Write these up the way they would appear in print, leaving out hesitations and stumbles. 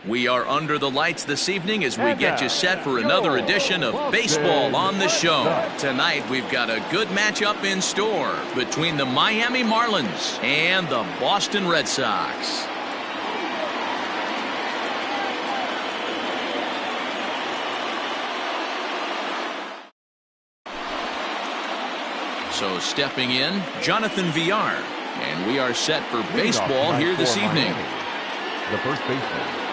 We are under the lights this evening as we get you set for another edition of Baseball on the Show. Tonight we've got a good matchup in store between the Miami Marlins and the Boston Red Sox. So stepping in, Jonathan Villar. And we are set for baseball here this evening. The first baseman.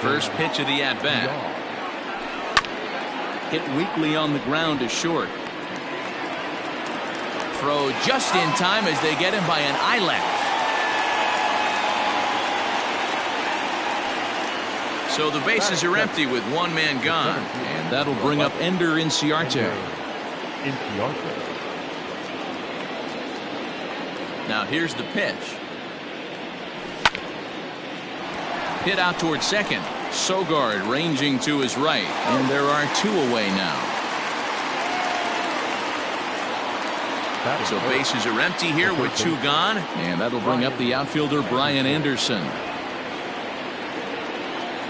First pitch of the at-bat. Hit weakly on the ground to short. Throw just in time as they get him by an eyelash. So the bases are empty with one man gone. And that'll bring up Ender Inciarte. Now here's the pitch. Hit out towards second. Sogard ranging to his right. And there are two away now. So bases are empty here with two gone. And that'll bring up the outfielder Brian Anderson.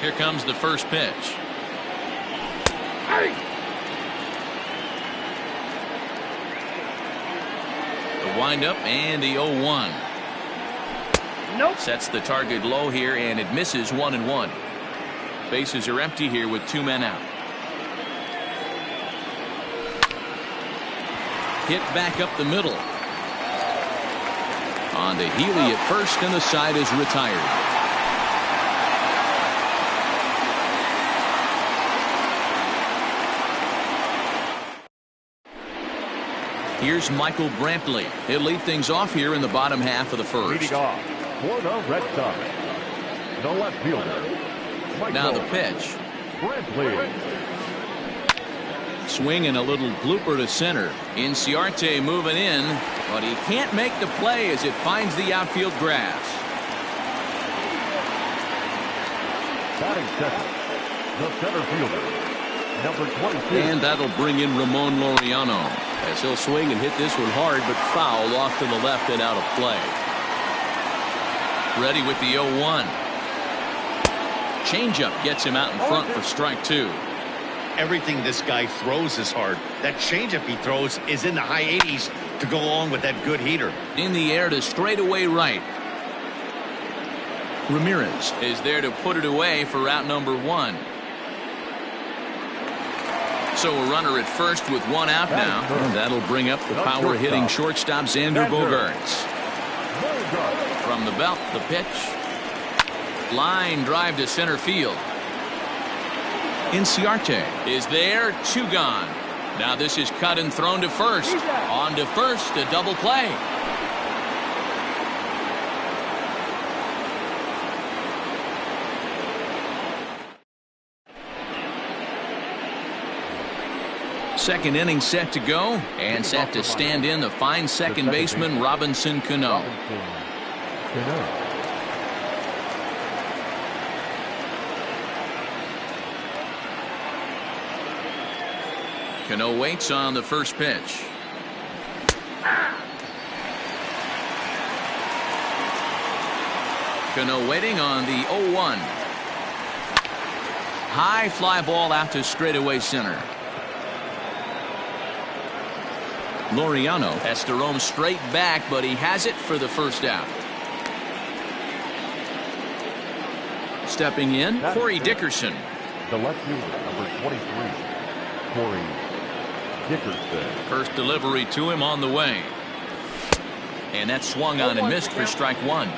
Here comes the first pitch. The windup and the 0-1. Nope. Sets the target low here, and it misses 1-1. Bases are empty here with two men out. Hit back up the middle. On to Healy at first, and the side is retired. Here's Michael Brantley. He'll lead things off here in the bottom half of the first. Leading off for the Red Sox, the left fielder, Michael now the pitch. Brantley. Swing and a little blooper to center. Inciarte moving in, but he can't make the play as it finds the outfield grass. Batting second, the center fielder, number 22. And that'll bring in Ramon Laureano, as he'll swing and hit this one hard, but foul off to the left and out of play. Ready with the 0-1. Changeup gets him out in front for strike two. Everything this guy throws is hard. That changeup he throws is in the high 80s to go along with that good heater. In the air to straightaway right. Ramirez is there to put it away for out number one. So a runner at first with one out now. And that'll bring up the power hitting shortstop Xander Bogaerts. From the belt, the pitch. Line drive to center field. Inciarte is there, two gone. Now this is cut and thrown to first. On to first, a double play. Second inning set to go, and set to stand in the fine second baseman Robinson Cano. Cano waits on the first pitch. Cano waiting on the 0-1. High fly ball out to straightaway center. Laureano has to roam straight back, but he has it for the first out. Stepping in, Corey Dickerson. The left fielder, number 23, Corey Dickerson. First delivery to him on the way. And that swung on and missed for strike one.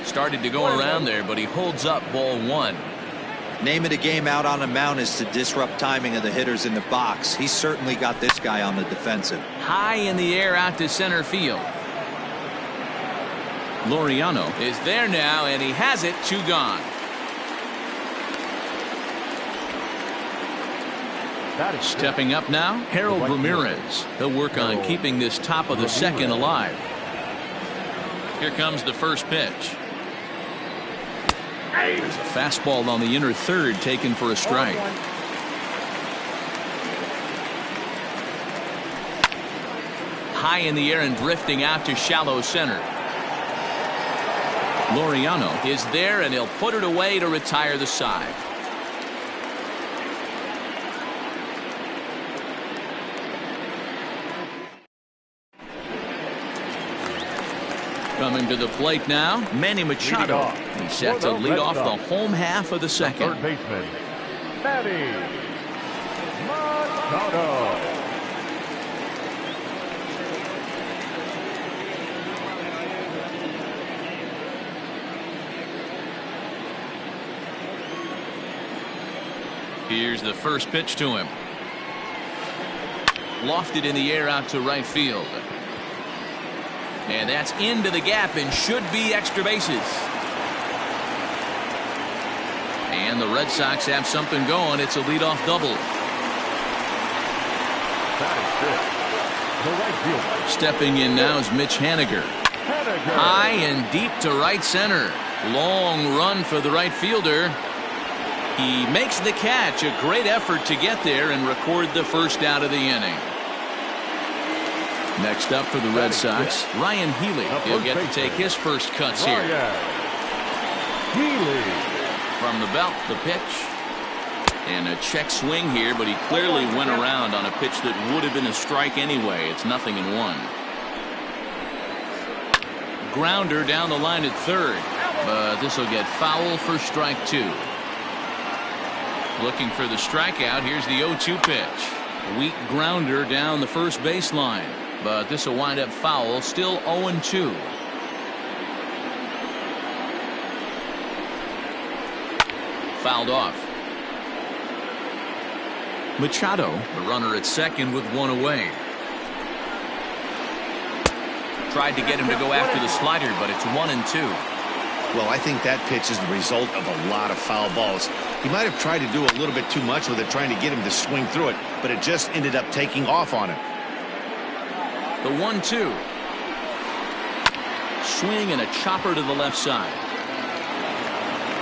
Started to go around there, but he holds up ball one. Name of the game out on the mound is to disrupt timing of the hitters in the box. He's certainly got this guy on the defensive. High in the air out to center field. Laureano is there now, and he has it, two gone. Stepping up now, Harold Ramirez. He'll work on keeping this top of the second alive. Here comes the first pitch. There's a fastball on the inner third taken for a strike. high in the air and drifting out to shallow center. Laureano is there, and he'll put it away to retire the side. Coming to the plate now, Manny Machado. He's set to lead off the home half of the second. Third baseman, Manny Machado. Here's the first pitch to him. Lofted in the air out to right field. And that's into the gap and should be extra bases. And the Red Sox have something going. It's a leadoff double. That is good. The right fielder. Stepping in now is Mitch Haniger. High and deep to right center. Long run for the right fielder. He makes the catch. A great effort to get there and record the first out of the inning. Next up for the Red Sox, Ryan Healy. He'll get to take his first cuts here. Healy. From the belt, the pitch. And a check swing here, but he clearly went around on a pitch that would have been a strike anyway. It's 0-1. Grounder down the line at third, but this will get foul for strike 2. Looking for the strikeout. Here's the 0-2 pitch. Weak grounder down the first baseline. But this will wind up foul. Still 0-2. Fouled off. Machado, the runner at second with one away. Tried to get him to go after the slider, but it's 1-2. Well, I think that pitch is the result of a lot of foul balls. He might have tried to do a little bit too much with it, trying to get him to swing through it, but it just ended up taking off on him. The 1-2. Swing and a chopper to the left side.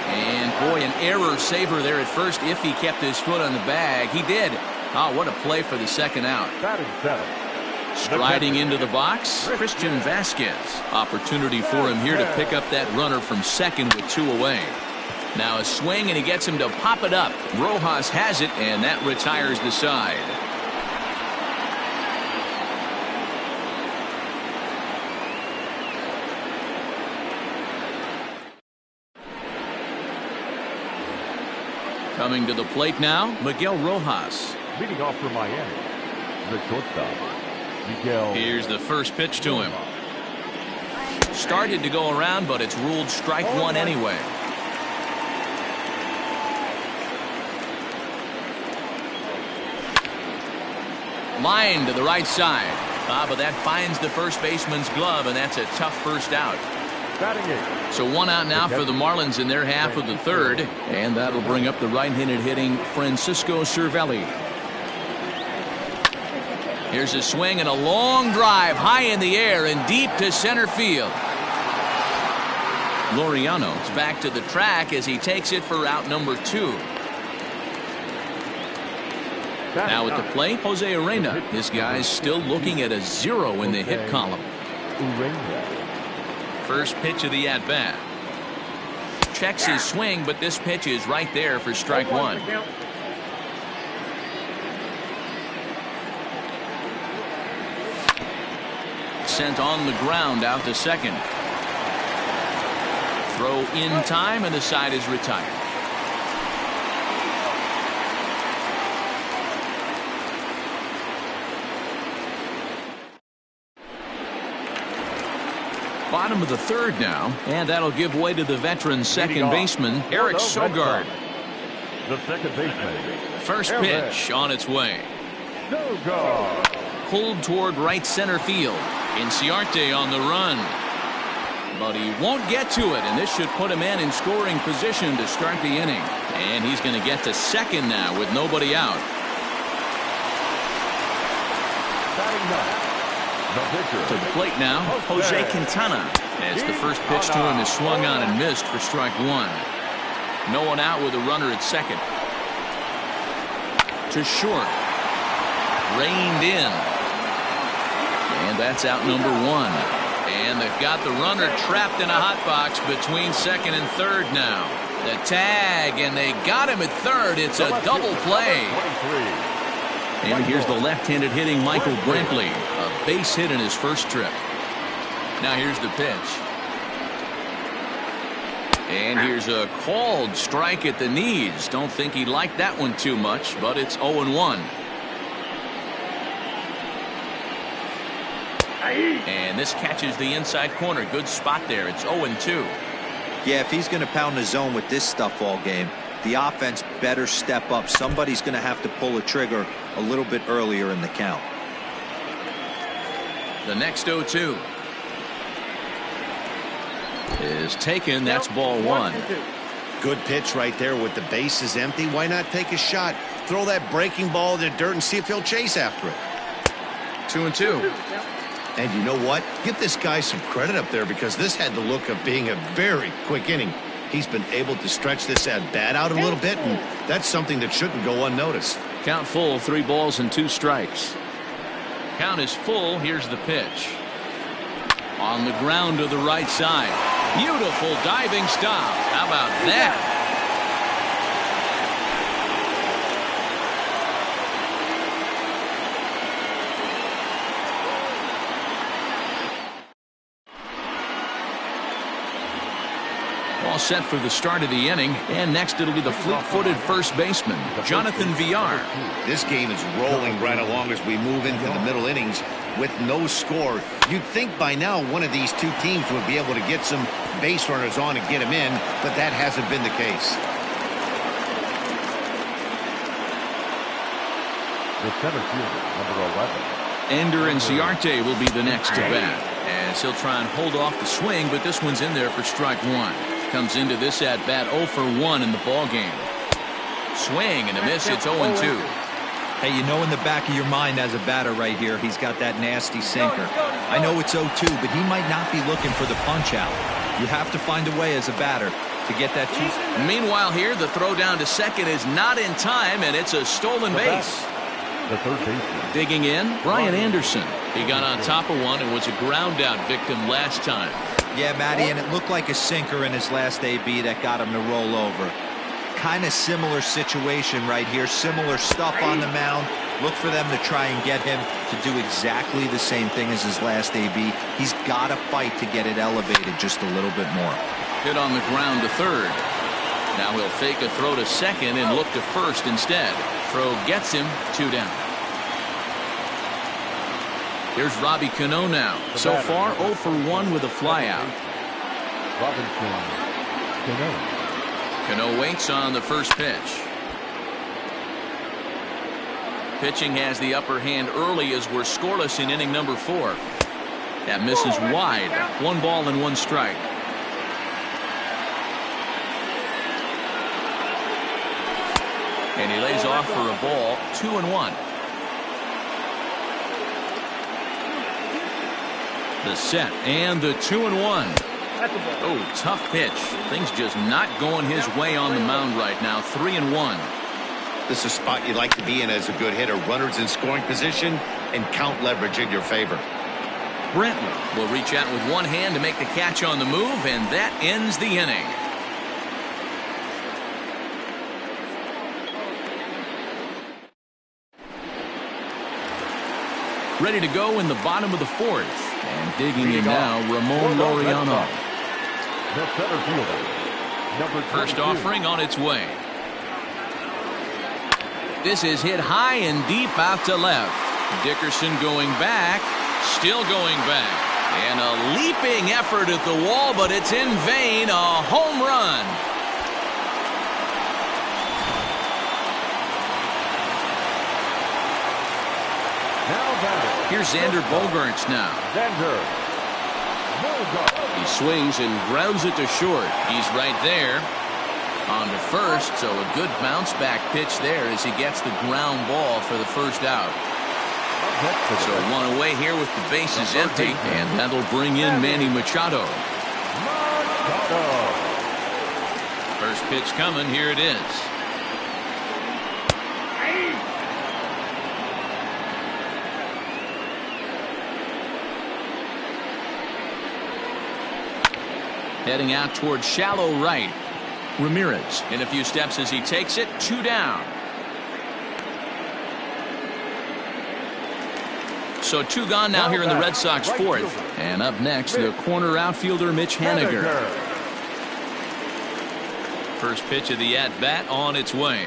And boy, an error saver there at first if he kept his foot on the bag. He did. Oh, what a play for the second out. That is 7. Striding into the box, Christian Vasquez. Opportunity for him here to pick up that runner from second with 2 away. Now a swing, and he gets him to pop it up. Rojas has it, and that retires the side. Coming to the plate now, Miguel Rojas. Leading off for Miami, the shortstop, Miguel. Here's the first pitch to him. Started to go around, but it's ruled strike 1 anyway. Line to the right side. But that finds the first baseman's glove, and that's a tough first out. So 1 out now for the Marlins in their half of the third, and that'll bring up the right-handed hitting Francisco Cervelli. Here's a swing and a long drive high in the air and deep to center field. Laureano is back to the track as he takes it for out number 2. Now at the plate, Jose Arena. This guy's still looking at a 0 in the hit column. First pitch of the at-bat. Checks his swing, but this pitch is right there for strike 1. Sent on the ground out to second. Throw in time, and the side is retired. Bottom of the third now, and that'll give way to the veteran second baseman, Eric Sogard. The second baseman. First pitch on its way. Sogard. Pulled toward right center field. Inciarte on the run. But he won't get to it, and this should put him in scoring position to start the inning. And he's going to get to second now with nobody out. To the plate now, Jose Quintana, as the first pitch to him is swung on and missed for strike 1. No one out with a runner at second. To short. Reined in. And that's out number one. And they've got the runner trapped in a hot box between second and third now. The tag, and they got him at third. It's a double play. And here's the left-handed hitting Michael Brantley. A base hit in his first trip. Now here's the pitch. And here's a called strike at the knees. Don't think he liked that one too much, but it's 0-1. And this catches the inside corner. Good spot there. It's 0-2. Yeah, if he's going to pound the zone with this stuff all game, the offense better step up. Somebody's going to have to pull a trigger a little bit earlier in the count. The next 0-2 is taken. That's ball one. Good pitch right there with the bases empty. Why not take a shot? Throw that breaking ball in the dirt and see if he'll chase after it. 2-2. And you know what? Give this guy some credit up there, because this had the look of being a very quick inning. He's been able to stretch this at bat out a little bit, and that's something that shouldn't go unnoticed. Count full, 3 balls and 2 strikes. Count is full. Here's the pitch. On the ground to the right side. Beautiful diving stop. How about that? All set for the start of the inning, and next it'll be the fleet-footed first baseman, Jonathan Villar. This game is rolling right along as we move into the middle innings with no score. You'd think by now one of these two teams would be able to get some base runners on and get them in, but that hasn't been the case. The center fielder, number 11. Ender Inciarte will be the next to bat, as he'll try and hold off the swing, but this one's in there for strike one. Comes into this at bat 0 for 1 in the ball game. Swing and a miss. It's 0-2. Hey, you know in the back of your mind as a batter right here, he's got that nasty sinker. I know it's 0-2, but he might not be looking for the punch out. You have to find a way as a batter to get that 2. Meanwhile here, the throw down to second is not in time, and it's a stolen base. The third baseman. Digging in, Brian Anderson. He got on top of one and was a ground out victim last time. Yeah, Matty, and it looked like a sinker in his last AB that got him to roll over. Kind of similar situation right here. Similar stuff on the mound. Look for them to try and get him to do exactly the same thing as his last AB. He's got to fight to get it elevated just a little bit more. Hit on the ground to third. Now he'll fake a throw to second and look to first instead. Throw gets him 2 down. Here's Robbie Cano now. So far 0 for 1 with a flyout. Robinson Cano. Cano waits on the first pitch. Pitching has the upper hand early as we're scoreless in inning number 4. That misses wide. 1 ball and 1 strike. And he lays off for a ball. 2-1. The set and the 2-1. Oh, tough pitch. Things just not going his way on the mound right now. 3-1. This is a spot you like to be in as a good hitter. Runners in scoring position and count leverage in your favor. Brantley will reach out with one hand to make the catch on the move, and that ends the inning. Ready to go in the bottom of the 4th. And digging in now, Ramon Laureano. The center fielder, number 22. First offering on its way. This is hit high and deep out to left. Dickerson going back, still going back. And a leaping effort at the wall, but it's in vain. A home run. Here's Xander Bogaerts now. Xander Bogaerts. He swings and grounds it to short. He's right there. On to first, so a good bounce back pitch there as he gets the ground ball for the first out. So 1 away here with the bases empty, and that'll bring in Manny Machado. First pitch coming, here it is. Heading out towards shallow right. Ramirez in a few steps as he takes it. 2 down. So 2 gone now here in the Red Sox 4th. And up next, the corner outfielder Mitch Haniger. First pitch of the at-bat on its way.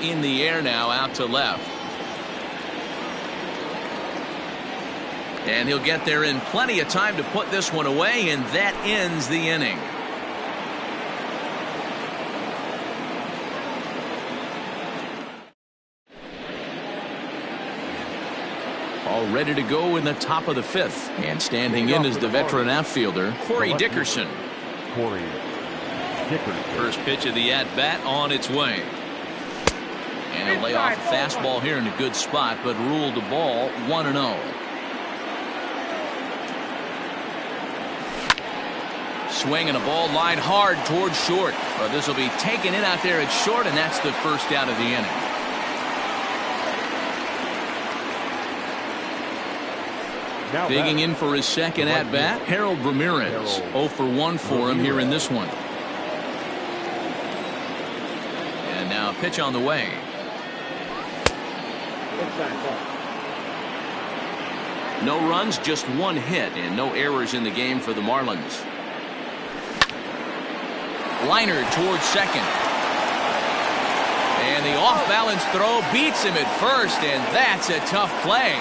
In the air now, out to left. And he'll get there in plenty of time to put this one away, and that ends the inning. All ready to go in the top of the 5th. And standing in is the veteran outfielder, Corey Dickerson. Corey Dickerson. First pitch of the at-bat on its way. And he'll lay off a fastball here in a good spot, but ruled the ball 1-0. Swinging a ball line hard towards short. But this will be taken in out there at short, and that's the first out of the inning. Digging in for his second at-bat, Harold Ramirez. 0 for 1 for him here in this one. And now a pitch on the way. No runs, just 1 hit, and no errors in the game for the Marlins. Liner towards second. And the off-balance throw beats him at first, and that's a tough play.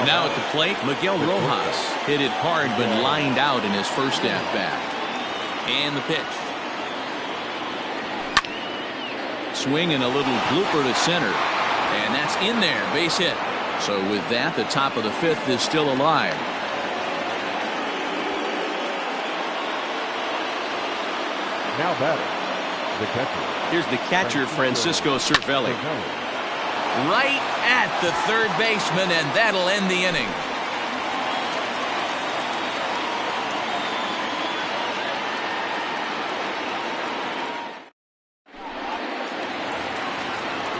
Now at the plate, Miguel Rojas hit it hard but lined out in his first at-bat. And the pitch. Swing and a little blooper to center. And that's in there, base hit. So with that, the top of the 5th is still alive. Now batting, the catcher. Here's the catcher, Francisco Cervelli. Right at the third baseman, and that'll end the inning.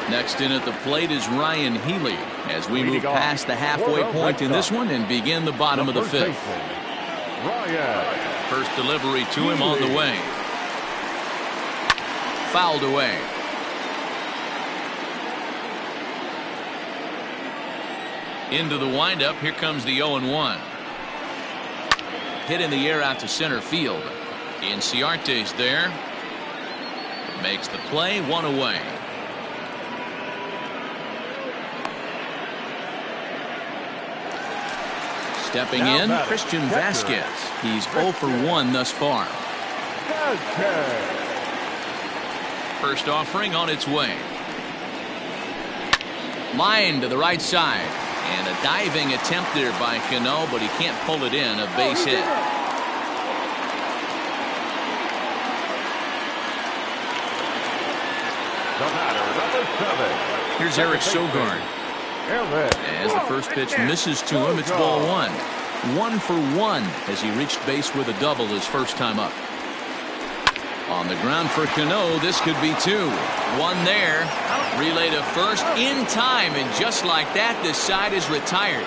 Next in at the plate is Ryan Healy as we move past the halfway point in this one and begin the bottom of the 5th. First delivery to him on the way. Fouled away. Into the windup. Here comes the 0-1. Hit in the air out to center field. Inciarte's there. Makes the play, 1 away. Stepping in, Christian Vasquez. He's 0 for 1 thus far. First offering on its way. Line to the right side. And a diving attempt there by Cano, but he can't pull it in. A base hit. Here's Eric Sogard. As the first pitch misses to him, it's ball 1. 1 for 1 as he reached base with a double his first time up. On the ground for Cano, this could be 2. 1 there. Relay to first in time, and just like that, this side is retired.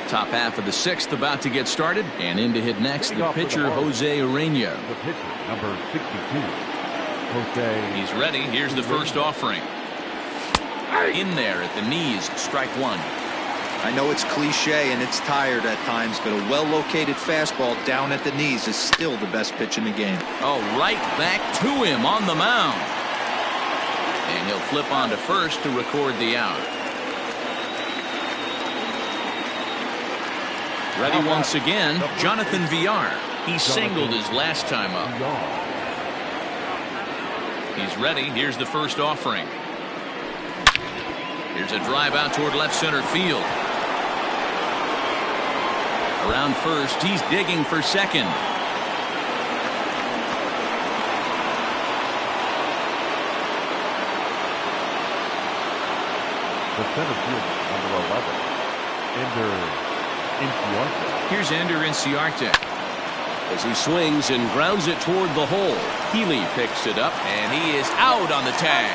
Top half of the 6th about to get started, and in to hit next, the pitcher, Jose Urena. The pitcher, number 62, Jose. He's ready. Here's the first offering. In there at the knees, strike 1. I know it's cliche and it's tired at times, but a well-located fastball down at the knees is still the best pitch in the game. Oh, right back to him on the mound. And he'll flip on to first to record the out. Ready once again, Jonathan Villar. He singled his last time up. He's ready. Here's the first offering. Here's a drive out toward left center field. Around first, he's digging for second. The center field, number 11, Ender Inciarte. Here's Ender Inciarte as he swings and grounds it toward the hole. Healy picks it up, and he is out on the tag.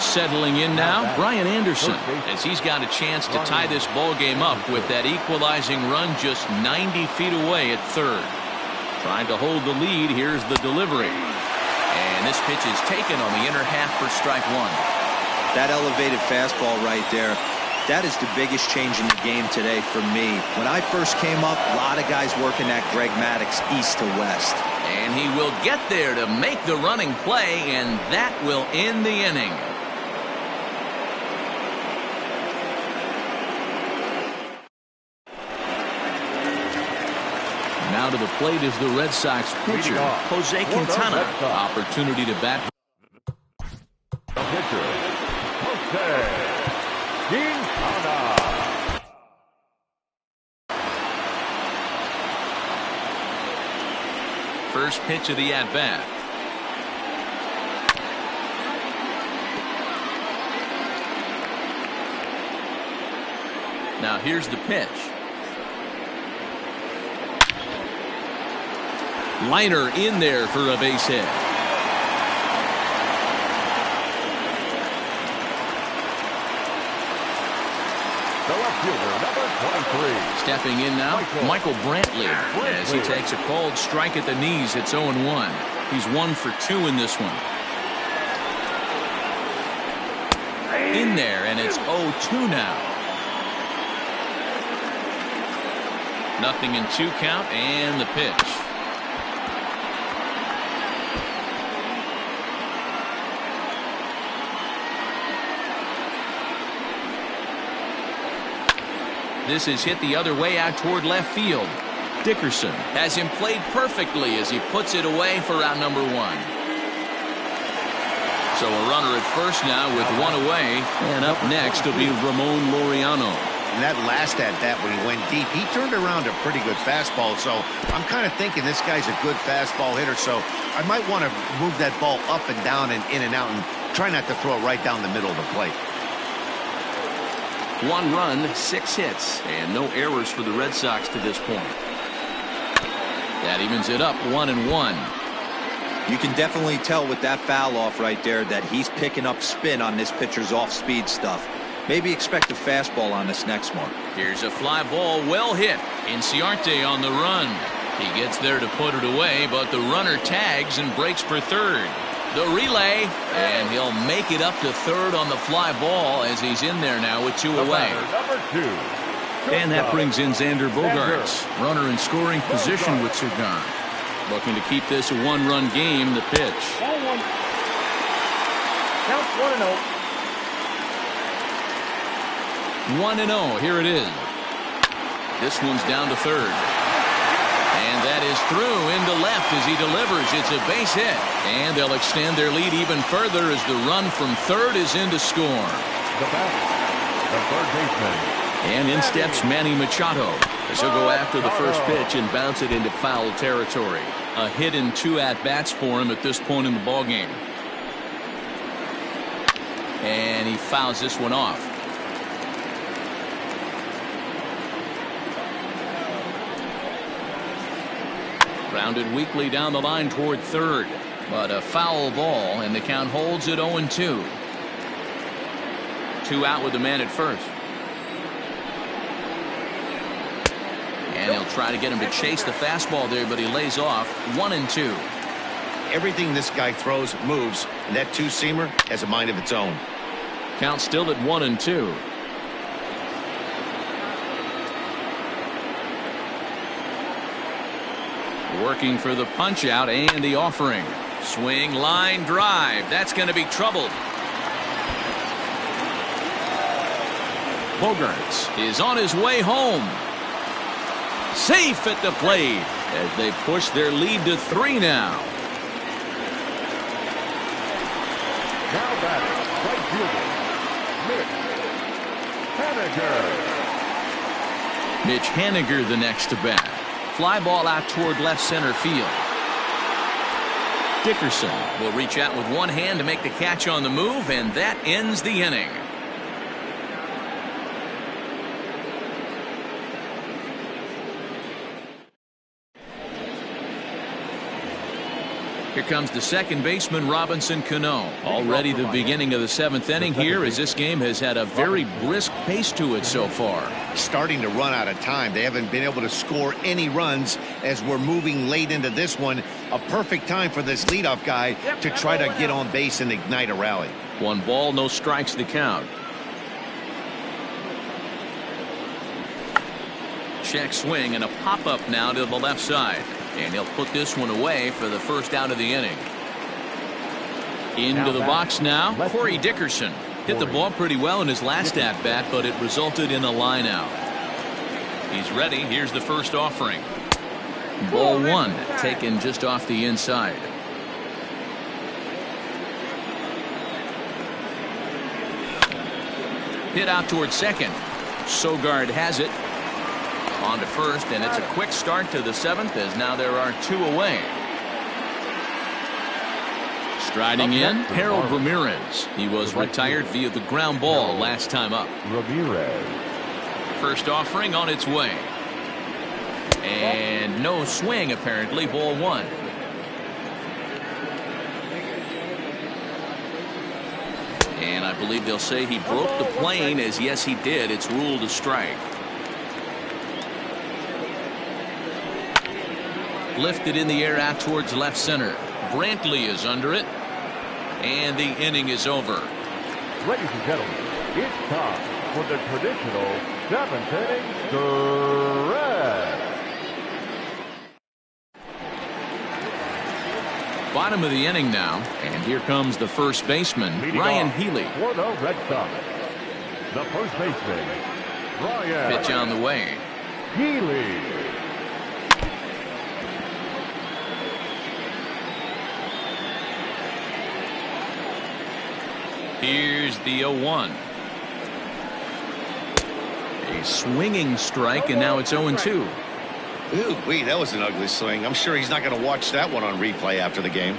Settling in now, Brian Anderson, as he's got a chance to tie this ball game up with that equalizing run just 90 feet away at third. Trying to hold the lead. Here's the delivery. And this pitch is taken on the inner half for strike one. That elevated fastball right there, that is the biggest change in the game today for me. When I first came up, a lot of guys working that Greg Maddux east to west. And he will get there to make the running play, and that will end the inning. Now to the plate is the Red Sox pitcher, Jose Quintana. Opportunity to bat. The pitcher, Jose Quintana. First pitch of the at-bat. Now here's the pitch. Liner in there for a base hit. The left fielder, number 23. Stepping in now, Michael Brantley, as he takes a called strike at the knees. It's 0-1. He's 1 for 2 in this one. In there, and it's 0-2 now. Nothing in 2 count, and the pitch. This is hit the other way out toward left field. Dickerson has him played perfectly as he puts it away for out number 1. So a runner at first now with 1 away. And up next will be Ramon Laureano. And that last at-bat when he went deep, he turned around a pretty good fastball. So I'm kind of thinking this guy's a good fastball hitter. So I might want to move that ball up and down and in and out and try not to throw it right down the middle of the plate. 1 run, 6 hits, and no errors for the Red Sox to this point. That evens it up 1-1. You can definitely tell with that foul off right there that he's picking up spin on this pitcher's off-speed stuff. Maybe expect a fastball on this next one. Here's a fly ball, well hit. Inciarte on the run. He gets there to put it away, but the runner tags and breaks for third. The relay, and he'll make it up to third on the fly ball as he's in there now with 2 away. Number 2. And that brings in Xander Bogaerts, runner in scoring position with Cigar. Looking to keep this a 1-run game. The pitch. Ball 1. Count 1-0. 1-0. Here it is. This one's down to third. And that is through into left as he delivers. It's a base hit. And they'll extend their lead even further as the run from third is in to score. The batter, the third baseman. And in steps Manny Machado as he'll go after the first pitch and bounce it into foul territory. A hit in 2 at-bats for him at this point in the ballgame. And he fouls this one off. Grounded weakly down the line toward third, but a foul ball, and the count holds at 0-2. 2 out with the man at first. And he'll try to get him to chase the fastball there, but he lays off. 1-2. Everything this guy throws moves, and that 2-seamer has a mind of its own. Count still at 1-2. Working for the punch out and the offering. Swing, line, drive. That's going to be troubled. Bogaerts is on his way home. Safe at the plate as they push their lead to 3 now. Now batting, right fielder, Mitch Haniger. Mitch Haniger the next to bat. Fly ball out toward left center field. Dickerson will reach out with one hand to make the catch on the move, and that ends the inning. Here comes the second baseman, Robinson Cano. Already the beginning of the 7th inning here, as this game has had a very brisk pace to it so far. Starting to run out of time. They haven't been able to score any runs as we're moving late into this one. A perfect time for this leadoff guy to try to get on base and ignite a rally. 1 ball, no strikes the count. Check swing and a pop-up now to the left side. And he'll put this one away for the first out of the inning. Into the box now, Corey Dickerson. Hit the ball pretty well in his last at-bat, but it resulted in a line out. He's ready. Here's the first offering. Ball 1, taken just off the inside. Hit out towards second. Sogard has it. On to first, and it's a quick start to the 7th, as now there are 2 away. Striding in, Harold Ramirez. He was retired via the ground ball last time up. Ramirez. First offering on its way. And no swing, apparently. Ball 1. And I believe they'll say he broke the plane, as yes, he did. It's ruled a strike. Lifted in the air out towards left center. Brantley is under it. And the inning is over. Ladies and gentlemen, it's time for the traditional 7th inning stretch. Bottom of the inning now. And here comes the first baseman, Ryan Healy. For the Red Sox, the first baseman, Ryan. Pitch on the way. Healy. Here's the 0-1. A swinging strike, and now it's 0-2. Ooh, wait, that was an ugly swing. I'm sure he's not going to watch that one on replay after the game.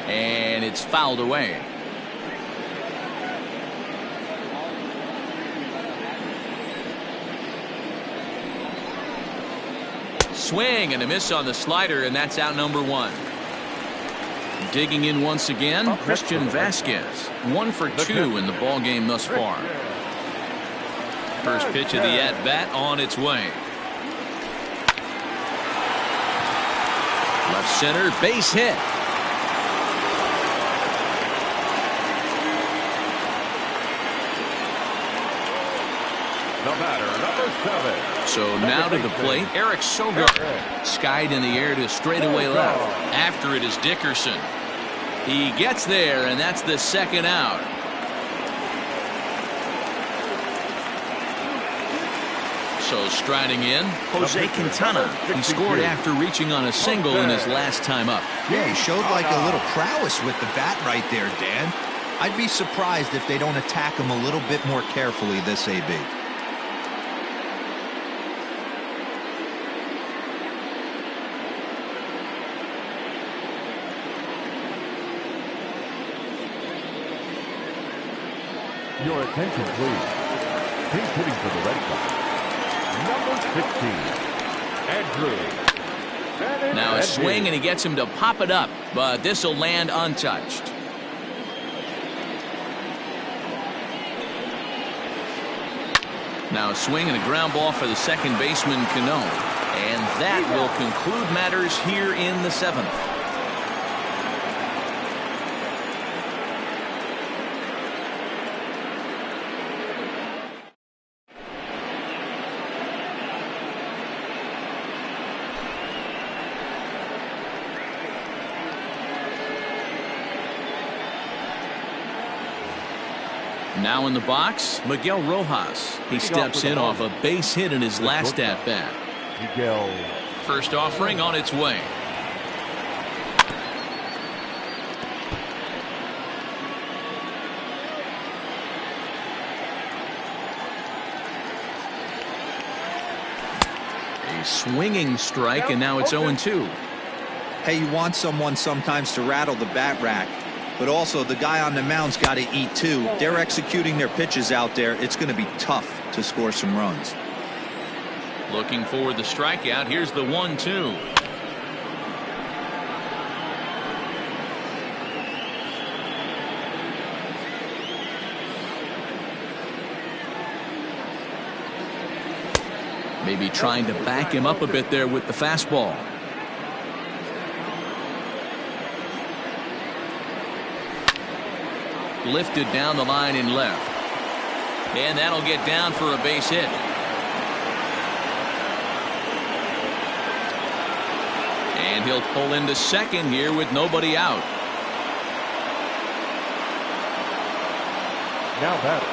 And it's fouled away. Swing and a miss on the slider, and that's out number 1. Digging in once again, Christian Vasquez. 1 for 2 in the ball game thus far. First pitch of the at-bat on its way. Left center, base hit. The batter, number 7. So now to the plate, Eric Sogard. Skied in the air to straightaway left. After it is Dickerson. He gets there, and that's the second out. So striding in, Jose Quintana. He scored after reaching on a single in his last time up. Yeah, he showed like a little prowess with the bat right there, Dan. I'd be surprised if they don't attack him a little bit more carefully this AB. Your attention, please. He's hitting for the Red Sox. Number 16, Andrew. Now a swing, and he gets him to pop it up, but this will land untouched. Now a swing and a ground ball for the second baseman, Cano. And that will conclude matters here in the 7th. Now in the box, Miguel Rojas. He steps in off a base hit in his last at-bat. Miguel. First offering on its way. A swinging strike, and now it's 0-2. Hey, you want someone sometimes to rattle the bat rack, but also the guy on the mound's got to eat too. They're executing their pitches out there. It's going to be tough to score some runs. Looking for the strikeout. Here's the 1-2. Maybe trying to back him up a bit there with the fastball. Lifted down the line in left. And that'll get down for a base hit. And he'll pull into second here with nobody out. Now batting,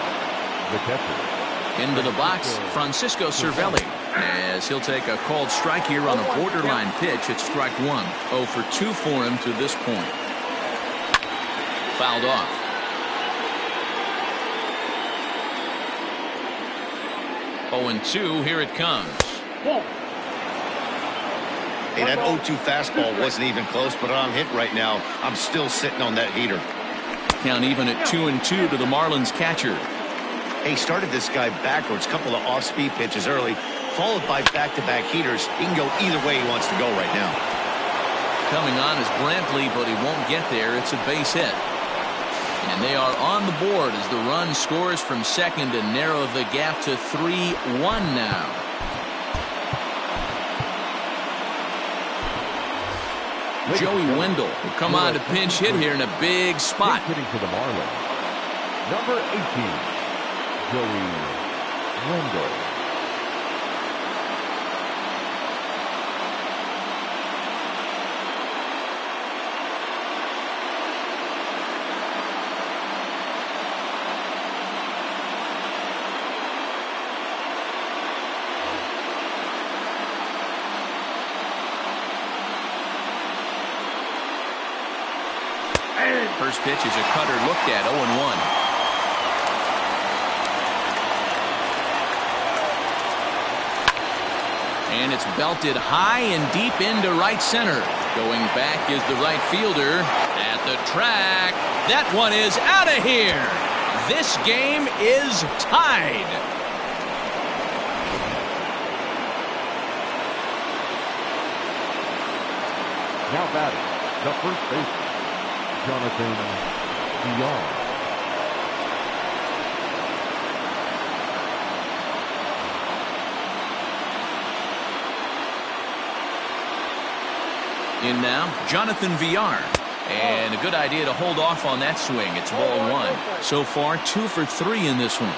the catcher. Into the box, Francisco Cervelli, as he'll take a called strike here on a borderline pitch at strike one. 0 for 2 for him to this point. Fouled off. Oh and 2, here it comes. Hey, that 0-2 fastball wasn't even close, but I'm hit right now. I'm still sitting on that heater. Count even at 2-2 to the Marlins catcher. He started this guy backwards, couple of off-speed pitches early, followed by back-to-back heaters. He can go either way he wants to go right now. Coming on is Brantley, but he won't get there. It's a base hit. And they are on the board as the run scores from second to narrow the gap to 3-1 now. Joey Wendell will come on to pinch hit here in a big spot. Hitting for the Marlins, number 18, Joey Wendell. First pitch is a cutter looked at. 0-1. And it's belted high and deep into right center. Going back is the right fielder at the track. That one is out of here. This game is tied. Now batting, the first baseman, Jonathan Villar. In now, Jonathan Villar. And a good idea to hold off on that swing. It's ball one. So far, 2 for 3 in this one.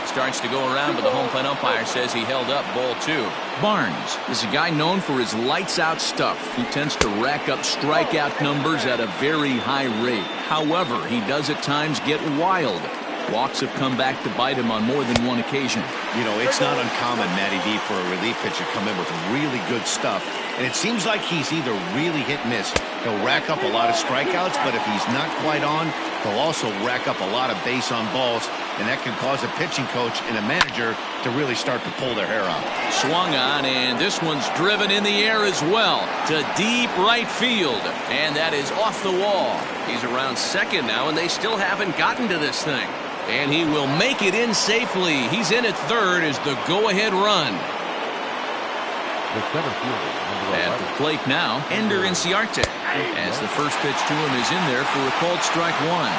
Starts to go around, but the home plate umpire says he held up ball 2. Barnes is a guy known for his lights-out stuff. He tends to rack up strikeout numbers at a very high rate. However, he does at times get wild. Walks have come back to bite him on more than one occasion. You know, it's not uncommon, Matty D, for a relief pitcher to come in with really good stuff. And it seems like he's either really hit and miss. He'll rack up a lot of strikeouts, but if he's not quite on, he'll also rack up a lot of base on balls, and that can cause a pitching coach and a manager to really start to pull their hair out. Swung on, and this one's driven in the air as well to deep right field, and that is off the wall. He's around second now, and they still haven't gotten to this thing. And he will make it in safely. He's in at third as the go-ahead run. The center fielder, At the plate now, Ender Inciarte, as the first pitch to him is in there for a called strike one.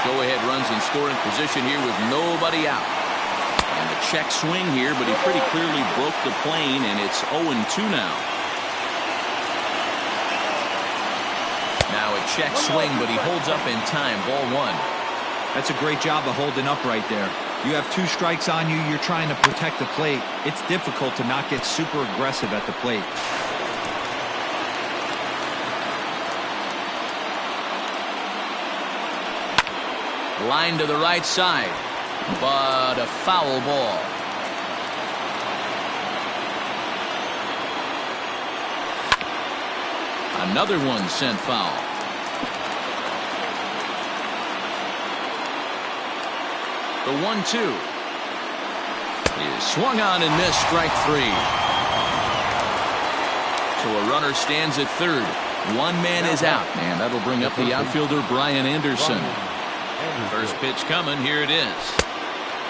Go-ahead runs in scoring position here with nobody out. And the check swing here, but he pretty clearly broke the plane, and it's 0-2 now. Now a check swing, but he holds up in time. Ball one. That's a great job of holding up right there. You have 2 strikes on you. You're trying to protect the plate. It's difficult to not get super aggressive at the plate. Line to the right side, but a foul ball. Another one sent foul. The 1-2 is swung on and missed. Strike 3. So a runner stands at third. One man is out, and that'll bring up the outfielder Brian Anderson. First pitch coming. Here it is.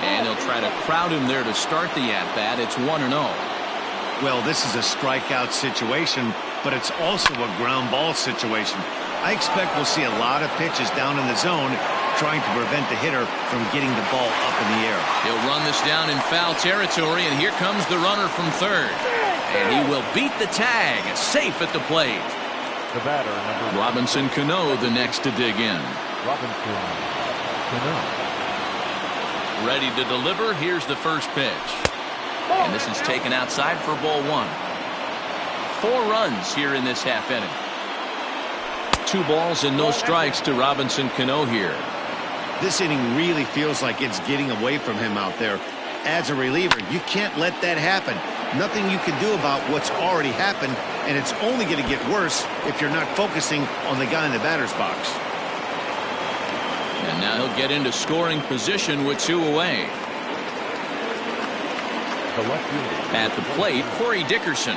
And they'll try to crowd him there to start the at-bat. It's 1-0. Well, this is a strikeout situation, but it's also a ground ball situation. I expect we'll see a lot of pitches down in the zone, trying to prevent the hitter from getting the ball up in the air. He'll run this down in foul territory, and here comes the runner from third. And he will beat the tag, safe at the plate. The batter, number Robinson Cano, the next to dig in. Robinson Cano. Ready to deliver. Here's the first pitch. And this is taken outside for ball one. 4 runs here in this half inning. 2 balls and no strikes to Robinson Cano here. This inning really feels like it's getting away from him out there. As a reliever, you can't let that happen. Nothing you can do about what's already happened, and it's only going to get worse if you're not focusing on the guy in the batter's box. And now he'll get into scoring position with 2 away. At the plate, Corey Dickerson,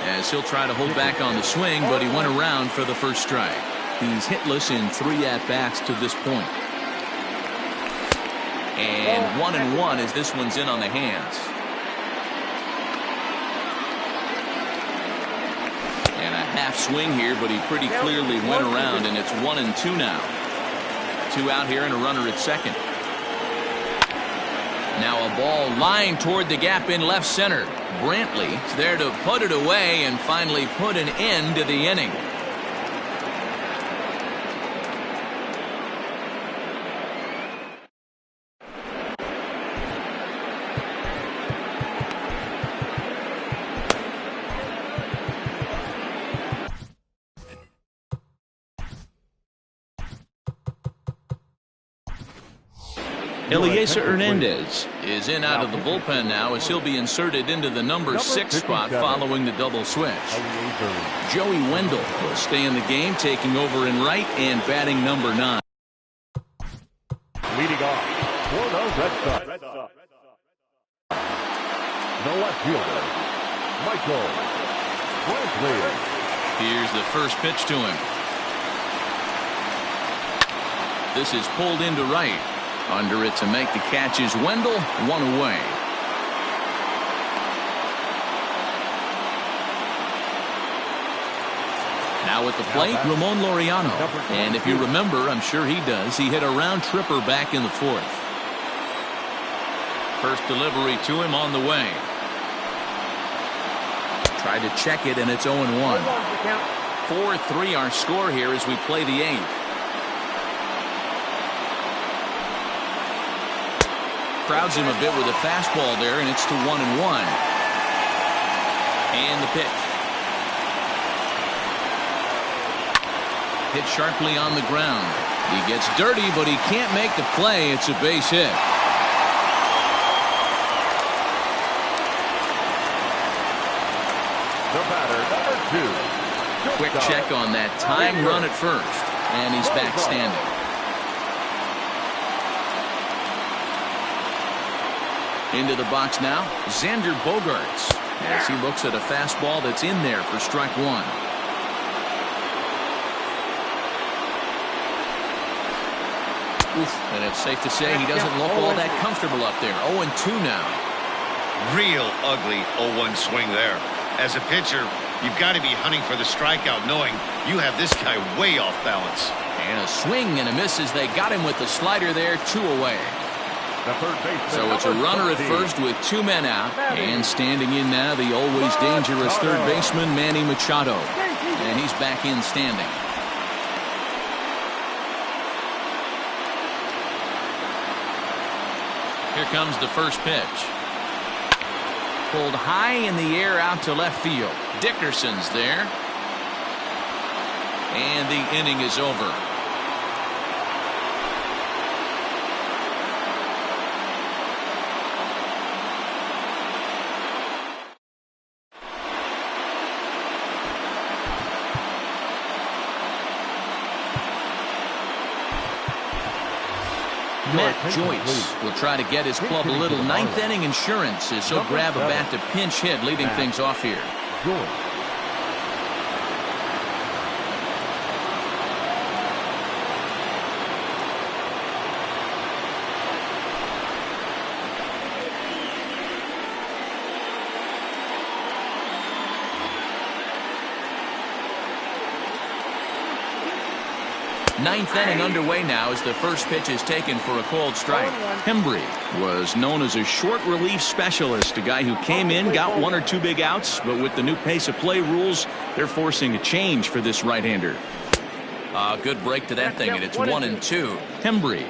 as he'll try to hold back on the swing, but he went around for the first strike. He's hitless in 3 at-bats to this point. And 1-1 as this one's in on the hands. And a half swing here, but he pretty clearly went around, and it's 1-2 now. 2 out here and a runner at second. Now a ball lined toward the gap in left center. Brantley's there to put it away and finally put an end to the inning. Eliezer Hernandez is in out of the bullpen now as he'll be inserted into the number 6 spot following the double switch. Joey Wendell will stay in the game, taking over in right and batting number 9. Leading off for the Red Sox. The left fielder, Michael Brantley. Here's the first pitch to him. This is pulled into right. Under it to make the catch is Wendell, 1 away. Now at the plate, Ramon Laureano. And if you remember, I'm sure he does, he hit a round tripper back in the 4th. First delivery to him on the way. Tried to check it, and it's 0-1. 4-3 our score here as we play the 8th. Crowds him a bit with a fastball there, and it's to 1-1. And the pitch. Hit sharply on the ground. He gets dirty, but he can't make the play. It's a base hit. The batter, number 2. Quick check on that time run at first, and he's back standing. Into the box now, Xander Bogaerts, as he looks at a fastball that's in there for strike 1. Oof, and it's safe to say he doesn't look all that comfortable up there. 0-2 now. Real ugly 0-1 swing there. As a pitcher, you've got to be hunting for the strikeout, knowing you have this guy way off balance. And a swing and a miss as they got him with the slider there, 2 away. So it's a runner at first with 2 men out, and standing in now the always dangerous third baseman Manny Machado, and he's back in standing. Here comes the first pitch. Pulled high in the air out to left field. Dickerson's there, and the inning is over. Matt Joyce will try to get his club a little ninth inning insurance as he'll grab a bat to pinch hit, leading things off here. Ninth inning underway now as the first pitch is taken for a called strike. Hembry was known as a short relief specialist, a guy who came in, got 1 or 2 big outs, but with the new pace of play rules, they're forcing a change for this right-hander. Good break to that thing, and it's 1-2. Hembry,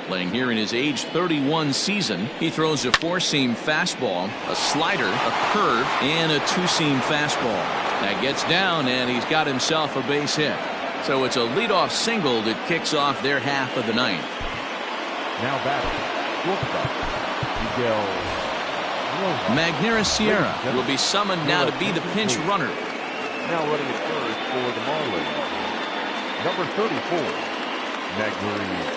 playing here in his age 31 season, he throws a 4-seam fastball, a slider, a curve, and a 2-seam fastball. That gets down, and he's got himself a base hit. So it's a leadoff single that kicks off their half of the ninth. Now batting, shortstop, Miguel. Magneuris Sierra will be summoned now to be the pinch runner. Now running at first for the Marlins, number 34, Magneuris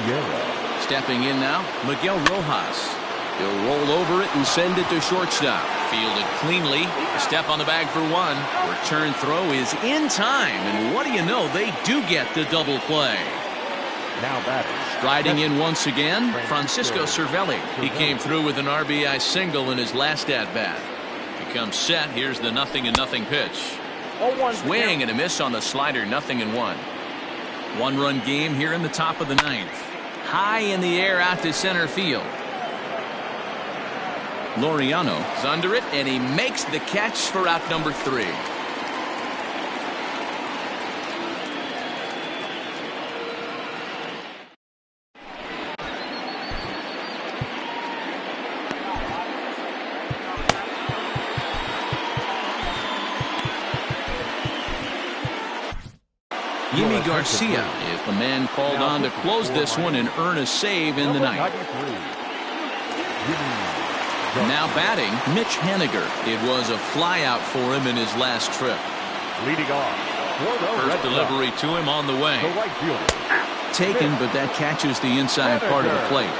Sierra. Stepping in now, Miguel Rojas. He'll roll over it and send it to shortstop. Fielded cleanly. Step on the bag for 1. Return throw is in time, and what do you know? They do get the double play. Now batting, Striding in once again, Francisco Cervelli. He came through with an RBI single in his last at-bat. He comes set. Here's the 0-0 pitch. Swing and a miss on the slider, 0-1. One-run game here in the top of the ninth. High in the air out to center field. Laureano is under it, and he makes the catch for out number 3. Yimi Garcia is the man called on to close this one and earn a save in the ninth. Now batting, Mitch Haniger. It was a flyout for him in his last trip. leading off. First delivery to him on the way. Taken, but that catches the inside part of the plate.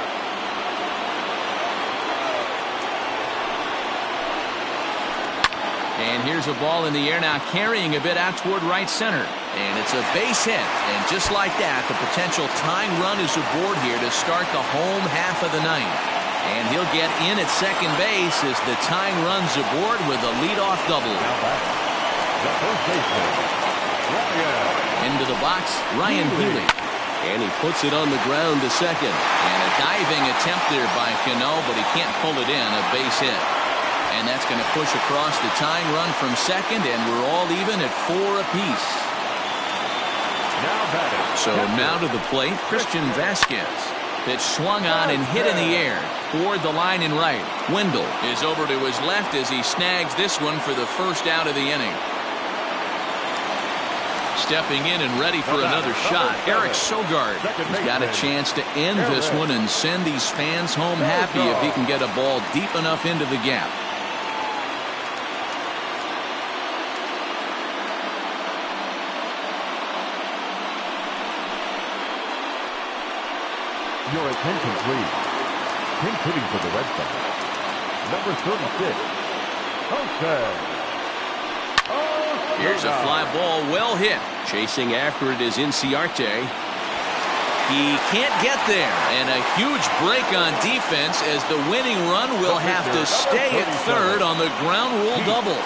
And here's a ball in the air now, carrying a bit out toward right center. And it's a base hit. And just like that, the potential tying run is aboard here to start the home half of the ninth. And he'll get in at second base as the tying runs aboard with a leadoff double. Into the box, Ryan Healy. And he puts it on the ground to second. And a diving attempt there by Cano, but he can't pull it in, a base hit. And that's going to push across the tying run from second, and we're all even at 4 apiece. So now to the plate, Christian Vasquez. Pitch swung on and hit in the air toward the line and right. Wendell is over to his left as he snags this one for the first out of the inning. Stepping in and ready for another shot, Eric Sogard has got a chance to end this one and send these fans home happy if he can get a ball deep enough into the gap. Your attention, please. Pin hitting for the Red Sox. Number 36, Jose. Here's a fly ball, well hit. Chasing after it is Inciarte. He can't get there, and a huge break on defense as the winning run will have to stay at third on the ground rule double.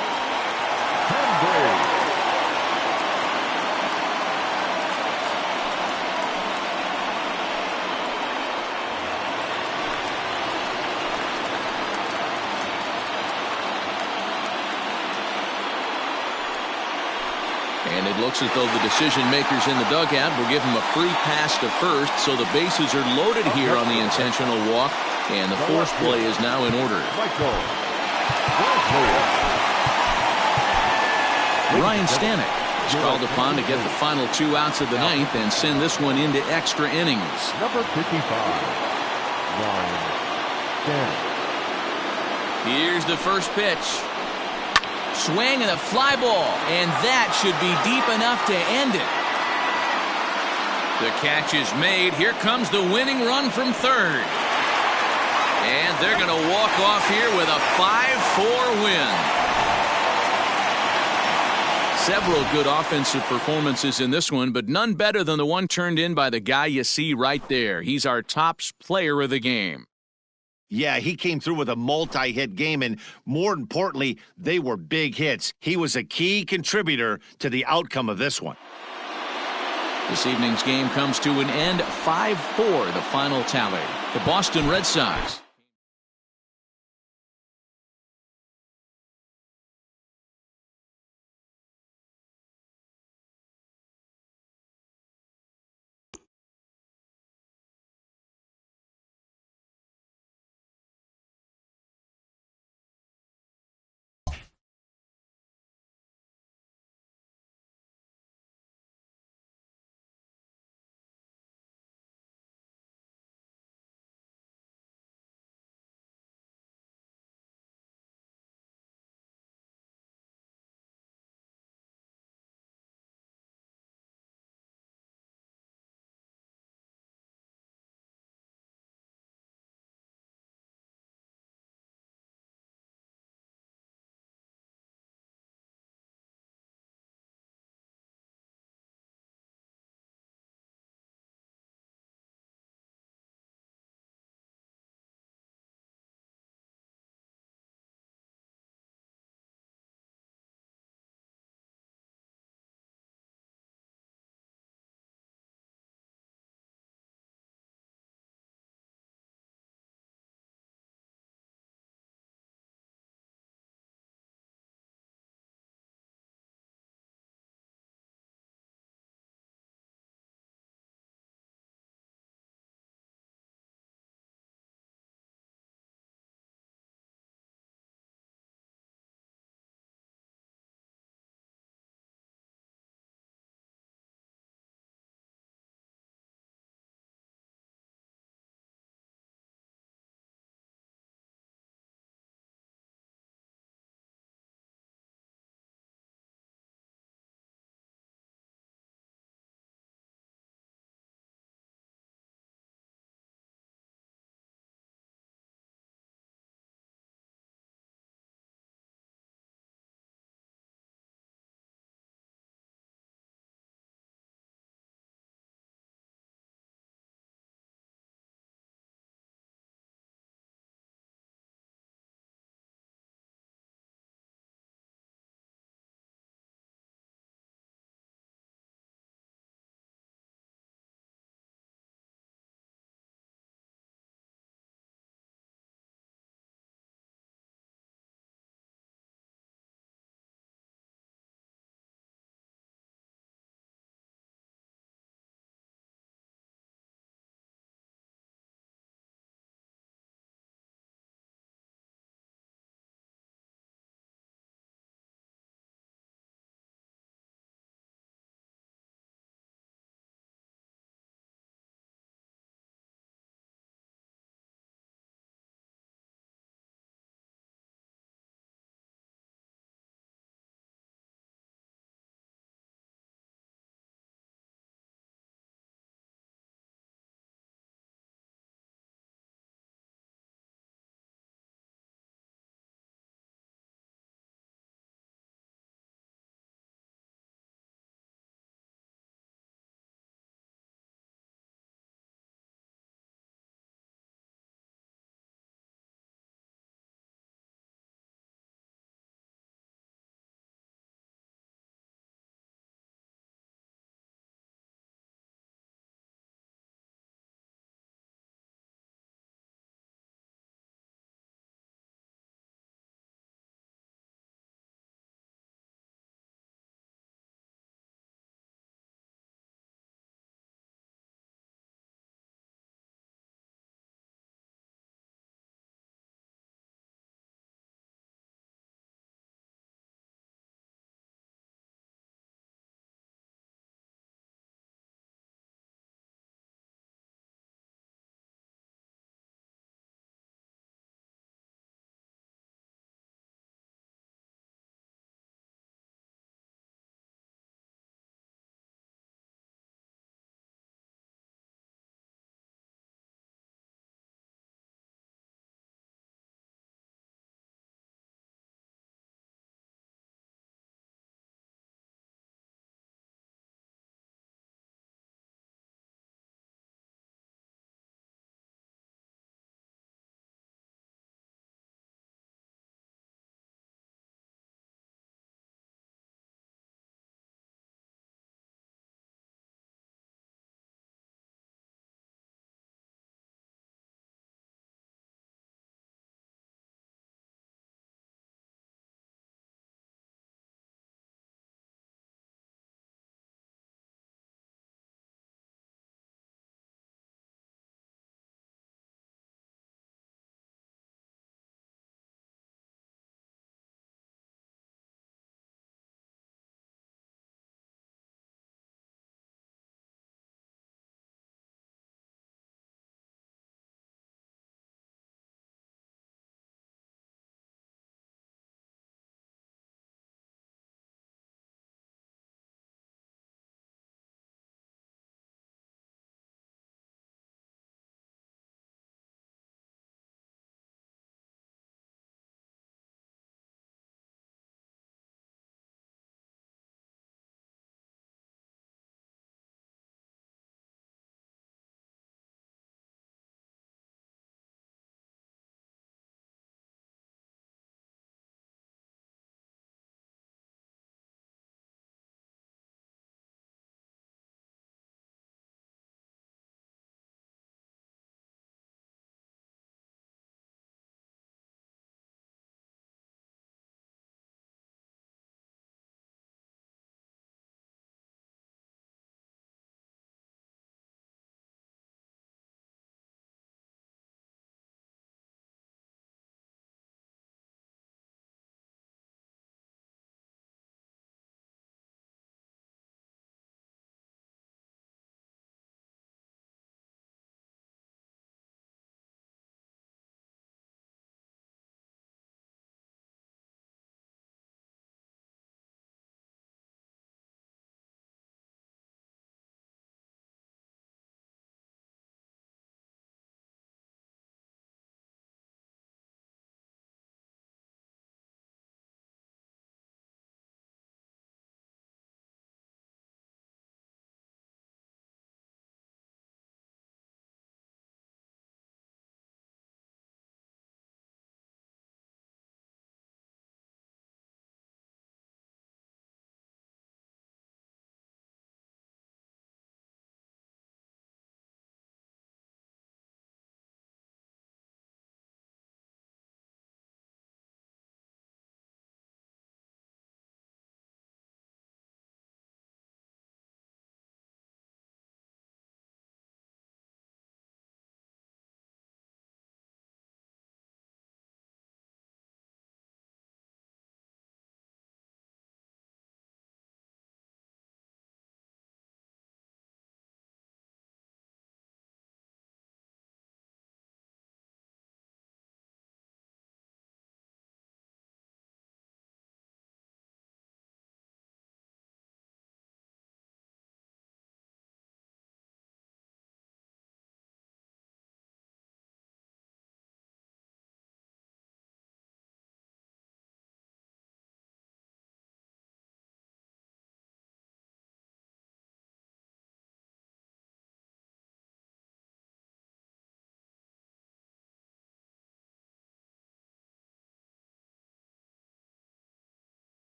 And it looks as though the decision makers in the dugout will give him a free pass to first, so the bases are loaded here on the intentional walk, and the force play is now in order. Ryan Stanek is called upon to get the final 2 outs of the ninth and send this one into extra innings. Number 55, Ryan Stanek. Here's the first pitch. Swing and a fly ball, and that should be deep enough to end it. The catch is made. Here comes the winning run from third. And they're going to walk off here with a 5-4 win. Several good offensive performances in this one, but none better than the one turned in by the guy you see right there. He's our top player of the game. Yeah, he came through with a multi-hit game, and more importantly, they were big hits. He was a key contributor to the outcome of this one. This evening's game comes to an end 5-4, the final tally. The Boston Red Sox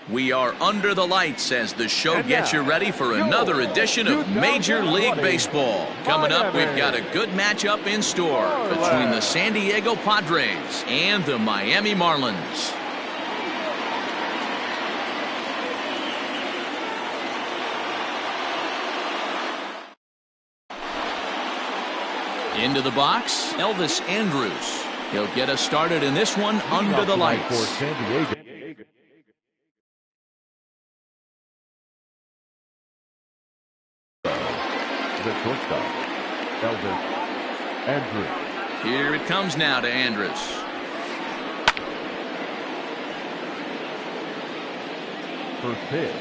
We are under the lights as the show gets you ready for another edition of Major League Baseball. Coming up, we've got a good matchup in store between the San Diego Padres and the Miami Marlins. Into the box, Elvis Andrus. He'll get us started in this one under the lights. For San Diego. The shortstop, Elvis Andrus. Here it comes now to Andrus. First pitch,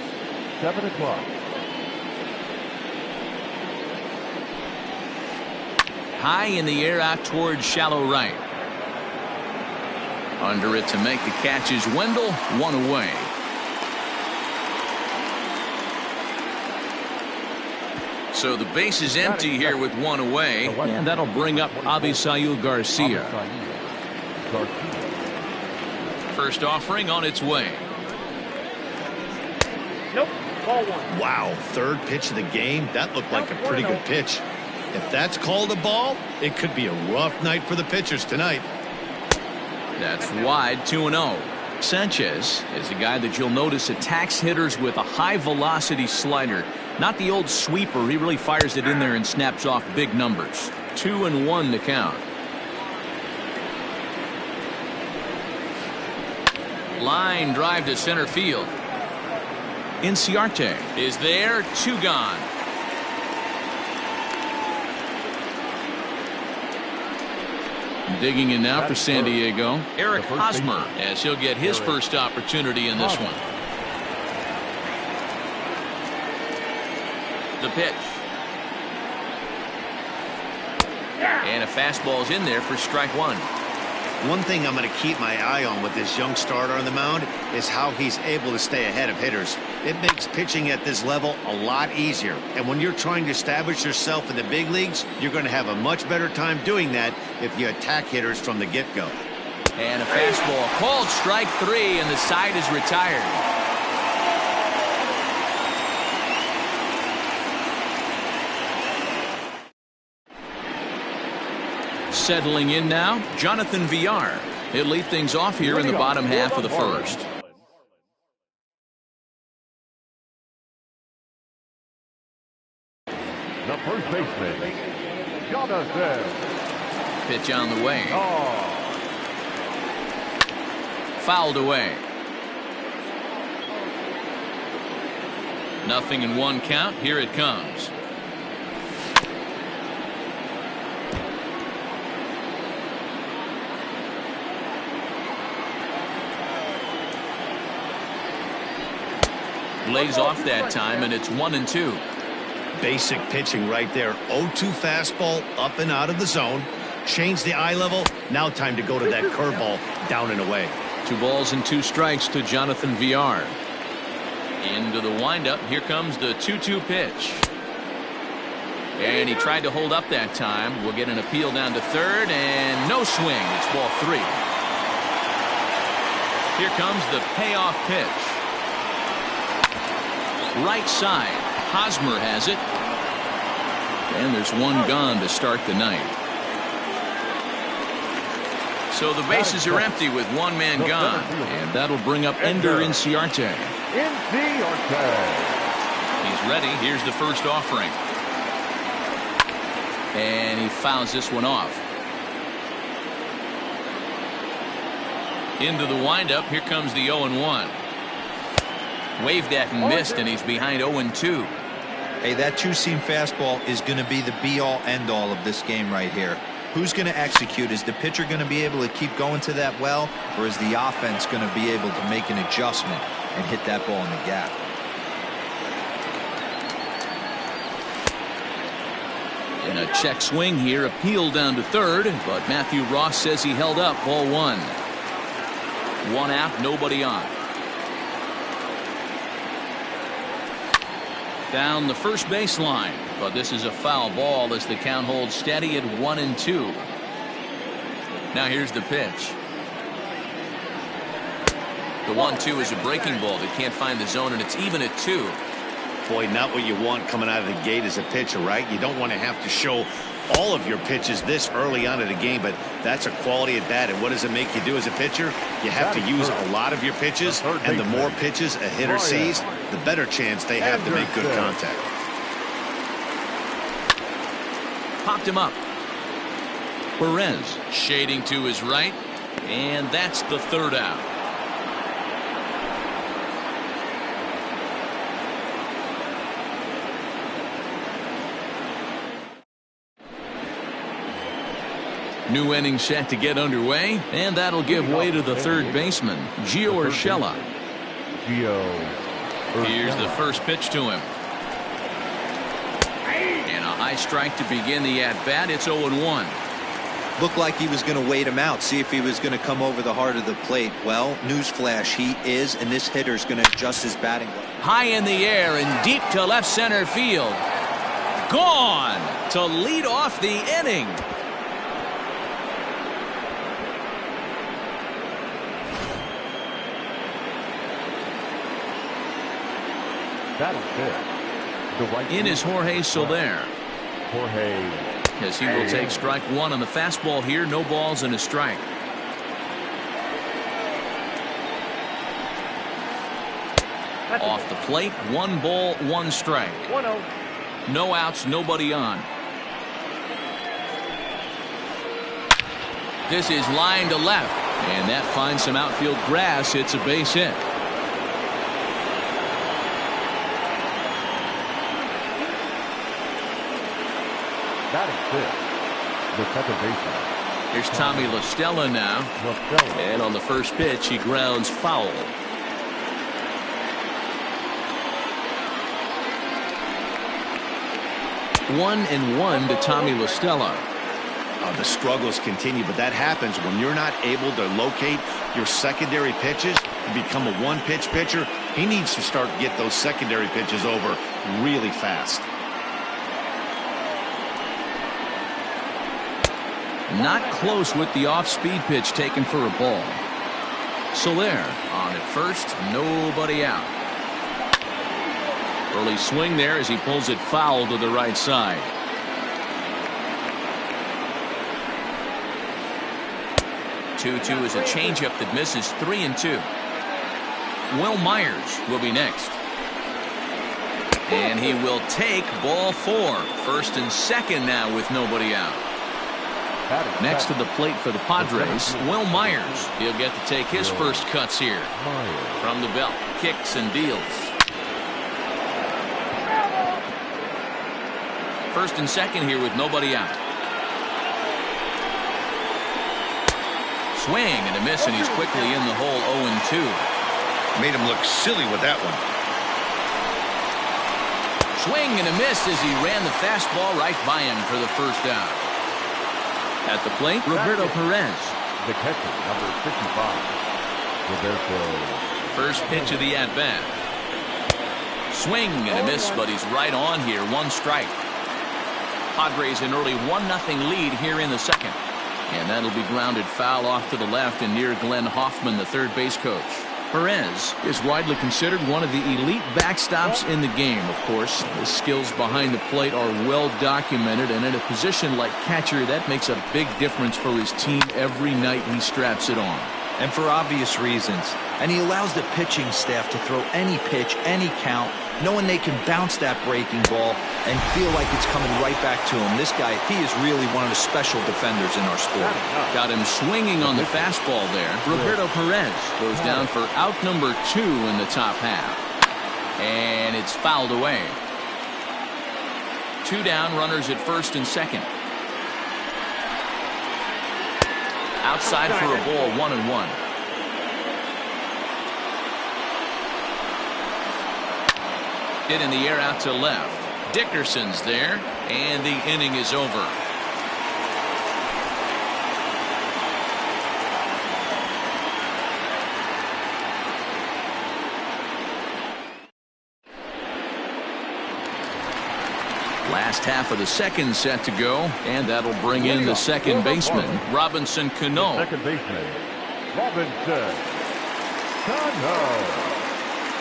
7 o'clock. High in the air out towards shallow right. Under it to make the catch is Wendell, one away. So the base is empty here with one away, and that'll bring up Avisail Garcia. First offering on its way. Nope, ball one. Wow, third pitch of the game. That looked like a pretty good pitch. If that's called a ball, it could be a rough night for the pitchers tonight. That's wide, 2-0. Sanchez is a guy that you'll notice attacks hitters with a high-velocity slider. Not the old sweeper. He really fires it in there and snaps off big numbers. 2-1 to count. Line drive to center field. Inciarte is there, 2 gone. Digging in now for San Diego, Eric Hosmer, as he'll get his first opportunity in this one. The pitch. And a fastball's in there for strike one. One thing I'm going to keep my eye on with this young starter on the mound is how he's able to stay ahead of hitters. It makes pitching at this level a lot easier. And when you're trying to establish yourself in the big leagues, you're going to have a much better time doing that if you attack hitters from the get-go. And a fastball called strike 3, and the side is retired. Settling in now, Jonathan Villar. He'll lead things off here in the bottom half of the first. The first baseman, Jonathan. Pitch on the way. Fouled away. 0-1 count. Here it comes. Lays off that time, and it's 1-2. Basic pitching right there. 0-2 fastball up and out of the zone. Change the eye level. Now time to go to that curveball down and away. 2 balls and 2 strikes to Jonathan Villar. Into the windup. Here comes the 2-2 pitch. And he tried to hold up that time. We'll get an appeal down to third, and no swing. It's ball 3. Here comes the payoff pitch. Right side. Hosmer has it. And there's 1 gone to start the night. So the bases are empty with 1 man gone. And that'll bring up Ender Inciarte. He's ready. Here's the first offering. And he fouls this one off. Into the windup. Here comes the 0-1. Waved at and missed, and he's behind 0-2. Hey, that 2-seam fastball is going to be the be-all, end-all of this game right here. Who's going to execute? Is the pitcher going to be able to keep going to that well, or is the offense going to be able to make an adjustment and hit that ball in the gap? In a check swing here, appeal down to third, but Matthew Ross says he held up. Ball 1. 1 out, nobody on. Down the first baseline, but this is a foul ball as the count holds steady at 1-2. Now here's the pitch. The 1-2 is a breaking ball that can't find the zone, and it's even at 2. Boy, not what you want coming out of the gate as a pitcher, right? You don't want to have to show all of your pitches this early on in the game, but that's a quality at bat. And what does it make you do as a pitcher? You have to use a lot of your pitches, and the more pitches a hitter sees, the better chance they have to make good contact. Popped him up. Perez shading to his right, and that's the 3rd out. New inning set to get underway, and that'll give way to the 3rd baseman, Gio Urshela. Here's the first pitch to him. And a high strike to begin the at-bat. It's 0-1. Looked like he was going to wait him out, see if he was going to come over the heart of the plate. Well, newsflash, he is, and this hitter's going to adjust his batting. High in the air and deep to left center field. Gone to lead off the inning. In is Jorge Soler. As he will take strike 1 on the fastball here. No balls and a strike. Off the plate, 1 ball, 1 strike. 1-0. No outs, nobody on. This is line to left, and that finds some outfield grass. It's a base hit. The second baseman. Here's Tommy La Stella now. And on the first pitch, he grounds foul. 1-1 to Tommy La Stella. The struggles continue, but that happens when you're not able to locate your secondary pitches. You become a 1-pitch pitcher. He needs to start to get those secondary pitches over really fast. Not close with the off-speed pitch taken for a ball. Soler on at first, nobody out. Early swing there as he pulls it foul to the right side. Two is a changeup that misses. 3-2. Will Myers will be next. And he will take ball 4. First and second now with nobody out. Next to the plate for the Padres, Will Myers. He'll get to take his first cuts here. From the belt, kicks and deals. First and second here with nobody out. Swing and a miss, and he's quickly in the hole. 0-2. Made him look silly with that one. Swing and a miss as he ran the fastball right by him for the first out. At the plate, Roberto Perez. The catcher, number 55. Roberto. First pitch of the at-bat. Swing and a miss, but he's right on here. 1 strike. Padres an early 1-0 lead here in the second. And that'll be grounded foul off to the left and near Glenn Hoffman, the third base coach. Perez is widely considered one of the elite backstops in the game, of course. His skills behind the plate are well documented, and in a position like catcher, that makes a big difference for his team every night he straps it on. And for obvious reasons. And he allows the pitching staff to throw any pitch, any count, knowing they can bounce that breaking ball and feel like it's coming right back to him. This guy, he is really one of the special defenders in our sport. Got him swinging on the fastball there. Roberto Perez goes down for out number 2 in the top half. And it's fouled away. 2 down, runners at first and second. Outside for a ball, 1-1. Hit in the air out to left. Dickerson's there, and the inning is over. Last half of the second set to go, and that'll bring in the second baseman, Robinson Cano. Second baseman, Robinson.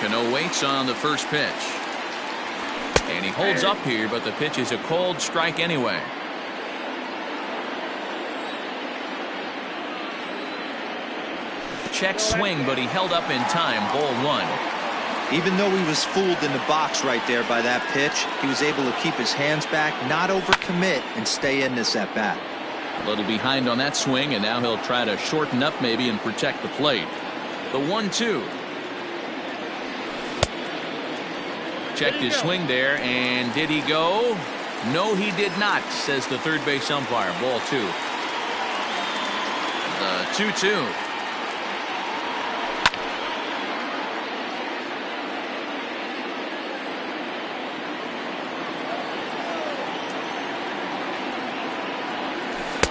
Cano waits on the first pitch. And he holds up here, but the pitch is a cold strike anyway. Check swing, but he held up in time. Ball one. Even though he was fooled in the box right there by that pitch, he was able to keep his hands back, not overcommit, and stay in this at bat. A little behind on that swing, and now he'll try to shorten up maybe and protect the plate. The 1-2. Checked his swing there, and did he go? No, he did not, says the third base umpire. Ball two. The 2-2.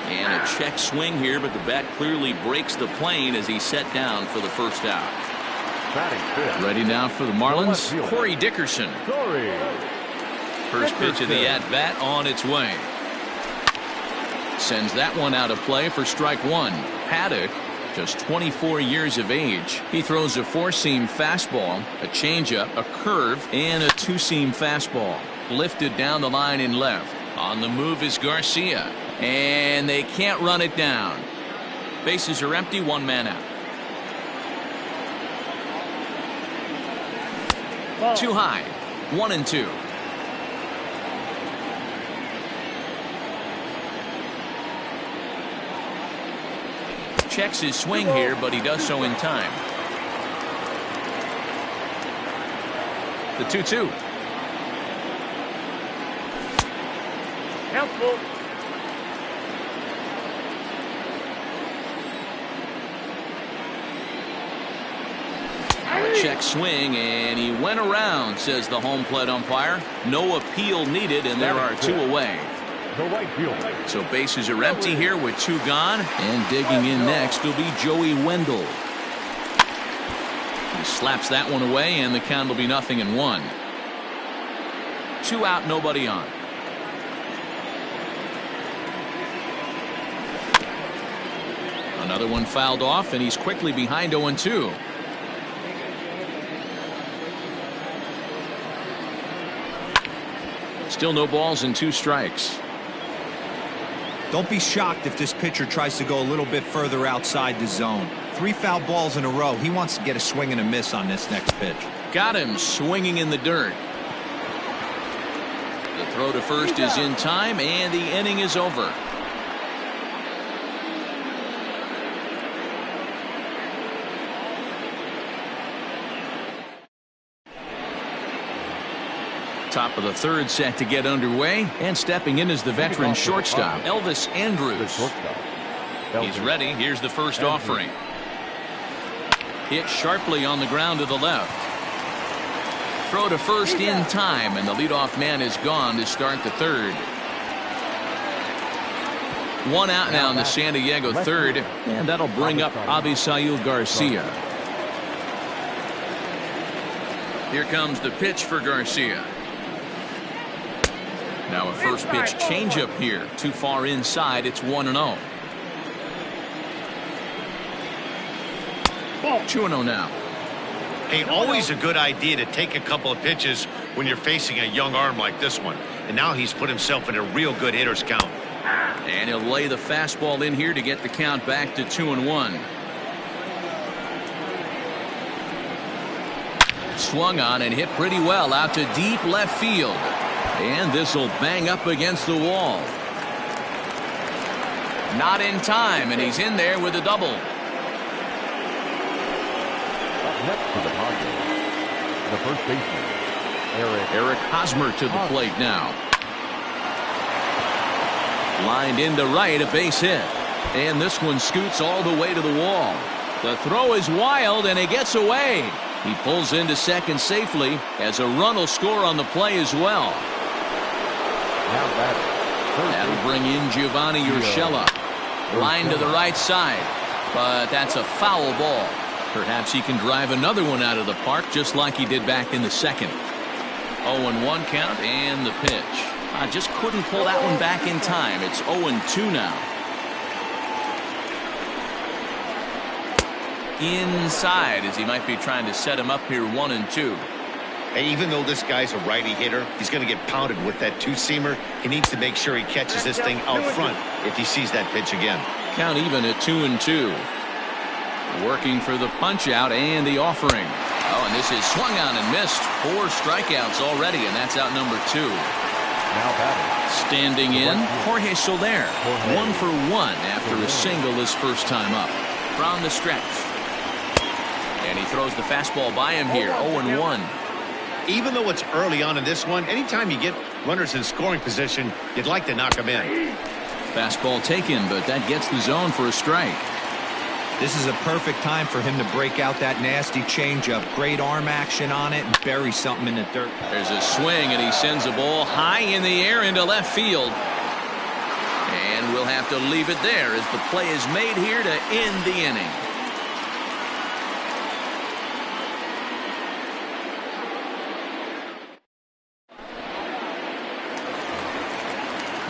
And a check swing here, but the bat clearly breaks the plane as he's set down for the first out. Ready now for the Marlins, Corey Dickerson. First pitch of the at-bat on its way. Sends that one out of play for strike one. Paddock, just 24 years of age. He throws a four-seam fastball, a changeup, a curve, and a two-seam fastball. Lifted down the line in left. On the move is Garcia. And they can't run it down. Bases are empty, one man out. Too high. 1-2. Checks his swing here, but he does so in time. The 2-2. Helpful. Check swing, and he went around, says the home plate umpire. No appeal needed, and there are two away. So bases are empty here with two gone, and digging in next will be Joey Wendell. He slaps that one away, and the count will be 0-1. Two out, nobody on. Another one fouled off, and he's quickly behind 0-2. Still no balls and two strikes. Don't be shocked if this pitcher tries to go a little bit further outside the zone. 3 foul balls in a row. He wants to get a swing and a miss on this next pitch. Got him swinging in the dirt. The throw to first is in time, and the inning is over. Top of the third set to get underway, and stepping in is the veteran shortstop, Elvis Andrus. He's ready. Here's the first offering. Hit sharply on the ground to the left. Throw to first in time, and the leadoff man is gone to start the third. One out now in the San Diego third, and that'll bring up Avisail Garcia. Here comes the pitch for Garcia. Now a first pitch changeup here. Too far inside. It's 1-0. 2-0 now. Hey, always a good idea to take a couple of pitches when you're facing a young arm like this one. And now he's put himself in a real good hitter's count. And he'll lay the fastball in here to get the count back to 2-1. Swung on and hit pretty well out to deep left field. And this will bang up against the wall. Not in time, and he's in there with a double. Up next for the Padres, the first baseman, Eric Hosmer to the plate now. Lined into right, a base hit. And this one scoots all the way to the wall. The throw is wild, and it gets away. He pulls into second safely as a run will score on the play as well. That'll bring in Giovanni Urshela. Line to the right side, but that's a foul ball. Perhaps he can drive another one out of the park just like he did back in the second. 0-1 count and the pitch. I just couldn't pull that one back in time. It's 0-2 now. inside as he might be trying to set him up here 1-2. Hey, even though this guy's a righty hitter, he's going to get pounded with that two-seamer. He needs to make sure he catches this thing out front if he sees that pitch again. Count even at 2-2. Working for the punch out and the offering. Oh, and this is swung on and missed. 4 strikeouts already, and that's out number 2. Now batting. Standing in, Jorge Soler. 1 for 1 after a single his first time up. From the stretch. And he throws the fastball by him here. 0-1. Even though it's early on in this one, anytime you get runners in scoring position, you'd like to knock them in. Fastball taken, but that gets the zone for a strike. This is a perfect time for him to break out that nasty changeup. Great arm action on it and bury something in the dirt. There's a swing, and he sends a ball high in the air into left field. And we'll have to leave it there as the play is made here to end the inning.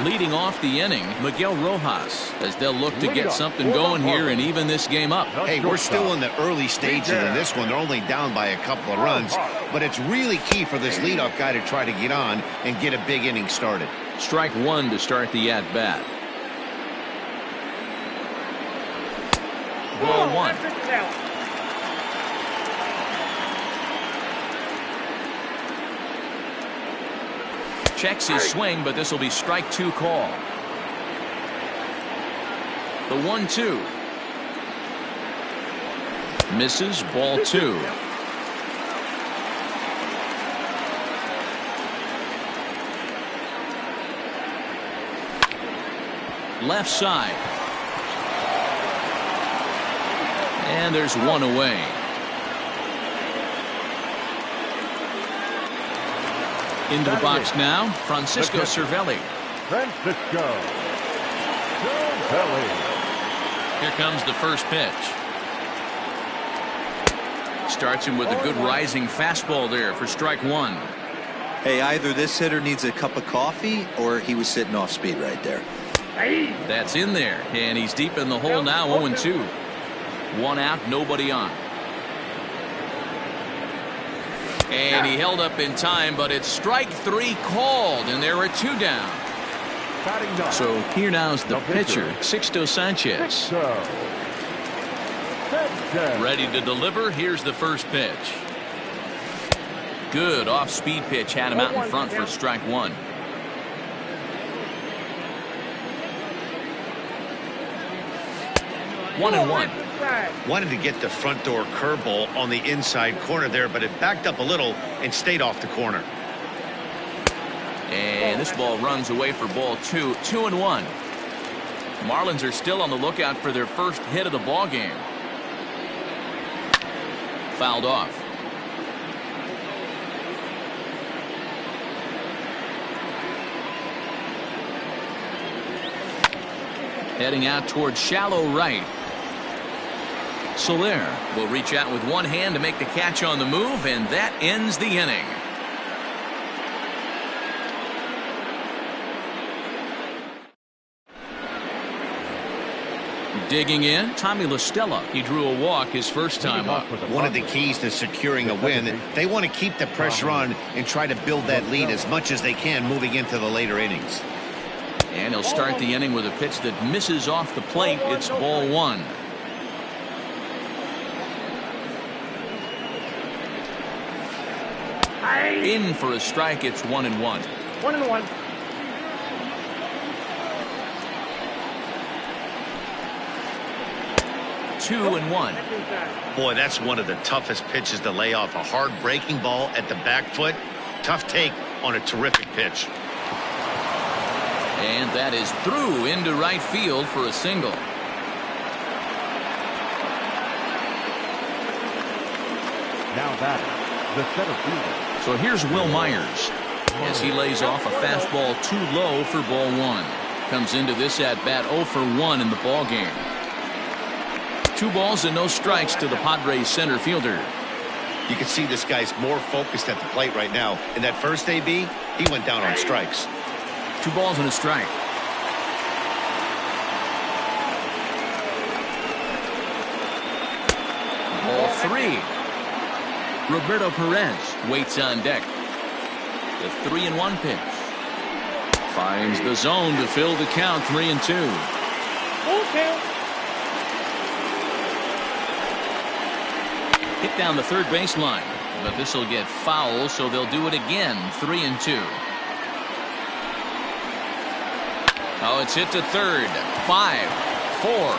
Leading off the inning, Miguel Rojas, as they'll look to get something going here and even this game up. Hey, we're still in the early stages in this one. They're only down by a couple of runs, but it's really key for this leadoff guy to try to get on and get a big inning started. Strike 1 to start the at-bat. Ball 1. Checks his swing, but this will be strike 2 call. The 1-2. Misses, ball 2. Left side. And there's one away. Into the box now, Francisco Cervelli. Francisco Cervelli. Here comes the first pitch. Starts him with a good rising fastball there for strike 1. Hey, either this hitter needs a cup of coffee or he was sitting off speed right there. That's in there, and he's deep in the hole now, 0-2. 1 out, nobody on. And he held up in time, but it's strike 3 called, and there are 2 down. So here now's the pitcher, Sixto Sanchez. Ready to deliver. Here's the first pitch. Good off-speed pitch, had him out in front for strike 1. One and one. Wanted to get the front door curveball on the inside corner there, but it backed up a little and stayed off the corner. And this ball runs away for ball 2. 2-1. Marlins are still on the lookout for their first hit of the ball game. Fouled off. Heading out towards shallow right. Soler will reach out with one hand to make the catch on the move, and that ends the inning. Digging in, Tommy La Stella. He drew a walk his first time up. One of the keys to securing a win, they want to keep the pressure on and try to build that lead as much as they can moving into the later innings. And he'll start the inning with a pitch that misses off the plate. It's ball 1. In for a strike. It's 1-1. 1-1. Two and one. Boy, that's one of the toughest pitches to lay off. A hard breaking ball at the back foot. Tough take on a terrific pitch. And that is through into right field for a single. Now batting, the center fielder. So here's Will Myers as he lays off a fastball too low for ball 1. Comes into this at bat 0 for 1 in the ball game. 2 balls and no strikes to the Padres center fielder. You can see this guy's more focused at the plate right now. In that first AB, he went down on strikes. 2 balls and a strike. 3. Roberto Perez waits on deck. The 3-1 pitch. Finds the zone to fill the count. 3-2. Full count. Hit down the third baseline, but this will get foul, so they'll do it again. 3-2. Oh, it's hit to third. 5, 4,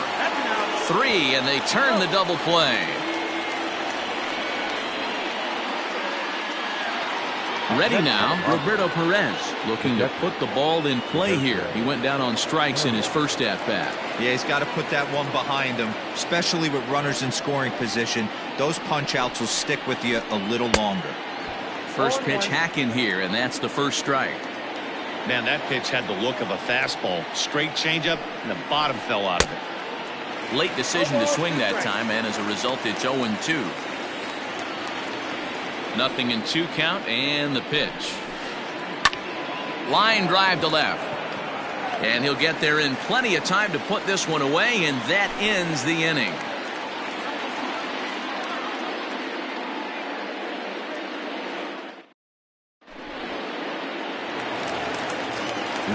3, and they turn the double play. Ready now, Roberto Perez looking to put the ball in play here. He went down on strikes in his first at-bat. Yeah, he's got to put that one behind him, especially with runners in scoring position. Those punch-outs will stick with you a little longer. First pitch hacking here, and that's the first strike. Man, that pitch had the look of a fastball. Straight changeup, and the bottom fell out of it. Late decision to swing that time, and as a result, it's 0-2. Nothing in 2 count, and the pitch. Line drive to left. And he'll get there in plenty of time to put this one away, and that ends the inning.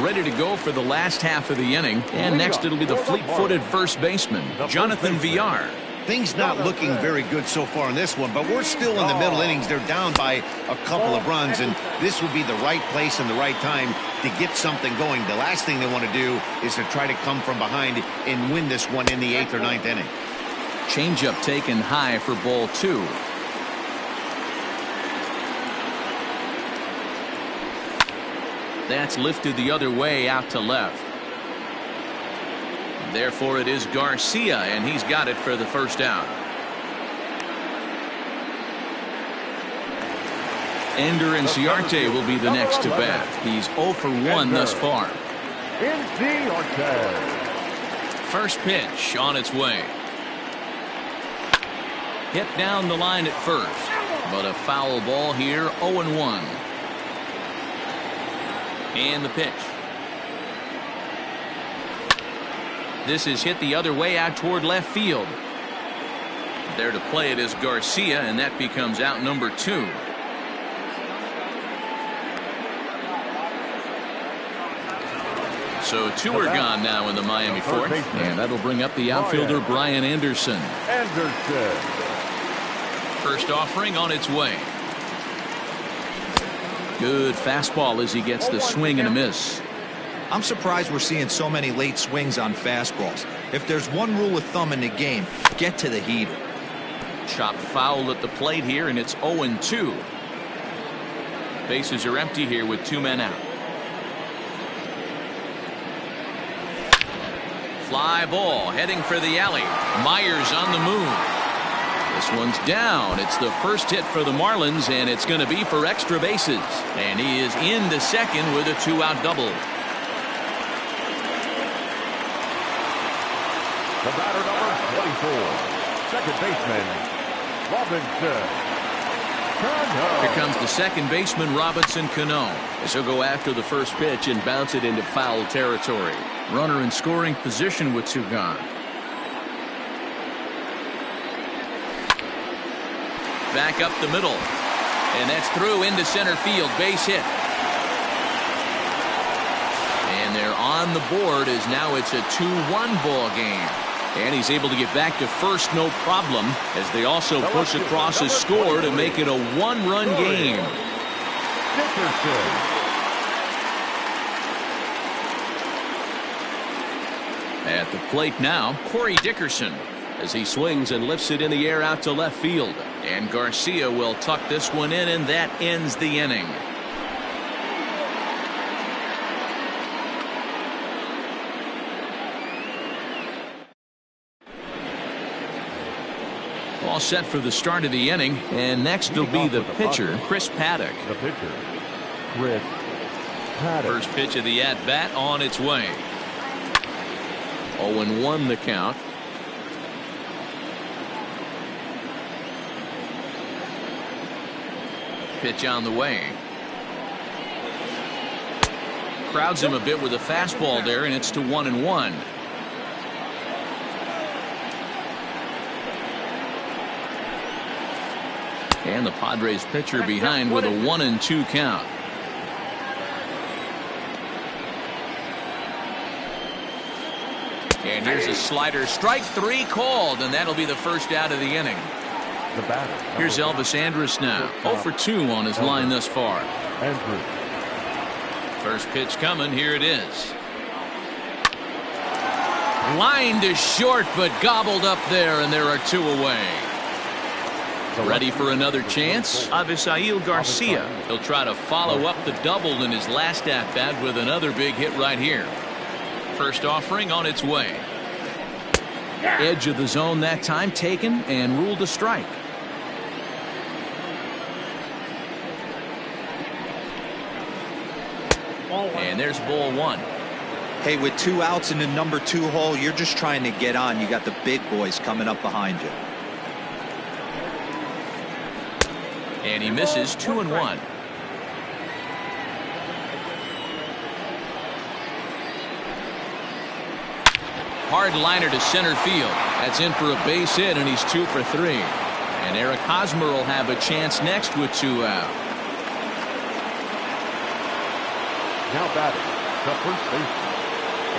Ready to go for the last half of the inning, and next it'll be the fleet-footed first baseman, Jonathan Villar. Things not looking very good so far in this one, but we're still in the middle innings. They're down by a couple of runs, and this would be the right place and the right time to get something going. The last thing they want to do is to try to come from behind and win this one in the 8th or 9th inning. Changeup taken high for ball 2. That's lifted the other way out to left. Therefore, it is Garcia, and he's got it for the first out. Ender Inciarte will be the next to bat. He's 0 for 1 thus far. First pitch on its way. Hit down the line at first, but a foul ball here. 0-1. And the pitch. This is hit the other way out toward left field. There to play it is Garcia, and that becomes out number 2. So 2 are gone now in the Miami 4th, and that'll bring up the outfielder Brian Anderson. First offering on its way. Good fastball as he gets the swing and a miss. I'm surprised we're seeing so many late swings on fastballs. If there's one rule of thumb in the game, get to the heater. Chopped foul at the plate here, and it's 0-2. Bases are empty here with 2 men out. Fly ball heading for the alley. Myers on the move. This one's down. It's the first hit for the Marlins, and it's going to be for extra bases. And he is into second with a 2-out double. The batter number 24, second baseman, Robinson Cano. Here comes the second baseman, Robinson Cano, as he'll go after the first pitch and bounce it into foul territory. Runner in scoring position with 2 gone. Back up the middle, and that's through into center field. Base hit. And they're on the board as now it's a 2-1 ball game. And he's able to get back to first no problem as they also push across a score to make it a 1-run game. At the plate now, Corey Dickerson, as he swings and lifts it in the air out to left field. And Garcia will tuck this one in, and that ends the inning. All set for the start of the inning, and next will be the pitcher, Chris Paddock. The pitcher, Chris Paddock. First pitch of the at-bat on its way. 0-1 the count. Pitch on the way. Crowds him a bit with a fastball there, and it's to 1-1. And the Padres pitcher behind with a 1-2 count. And here's a slider, strike 3 called, and that'll be the first out of the inning. The batter. Here's Elvis Andrus now, 0 for 2 on his line thus far. Andrus. First pitch coming, here it is. Line to short, but gobbled up there, and there are 2 away. Ready for another chance? Avisail Garcia. He'll try to follow up the double in his last at-bat with another big hit right here. First offering on its way. Edge of the zone that time taken and ruled a strike. And there's ball 1. Hey, with 2 outs in the number 2 hole, you're just trying to get on. You got the big boys coming up behind you. And he misses 2-1. Hard liner to center field. That's in for a base hit, and he's 2 for 3. And Eric Hosmer will have a chance next with 2 out. Now batting, the first baseman,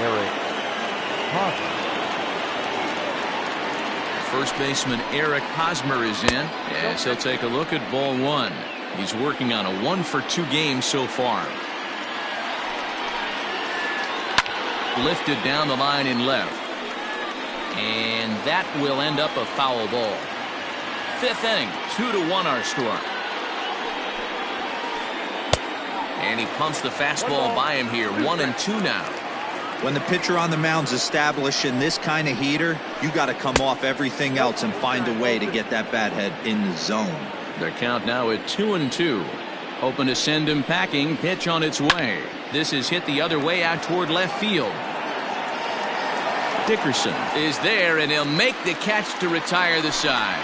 Eric Hosmer. First baseman Eric Hosmer is in, as he'll take a look at ball 1. He's working on a 1 for 2 game so far. Lifted down the line in left. And that will end up a foul ball. 5th inning, 2-1 our score. And he pumps the fastball by him here, 1-2 now. When the pitcher on the mound's establishing this kind of heater, you got to come off everything else and find a way to get that bat head in the zone. Their count now at 2-2. Hoping to send him packing. Pitch on its way. This is hit the other way out toward left field. Dickerson is there, and he'll make the catch to retire the side.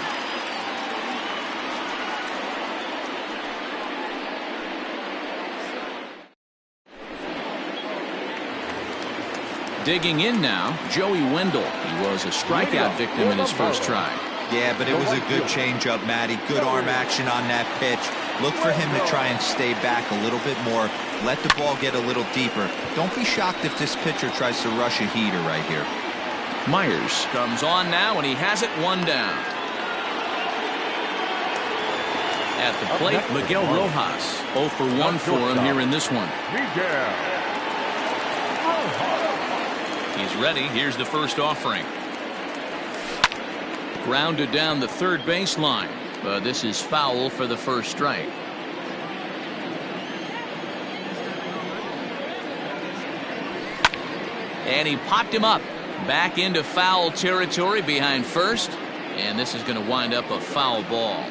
Digging in now, Joey Wendell. He was a strikeout victim in his first try. Yeah, but it was a good changeup, Matty. Good arm action on that pitch. Look for him to try and stay back a little bit more. Let the ball get a little deeper. Don't be shocked if this pitcher tries to rush a heater right here. Myers comes on now, and he has it 1 down. At the plate, Miguel Rojas. 0 for 1 for him here in this one. Miguel Rojas. He's ready. Here's the first offering. Grounded down the third baseline, but this is foul for the first strike. And he popped him up back into foul territory behind first, and this is going to wind up a foul ball.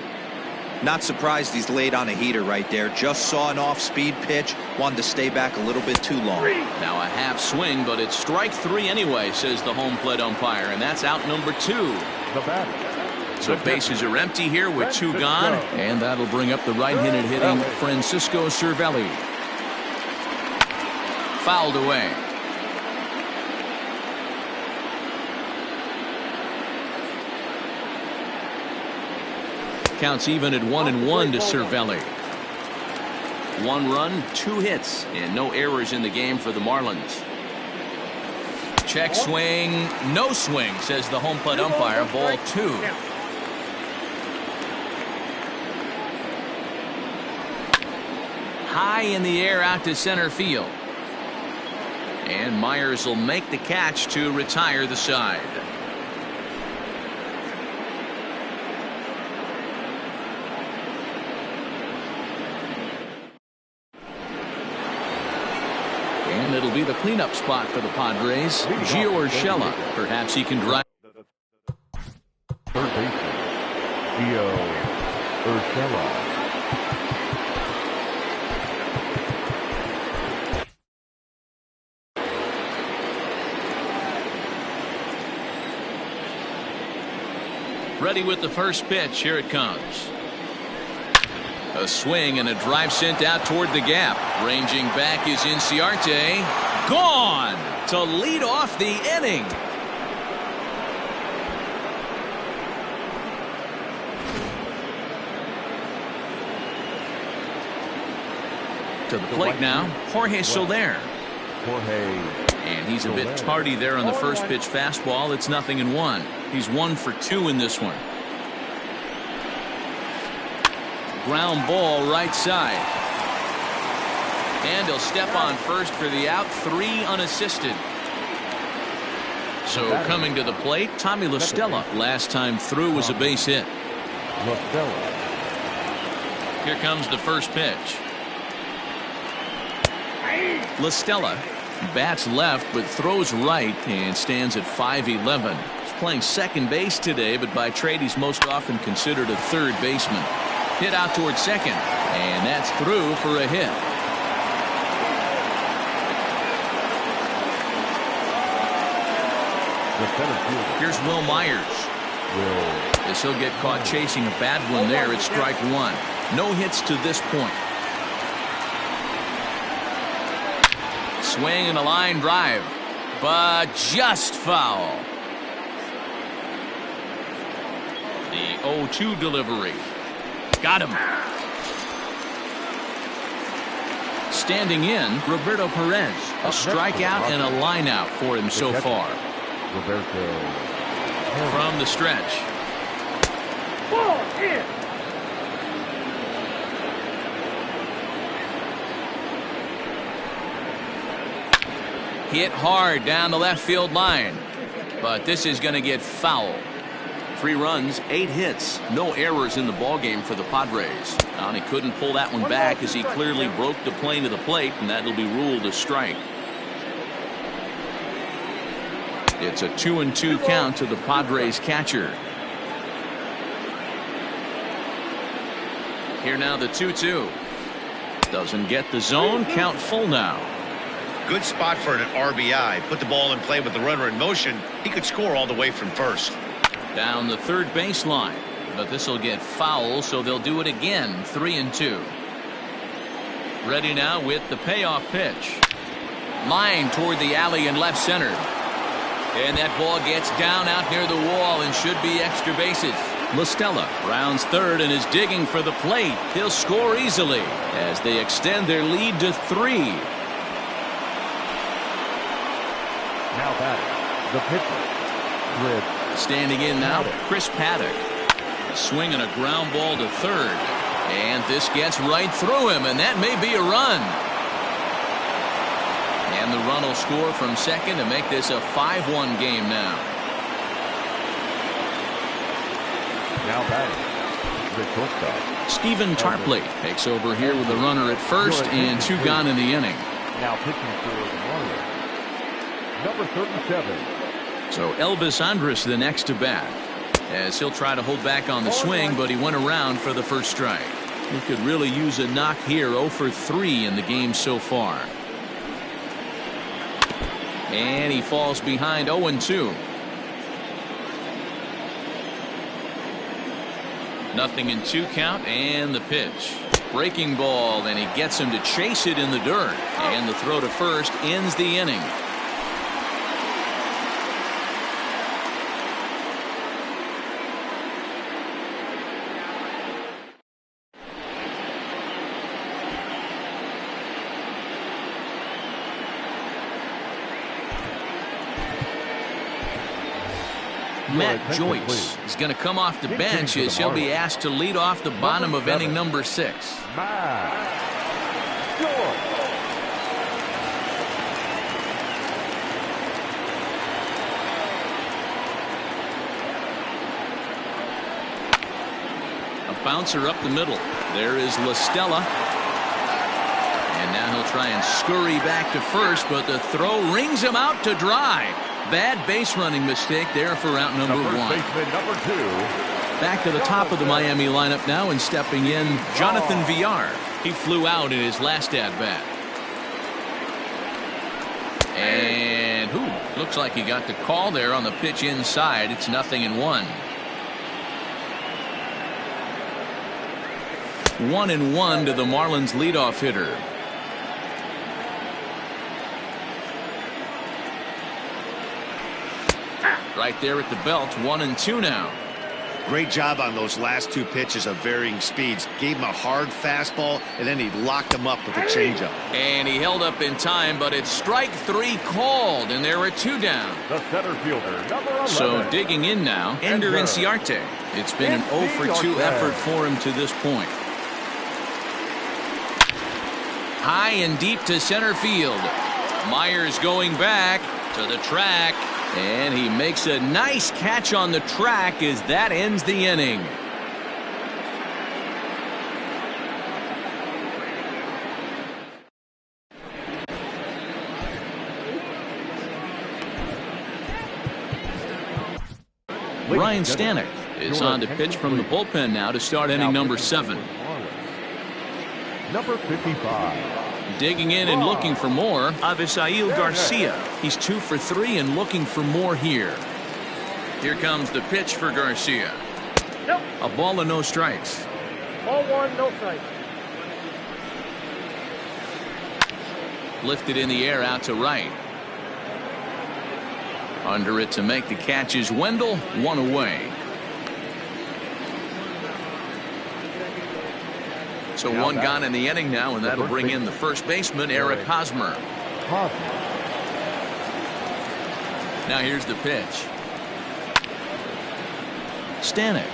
Not surprised he's laid on a heater right there. Just saw an off-speed pitch, wanted to stay back a little bit too long. Now a half swing, but it's strike 3 anyway, says the home plate umpire, and that's out number 2. The batter. So bases are empty here with 2 gone, and that'll bring up the right-handed hitting Francisco Cervelli. Fouled away. Counts even at 1-1 to Cervelli. 1 run, 2 hits, and no errors in the game for the Marlins. Check swing, no swing, says the home plate umpire. Ball 2. High in the air out to center field. And Myers will make the catch to retire the side. And it'll be the cleanup spot for the Padres. Gio Urshela. Perhaps he can drive. Third baseman, Gio Urshela. Ready with the first pitch. Here it comes. A swing and a drive sent out toward the gap. Ranging back is Inciarte. Gone to lead off the inning. To the plate now, Jorge Soler. And he's a bit tardy there on the first pitch fastball. It's 0-1. He's 1 for 2 in this one. Ground ball right side. And he'll step on first for the out. 3 unassisted. So coming to the plate, Tommy La Stella. Last time through was a base hit. Here comes the first pitch. La Stella bats left but throws right and stands at 5'11". He's playing second base today, but by trade he's most often considered a third baseman. Hit out towards second, and that's through for a hit. Here's Will Myers. As he'll get caught chasing a bad one there. It's strike 1. No hits to this point. Swing and a line drive, but just foul. The 0-2 delivery. Got him. Standing in, Roberto Perez. A strikeout and a line out for him so far. From the stretch. Ball in. Hit hard down the left field line, but this is going to get foul. 3 runs, 8 hits, no errors in the ballgame for the Padres. And he couldn't pull that one back as he clearly broke the plane to the plate, and that'll be ruled a strike. It's a 2-2 count to the Padres catcher. Here now the 2-2. Doesn't get the zone. Count full now. Good spot for an RBI. Put the ball in play with the runner in motion. He could score all the way from first. Down the third baseline, but this will get foul, so they'll do it again. 3-2. Ready now with the payoff pitch. Line toward the alley in left center. And that ball gets down out near the wall and should be extra bases. La Stella rounds third and is digging for the plate. He'll score easily as they extend their lead to 3. Now batting, the pitcher. Standing in now, Chris Paddock. Swinging a ground ball to third. And this gets right through him, and that may be a run. And the run will score from second to make this a 5-1 game now. Now batting, the shortstop. Stephen Tarpley takes over here with a runner at first and 2 gone in the inning. Now pitching for the Marlins, number 37. So Elvis Andrus the next to bat, as he'll try to hold back on the swing, but he went around for the first strike. He could really use a knock here. 0 for 3 in the game so far. And he falls behind. 0-2. 0-2 count, and the pitch. Breaking ball, and he gets him to chase it in the dirt. And the throw to first ends the inning. Matt Joyce is going to come off the bench as he'll be asked to lead off the bottom of inning number 6. A bouncer up the middle. There is La Stella. And now he'll try and scurry back to first, but the throw rings him out to dry. Bad base running mistake there for out number 1. Baseman number 2. Back to the top of the Miami lineup now, and stepping in, Jonathan Villar. He flew out in his last at-bat. And looks like he got the call there on the pitch inside. It's 0-1. 1-1 to the Marlins leadoff hitter. Right there at the belt. 1-2 now. Great job on those last two pitches of varying speeds. Gave him a hard fastball, and then he locked him up with a changeup. And he held up in time, but it's strike 3 called, and there are 2 down. The center fielder, number 11. So digging in now, Ender Inciarte. It's been an 0 for 2 effort for him to this point. High and deep to center field. Myers going back to the track, and he makes a nice catch on the track as that ends the inning. Ryan Stanek is on to pitch from the bullpen now to start inning number 7. Number 55. Digging in and looking for more, Avisail Garcia. He's 2 for 3 and looking for more here. Here comes the pitch for Garcia. Nope. A ball and no strikes. Ball 1, no strikes. Lifted in the air out to right. Under it to make the catch is Wendell, 1 away. So 1 gone in the inning now, and that'll bring in the first baseman, Eric Hosmer. Now here's the pitch. Stanek,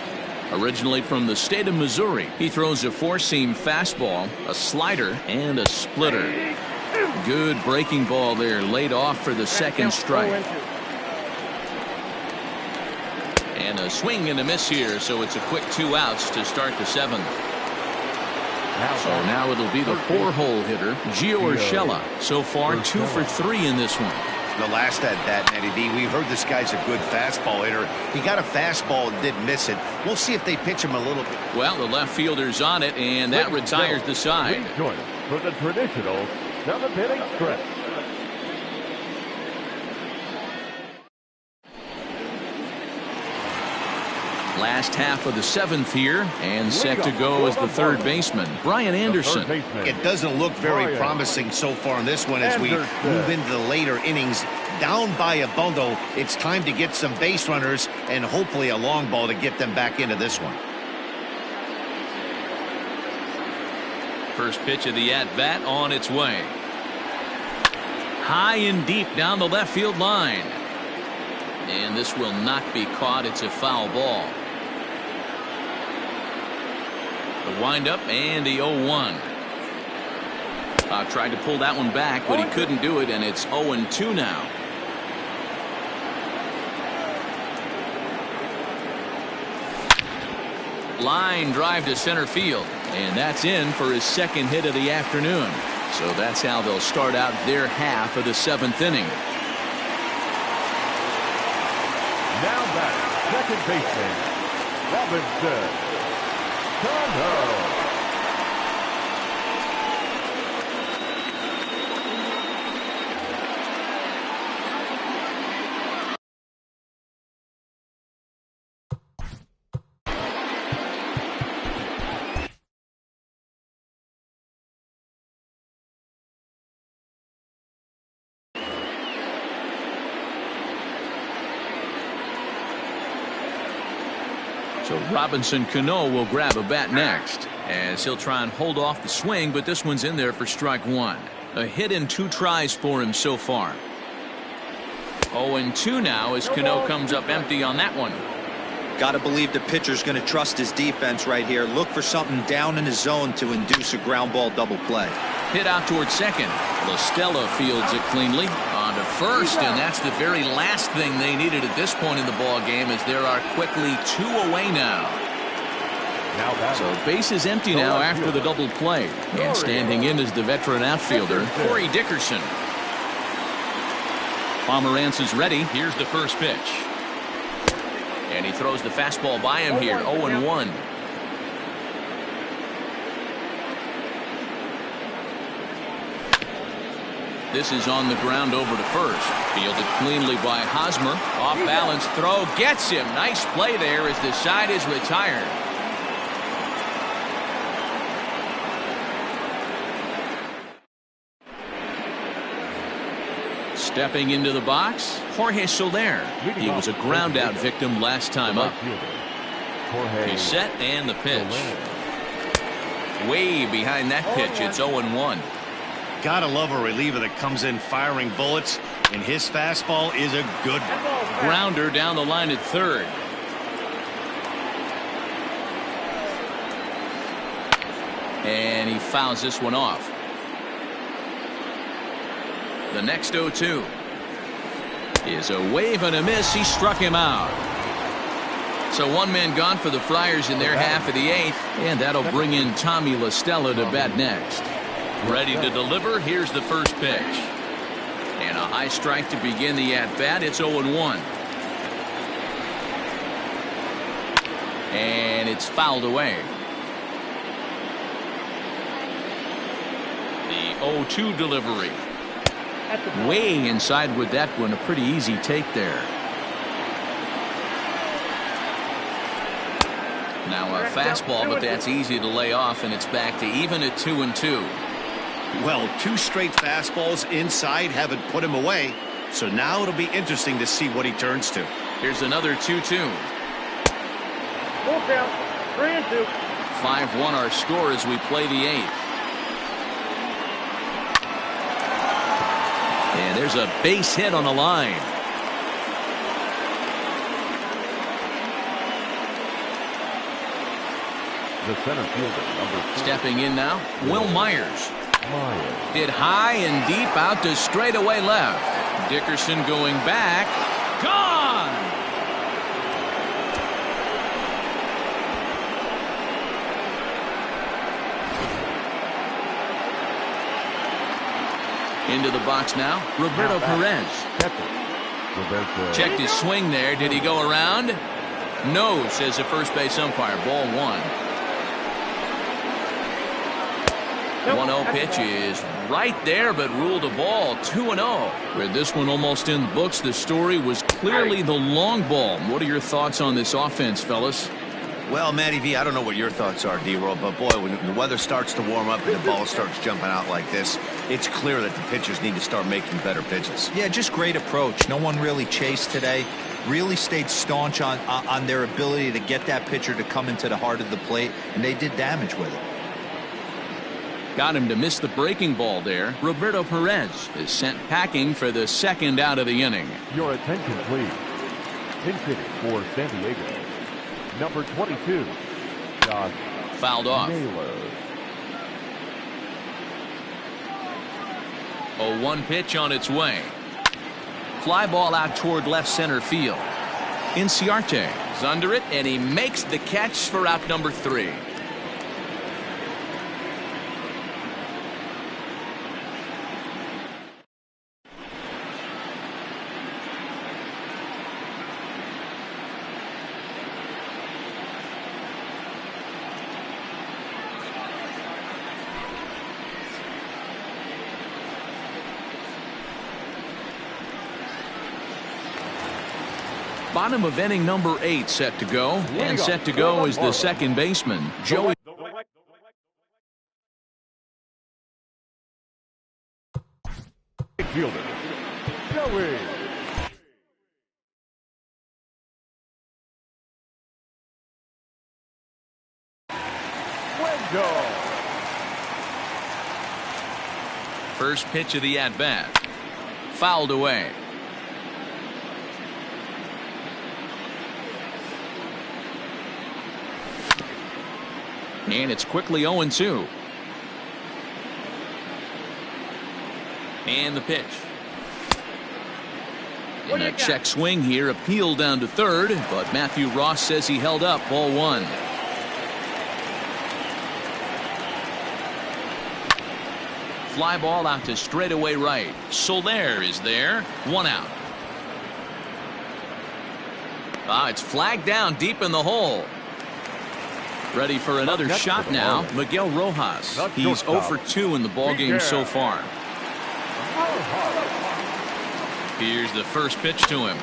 originally from the state of Missouri, he throws a 4-seam fastball, a slider, and a splitter. Good breaking ball there, laid off for the second strike. And a swing and a miss here, so it's a quick 2 outs to start the 7th. So now it'll be the 4-hole hitter, Gio Urshela. So far, 2 for 3 in this one. The last at that, Eddie D, we've heard this guy's a good fastball hitter. He got a fastball and did miss it. We'll see if they pitch him a little bit. Well, the left fielder's on it, and that retires the side. Please join us for the traditional 7th-inning stretch. Last half of the 7th here, and set to go as the third baseman, Brian Anderson. It doesn't look very promising so far in this one as we move into the later innings. Down by a bundle, it's time to get some base runners and hopefully a long ball to get them back into this one. First pitch of the at-bat on its way. High and deep down the left field line. And this will not be caught. It's a foul ball. The windup and the 0-1. Tried to pull that one back, but he couldn't do it, and it's 0-2 now. Line drive to center field, and that's in for his second hit of the afternoon. So that's how they'll start out their half of the 7th inning. Now back, second baseman, Robinson Cano. So Robinson Cano will grab a bat next, as he'll try and hold off the swing, but this one's in there for strike 1. A hit in 2 tries for him so far. 0-2 now as Cano comes up empty on that one. Got to believe the pitcher's going to trust his defense right here. Look for something down in his zone to induce a ground ball double play. Hit out toward second. LaStella fields it cleanly. On to first, and that's the very last thing they needed at this point in the ball game, as there are quickly 2 away now. So base is empty now after the double play. And standing in is the veteran outfielder, Corey Dickerson. Pomerantz is ready. Here's the first pitch. And he throws the fastball by him here, 0-1. This is on the ground over to first. Fielded cleanly by Hosmer. Off balance throw gets him. Nice play there as the side is retired. Stepping into the box, Jorge Soler. He was a ground out victim last time up. He's set and the pitch. Way behind that pitch. It's 0-1. Gotta love a reliever that comes in firing bullets, and his fastball is a good one. Grounder down the line at third. And he fouls this one off. The next 0-2 is a wave and a miss. He struck him out. So one man gone for the Friars in their half of the eighth, and that'll bring in Tommy LaStella to bat next. Ready to deliver. Here's the first pitch. And a high strike to begin the at-bat. It's 0-1. And it's fouled away. The 0-2 delivery. Way inside with that one. A pretty easy take there. Now a fastball, but that's easy to lay off, and it's back to even at 2-2. Well, two straight fastballs inside haven't put him away, so now it'll be interesting to see what he turns to. Here's another 2-2. Full count, 3-2. 5-1 our score as we play the eighth. And there's a base hit on the line. The center fielder, number 4. Stepping in now, Will Myers. Hit high and deep out to straightaway left. Dickerson going back. Gone! Into the box now, Roberto Perez. Checked his swing there. Did he go around? No, says the first base umpire. Ball one. 1-0 pitch is right there, but ruled a ball. 2-0. With this one almost in the books, the story was clearly the long ball. What are your thoughts on this offense, fellas? Well, Matty V, I don't know what your thoughts are, D-Roll, but boy, when the weather starts to warm up and the ball starts jumping out like this, it's clear that the pitchers need to start making better pitches. Yeah, just great approach. No one really chased today. Really stayed staunch on their ability to get that pitcher to come into the heart of the plate, and they did damage with it. Got him to miss the breaking ball there. Roberto Perez is sent packing for the second out of the inning. Your attention, please. Infield for San Diego, number 22, Josh Fouled off. Naylor. 0-1 pitch on its way. Fly ball out toward left center field. Inciarte is under it, and he makes the catch for out number 3. Bottom of inning number 8 set to go. And set to go is the second baseman, Joey. Fielder, Joey. Wingo. First pitch of the at-bat. Fouled away. And it's quickly 0-2. And the pitch. In a check swing here, appeal down to third, but Matthew Ross says he held up. Ball one. Fly ball out to straightaway right. Soler is there. 1 out. It's flagged down deep in the hole. Ready for another shot now. Miguel Rojas. He's 0 for 2 in the ballgame so far. Here's the first pitch to him.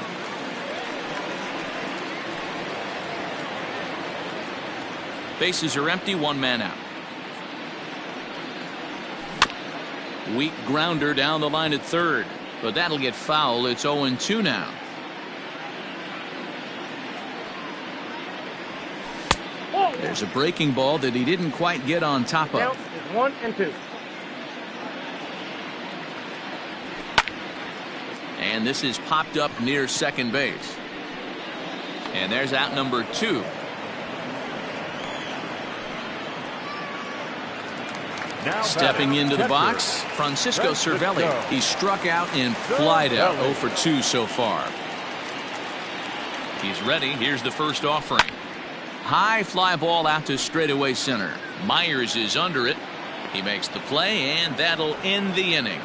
Bases are empty. 1 man out. Weak grounder down the line at third, but that'll get foul. It's 0-2 now. There's a breaking ball that he didn't quite get on top Count of. is 1 and 2. And this is popped up near second base. And there's out number 2. Now Stepping into the box, Francisco Cervelli. He struck out and flied out. 0 for 2 so far. He's ready. Here's the first offering. High fly ball out to straightaway center. Myers is under it. He makes the play, and that'll end the inning.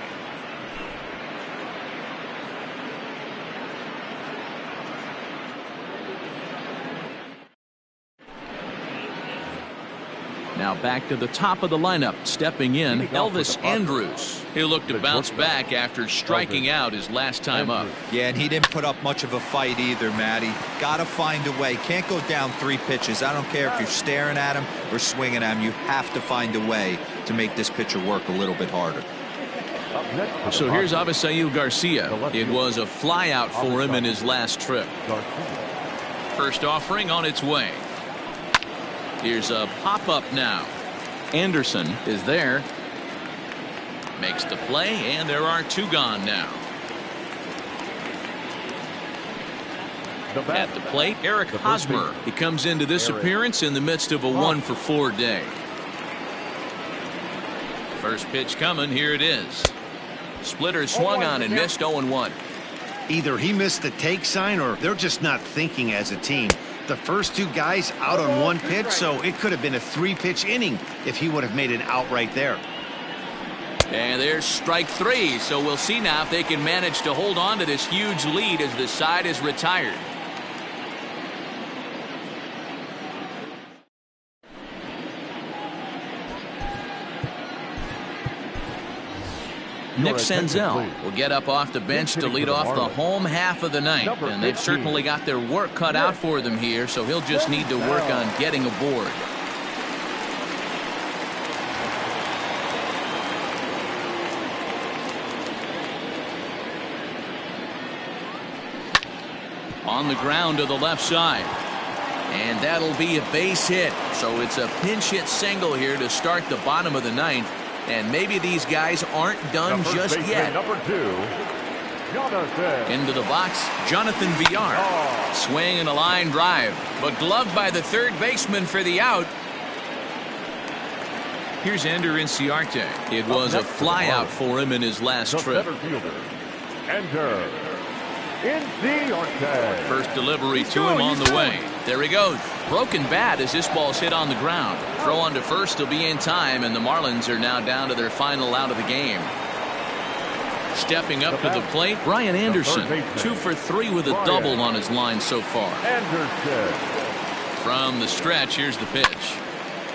Now back to the top of the lineup. Stepping in, Elvis Andrus. He'll look to bounce back after striking out his last time up. Yeah, and he didn't put up much of a fight either, Matty. Got to find a way. Can't go down 3 pitches. I don't care if you're staring at him or swinging at him. You have to find a way to make this pitcher work a little bit harder. So here's Avisail Garcia. It was a fly out for him in his last trip. First offering on its way. Here's a pop-up now. Anderson is there. Makes the play, and there are 2 gone now. At the plate, Eric Hosmer. He comes into this appearance in the midst of a 1 for 4 day. First pitch coming. Here it is. Splitter swung on and missed. 0-1. Either he missed the take sign or they're just not thinking as a team. The first 2 guys out on 1 pitch, so it could have been a 3-pitch inning if he would have made it out right there. And there's strike 3, so we'll see now if they can manage to hold on to this huge lead as the side is retired. Nick Senzel will get up off the bench to lead off the home half of the ninth, and they've certainly got their work cut out for them here, so he'll just need to work on getting aboard. On the ground to the left side, and that'll be a base hit, so it's a pinch hit single here to start the bottom of the ninth. And maybe these guys aren't done just yet. Number 2, Jonathan. Into the box, Jonathan Villar. Swing and a line drive, but gloved by the third baseman for the out. Here's Ender Inciarte. It was a fly out for him in his last trip. Center fielder, Ender Inciarte. First delivery to him on the way. There he goes. Broken bat as this ball's hit on the ground. Throw on to first will be in time, and the Marlins are now down to their final out of the game. Stepping up to the plate, Brian Anderson. 2 for 3 with a double on his line so far. Anderson. From the stretch, here's the pitch.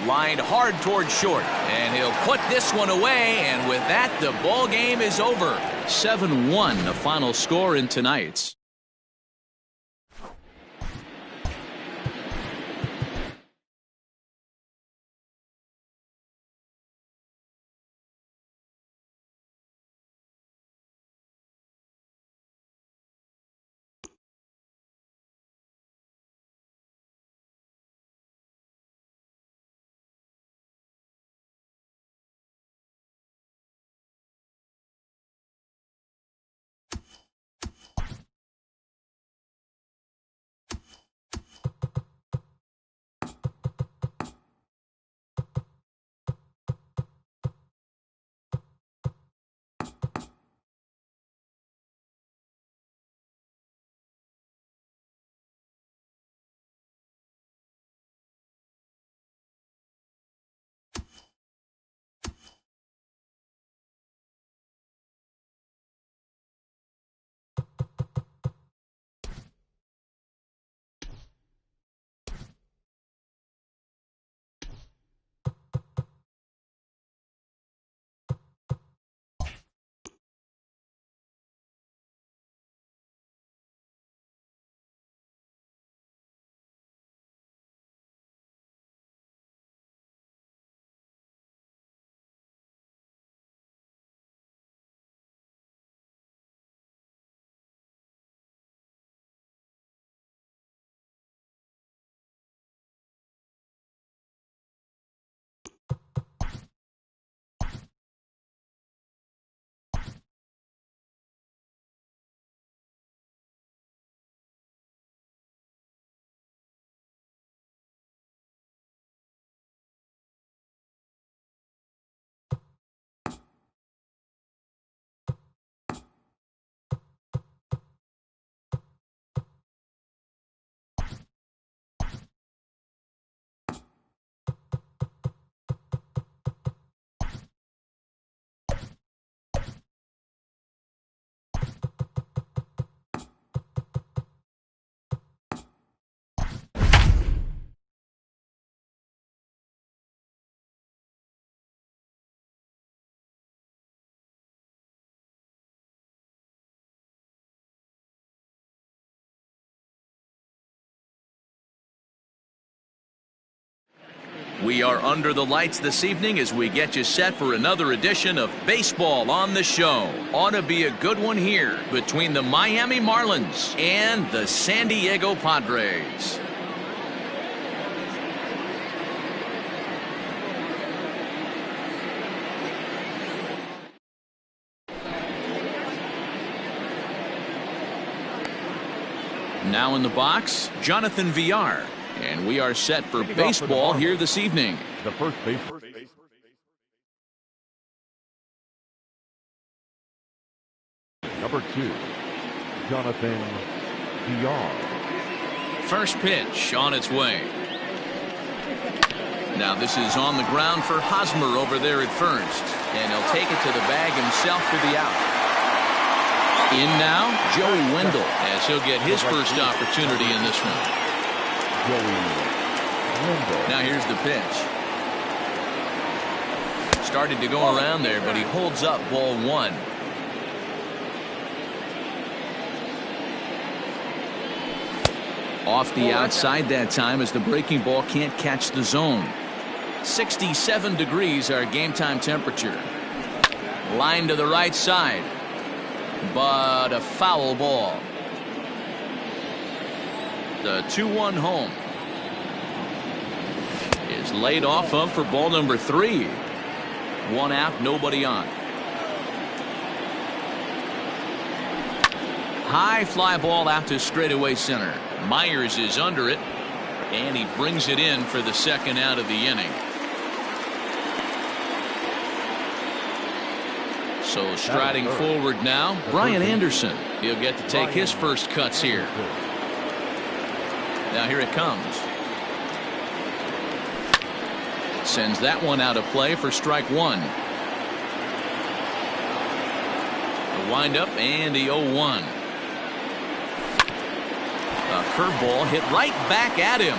Lined hard toward short, and he'll put this one away, and with that, the ball game is over. 7-1, the final score in tonight's. We are under the lights this evening as we get you set for another edition of Baseball on the Show. Ought to be a good one here between the Miami Marlins and the San Diego Padres. Now in the box, Jonathan Villar. And we are set for baseball here this evening. The first baseman. Number 2, Jonathan Villar. First pitch on its way. Now this is on the ground for Hosmer over there at first. And he'll take it to the bag himself for the out. In now, Joey Wendell, as he'll get his first opportunity in this one. Now here's the pitch. Started to go around there, but he holds up ball 1. Off the outside that time as the breaking ball can't catch the zone. 67 degrees our game time temperature. Line to the right side. But a foul ball. The 2-1 home is laid off of for ball number 3. 1 out, nobody on. High fly ball out to straightaway center. Myers is under it, and he brings it in for the second out of the inning. So striding forward now, Brian Anderson. He'll get to take his first cuts here. Now here it comes. Sends that one out of play for strike 1. The windup and the 0-1. A curveball hit right back at him.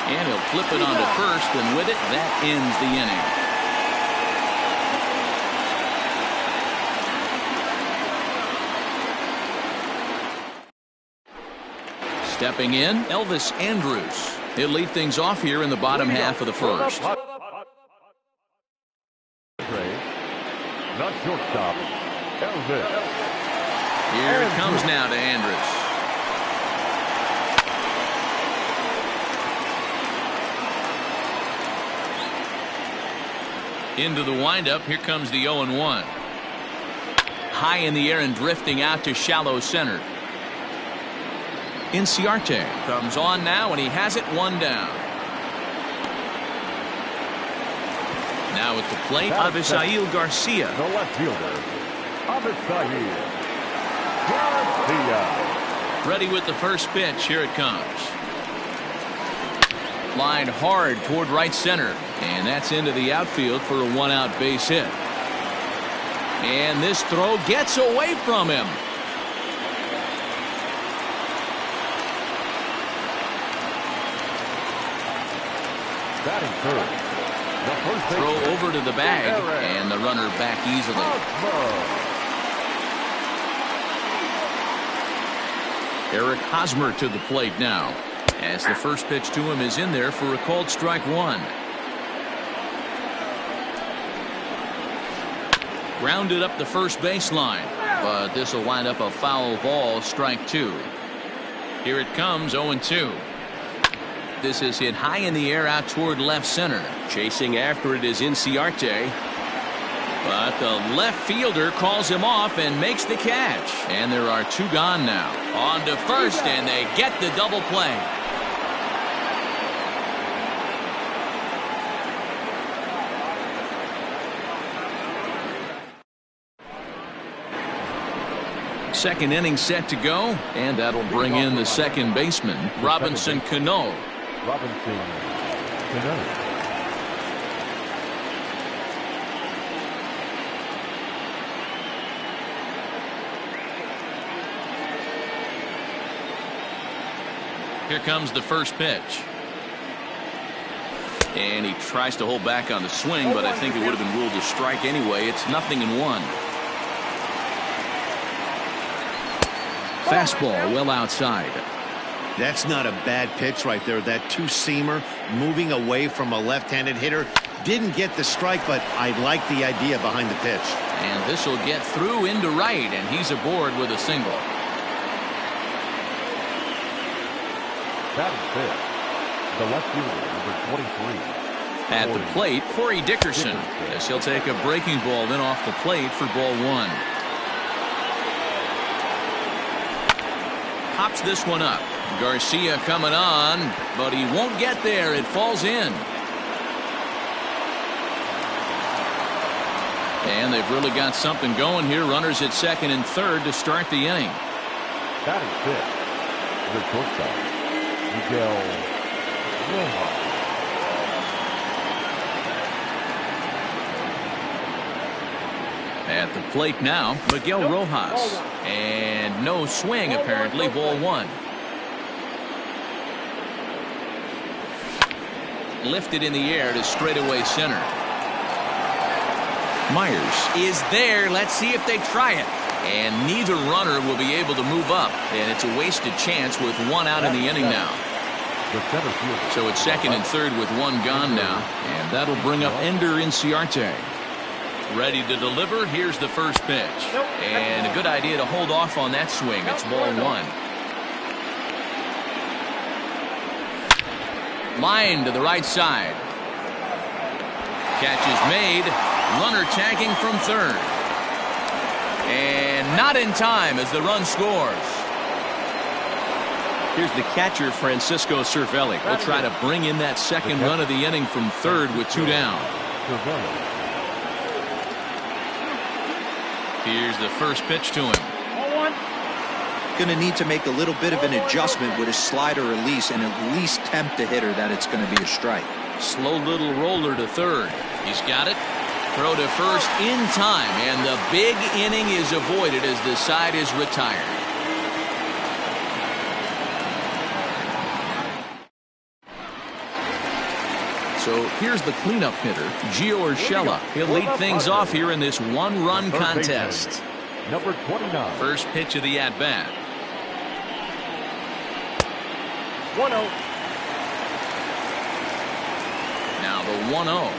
And he'll flip it onto first, and with it, that ends the inning. Stepping in, Elvis Andrus. He'll lead things off here in the bottom half of the first. Not shortstop, Elvis. Here it comes now to Andrus. Into the windup. Here comes the 0-1. High in the air and drifting out to shallow center. Inciarte comes on now, and he has it 1 down. Now at the plate, Avisail Garcia. The left fielder, Avisail Garcia. Ready with the first pitch. Here it comes. Lined hard toward right center, and that's into the outfield for a 1-out base hit. And this throw gets away from him. Batting third. Throw over to the bag, and the runner back easily. Eric Hosmer to the plate now, as the first pitch to him is in there for a called strike 1. Grounded up the first baseline, but this will wind up a foul ball, strike 2. Here it comes, 0-2. This is hit high in the air out toward left center. Chasing after it is Inciarte. But the left fielder calls him off and makes the catch. And there are 2 gone now. On to first, and they get the double play. Second inning set to go, and that'll bring in the second baseman, Robinson Cano. Robinson Cano. Here comes the first pitch. And he tries to hold back on the swing, but I think it would have been ruled a strike anyway. It's 0-1. Fastball well outside. That's not a bad pitch right there. That two-seamer moving away from a left-handed hitter. Didn't get the strike, but I like the idea behind the pitch. And this will get through into right, and he's aboard with a single. Batting fifth, the left fielder, number 23. At the plate, Corey Dickerson. Yes, he'll take a breaking ball then off the plate for ball one. Hops this one up. Garcia coming on, but he won't get there. It falls in. And they've really got something going here. Runners at second and third to start the inning. Batting fifth, the shortstop, Miguel Rojas. At the plate now, Miguel Rojas. And no swing, apparently. Ball one. Lifted in the air to straightaway center. Myers is there. Let's see if they try it. And neither runner will be able to move up. And it's a wasted chance with one out in the inning now. So it's second and third with one gone now. And that'll bring up Ender Inciarte. Ready to deliver. Here's the first pitch. And a good idea to hold off on that swing. It's ball one. Line to the right side. Catch is made. Runner tagging from third. And not in time as the run scores. Here's the catcher, Francisco Cervelli. He'll try to bring in that second run of the inning from third with two down. Here's the first pitch to him. Going to need to make a little bit of an adjustment with his slider release and at least tempt the hitter that it's going to be a strike. Slow little roller to third. He's got it. Throw to first in time, and the big inning is avoided as the side is retired. So here's the cleanup hitter, Gio Urshela. He'll lead things off here in this one-run contest. Number 29. First pitch of the at-bat. 1-0. Now the 1-0.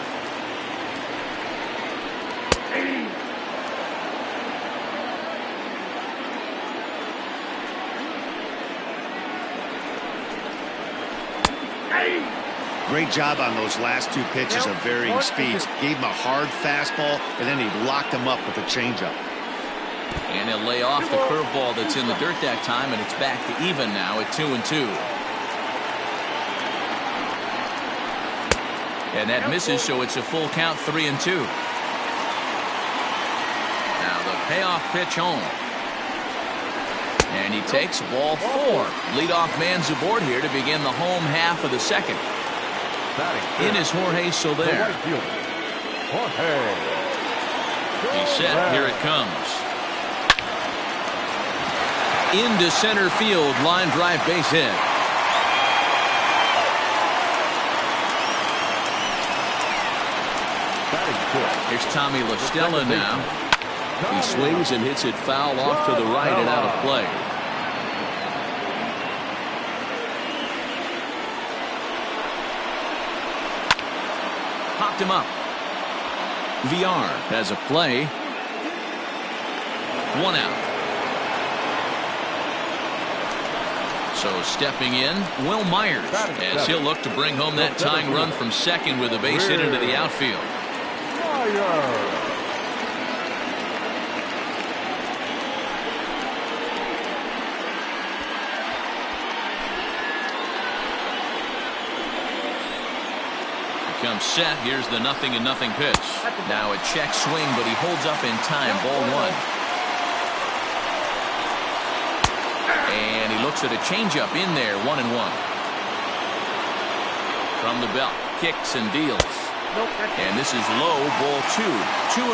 Great job on those last two pitches of varying speeds. Gave him a hard fastball, and then he locked him up with a changeup. And he'll lay off the curveball that's in the dirt that time, and it's back to even now at 2-2. And that misses, so it's a full count, 3-2. Now the payoff pitch home. And he takes ball four. Leadoff man's aboard here to begin the home half of the second. In is Jorge Soler. He's set. Here it comes. Into center field. Line drive base hit. Here's Tommy La Stella now. He swings and hits it foul off to the right and out of play. Popped him up. VR has a play. One out. So stepping in, Will Myers, as he'll look to bring home that tying run from second with a base hit into the outfield. Comes set. Here's the 0-0 pitch. Now a check swing, but he holds up in time. Ball one. And he looks at a changeup in there. 1-1. From the belt, kicks and deals. And this is low. Ball two. 2-1.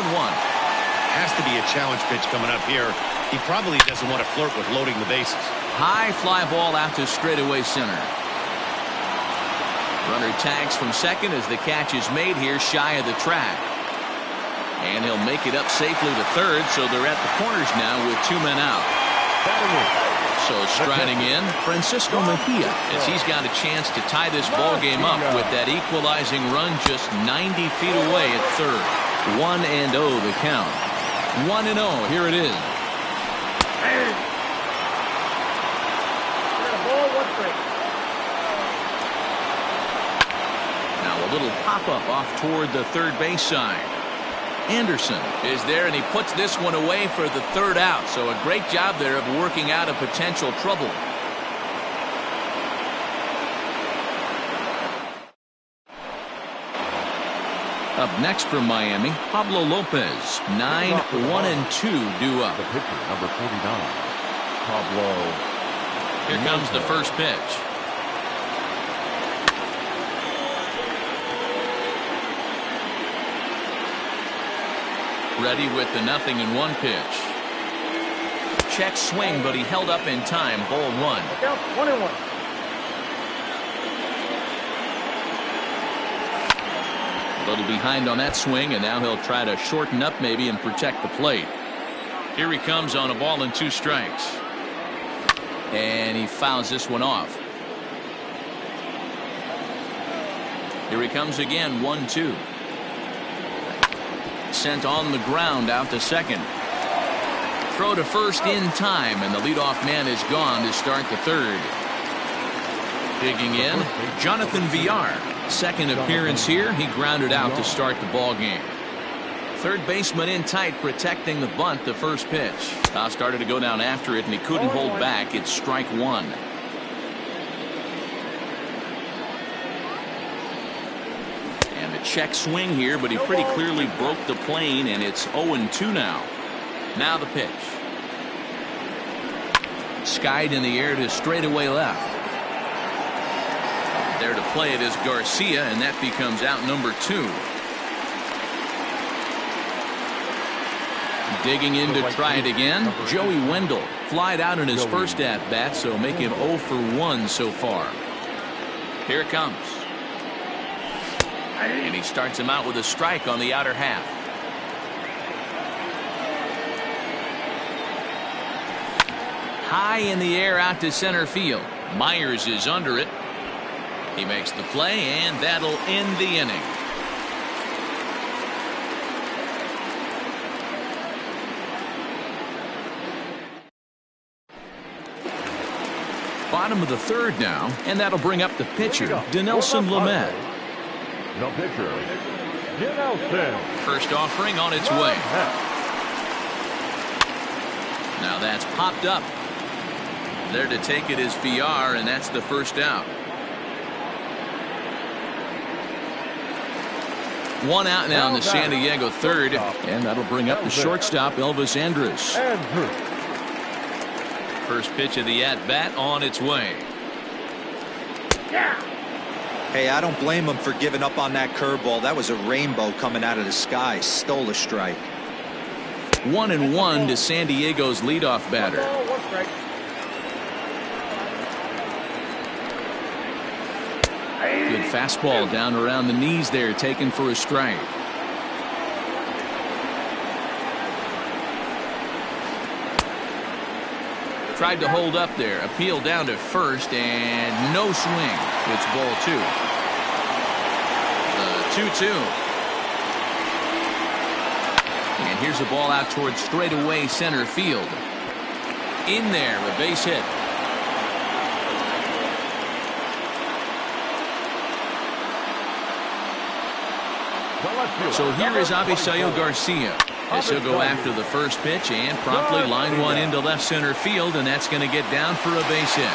Has to be a challenge pitch coming up here. He probably doesn't want to flirt with loading the bases. High fly ball out to straightaway center. Runner tags from second as the catch is made here shy of the track. And he'll make it up safely to third, so they're at the corners now with two men out. So striding in, Francisco Mejia, as he's got a chance to tie this ball game up with that equalizing run just 90 feet away at third. 1-0 the count. 1-0, here it is. Now a little pop-up off toward the third base side. Anderson is there, and he puts this one away for the third out. So a great job there of working out a potential trouble. Up next from Miami, Pablo Lopez. 9-1-2 due up. The pitcher, number 49, Pablo. Here comes the first pitch. Ready with the 0-1 pitch. Check swing, but he held up in time. Ball 1. 1-1. A little behind on that swing, and now he'll try to shorten up maybe and protect the plate. Here he comes on a ball and 2 strikes. And he fouls this one off. Here he comes again, 1-2. Sent on the ground out to second. Throw to first in time, and the leadoff man is gone to start the third. Digging in, Jonathan Villar. Second appearance here. He grounded out to start the ball game. Third baseman in tight, protecting the bunt. The first pitch. Started to go down after it, and he couldn't hold back. It's strike 1. And a check swing here, but he pretty clearly broke the plane, and it's 0-2 now. Now the pitch. Skied in the air to straightaway left. There to play it is Garcia, and that becomes out number 2. Digging in to try it again, Joey Wendell. Flied out in his first at-bat, so make him 0 for 1 so far. Here it comes. And he starts him out with a strike on the outer half. High in the air out to center field. Myers is under it. He makes the play, and that'll end the inning. Bottom of the third now, and that'll bring up the pitcher, Dinelson Lamet. The pitcher, Dinelson. First offering on its way. Now that's popped up. There to take it is Villar, and that's the first out. 1 out now in the San Diego third, and that'll bring up the shortstop, Elvis Andrus. First pitch of the at-bat on its way. Hey, I don't blame him for giving up on that curveball. That was a rainbow coming out of the sky. Stole a strike. 1-1 to San Diego's leadoff batter. Good fastball down around the knees there, taken for a strike. Tried to hold up there. Appeal down to first, and no swing. It's ball 2. The 2-2. And here's a ball out towards straightaway center field. In there, a base hit. So here is Avisail Garcia. As he'll go after the first pitch and promptly line one into left center field, and that's going to get down for a base hit.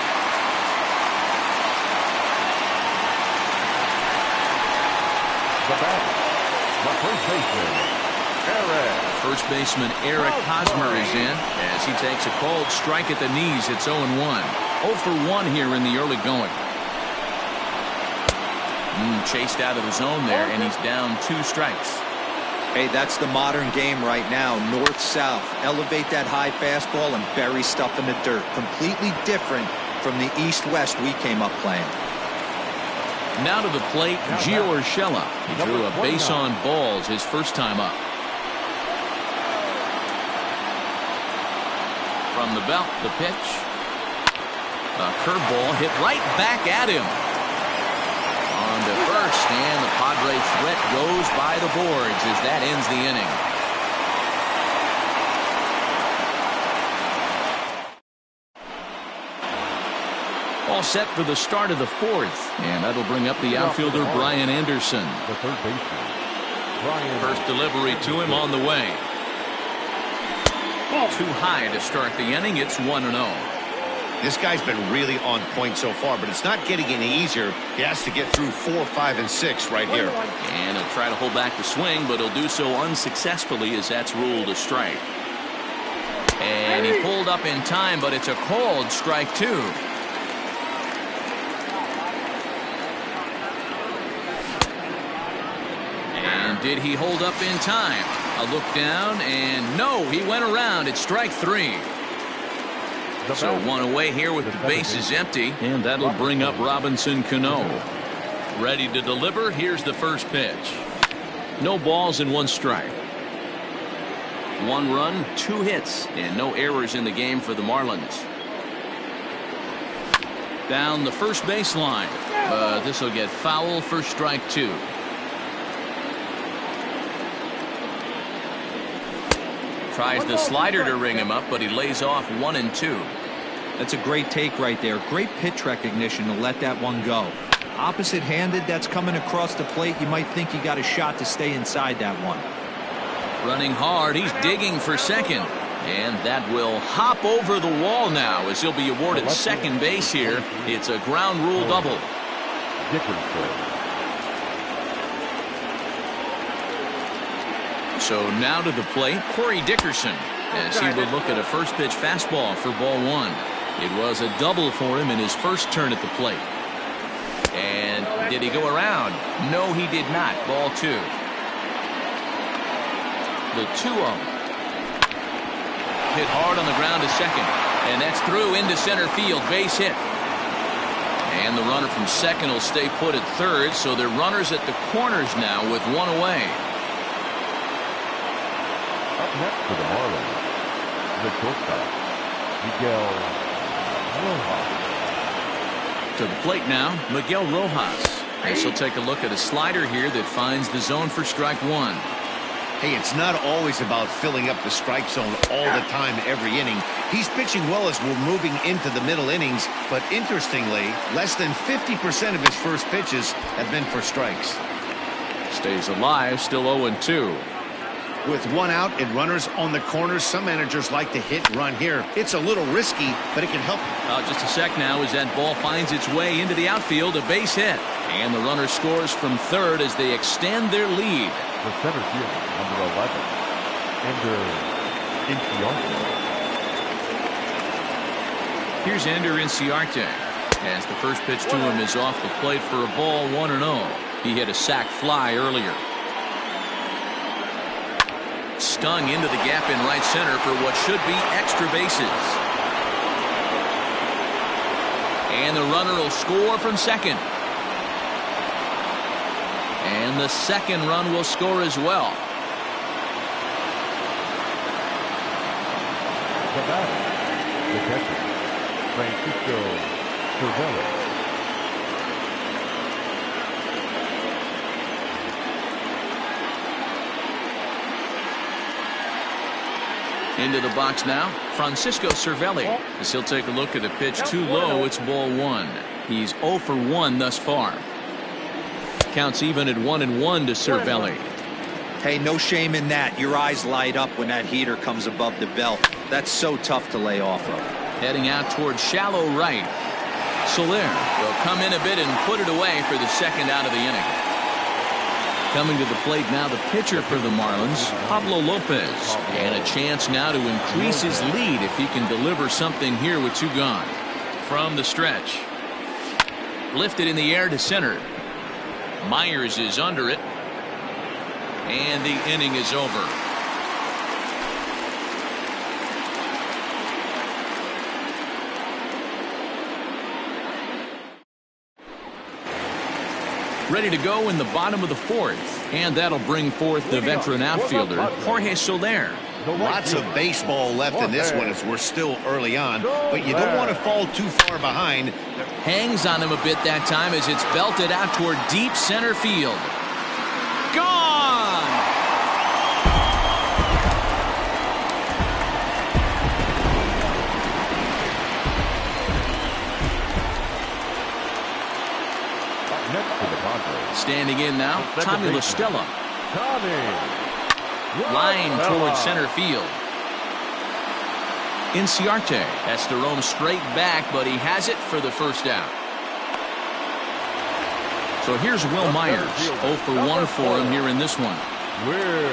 First baseman Eric Hosmer is in as he takes a cold strike at the knees. It's 0-1. 0 for 1 here in the early going. Chased out of the zone there, and he's down 2 strikes. Hey, that's the modern game right now. North-south. Elevate that high fastball and bury stuff in the dirt. Completely different from the east-west we came up playing. Now to the plate, Gio Urshela. He drew a base on balls his first time up. From the belt, the pitch. A curveball hit right back at him. On to first, and the Padre threat goes by the boards as that ends the inning. All set for the start of the fourth, and that'll bring up the outfielder Brian Anderson. The third baseman, Brian. First delivery to him on the way. Too high to start the inning. It's 1-0. This guy's been really on point so far, but it's not getting any easier. He has to get through 4, 5, and 6 right here. And he'll try to hold back the swing, but he'll do so unsuccessfully as that's ruled a strike. And he pulled up in time, but it's a called strike 2. And did he hold up in time? A look down, and no, he went around. It's strike 3. So one away here with the bases empty, and that'll bring up Robinson Cano. Ready to deliver. Here's the first pitch. No balls and 1 strike. 1 run, 2 hits, and no errors in the game for the Marlins. Down the first baseline, but this will get foul for strike 2. Tries the slider to ring him up, but he lays off 1 and 2. That's a great take right there. Great pitch recognition to let that one go. Opposite-handed, that's coming across the plate. You might think you got a shot to stay inside that one. Running hard, he's digging for second. And that will hop over the wall now as he'll be awarded second base here. It's a ground rule double. So now to the plate, Corey Dickerson, as he would look at a first pitch fastball for ball 1. It was a double for him in his first turn at the plate. And did he go around? No, he did not. Ball 2. The 2-0. Hit hard on the ground to second. And that's through into center field. Base hit. And the runner from second will stay put at third. So they're runners at the corners now with 1 away. Up next for the Marlins, the shortstop, Miguel Rojas. To the plate now, Miguel Rojas. As he'll take a look at a slider here that finds the zone for strike 1. Hey, it's not always about filling up the strike zone all the time, every inning. He's pitching well as we're moving into the middle innings, but interestingly, less than 50% of his first pitches have been for strikes. Stays alive, still 0-2. With 1 out and runners on the corners, some managers like to hit and run here. It's a little risky, but it can help. Just a sec now as that ball finds its way into the outfield, a base hit. And the runner scores from third as they extend their lead. The center field, number 11, Ender Inciarte. Here's Ender Inciarte. As the first pitch to him is off the plate for a ball, 1-0. He hit a sac fly earlier. Stung into the gap in right center for what should be extra bases. And the runner will score from second. And the second run will score as well. The batter, the catcher, Francisco Cervelli. Into the box now, Francisco Cervelli. As he'll take a look at a pitch too low, it's ball 1. He's 0 for 1 thus far. Counts even at 1-1 to Cervelli. Hey, no shame in that. Your eyes light up when that heater comes above the belt. That's so tough to lay off of. Heading out towards shallow right. Soler will come in a bit and put it away for the second out of the inning. Coming to the plate now, the pitcher for the Marlins, Pablo Lopez. And a chance now to increase his lead if he can deliver something here with 2 gone. From the stretch. Lifted in the air to center. Myers is under it. And the inning is over. Ready to go in the bottom of the fourth. And that'll bring forth the veteran outfielder, Jorge Soler. Lots of baseball left in this one as we're still early on, but you don't want to fall too far behind. Hangs on him a bit that time as it's belted out toward deep center field. Gone! Next to the Padres. Standing in now, Tommy La Stella. Line Stella. towards center field. Inciarte has to roam straight back, but he has it for the first out. So here's Will Myers. 0 for 1 for him here in this one. Will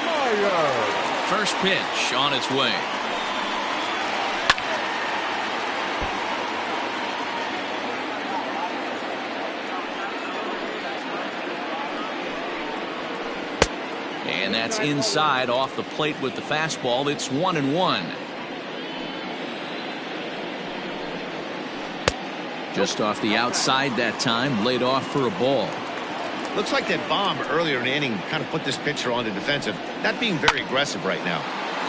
Myers. First pitch on its way. And that's inside off the plate with the fastball. It's 1-1. Just off the outside that time, laid off for a ball. Looks like that bomb earlier in the inning kind of put this pitcher on the defensive. Not being very aggressive right now.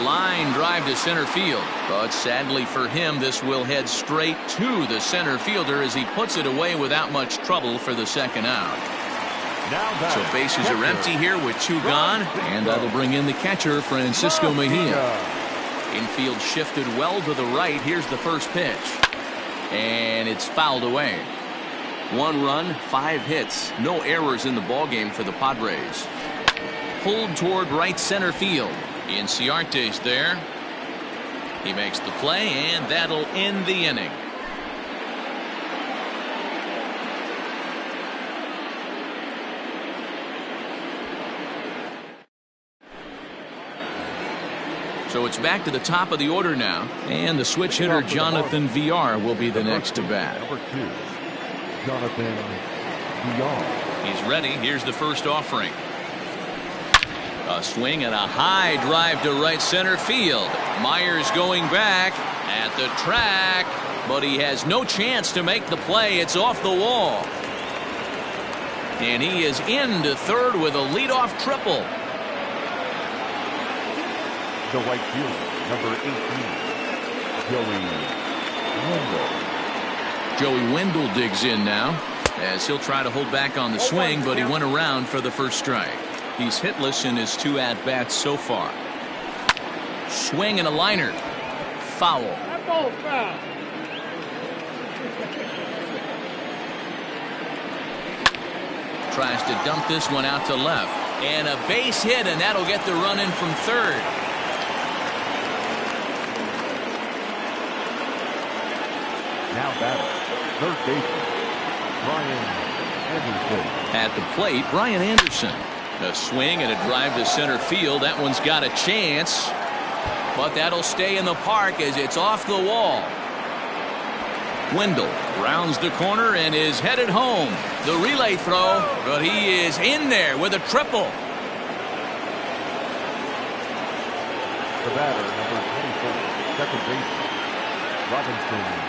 Line drive to center field. But sadly for him, this will head straight to the center fielder as he puts it away without much trouble for the second out. So bases are empty here with 2 gone, and that'll bring in the catcher, Francisco Mejia. Infield shifted well to the right. Here's the first pitch. And it's fouled away. 1 run, 5 hits. No errors in the ballgame for the Padres. Pulled toward right center field. Inciarte's there. He makes the play, and that'll end the inning. So it's back to the top of the order now, and the switch hitter Jonathan Villar will be the next to bat. Number 2, Jonathan Villar. He's ready. Here's the first offering. A swing and a high drive to right center field. Myers going back at the track, but he has no chance to make the play. It's off the wall. And he is into third with a leadoff triple. The right fielder, number 18, Joey Wendell. Joey Wendell digs in now as he'll try to hold back on the swing, but he went around for the first strike. He's hitless in his 2 at-bats so far. Swing and a liner. Foul. That ball's foul. Tries to dump this one out to left. And a base hit, and that'll get the run in from third. Now batting, third baseman, Brian Anderson. At the plate, Brian Anderson. A swing and a drive to center field. That one's got a chance. But that'll stay in the park as it's off the wall. Wendell rounds the corner and is headed home. The relay throw, but he is in there with a triple. The batter, number 24, second baseman, Robinson.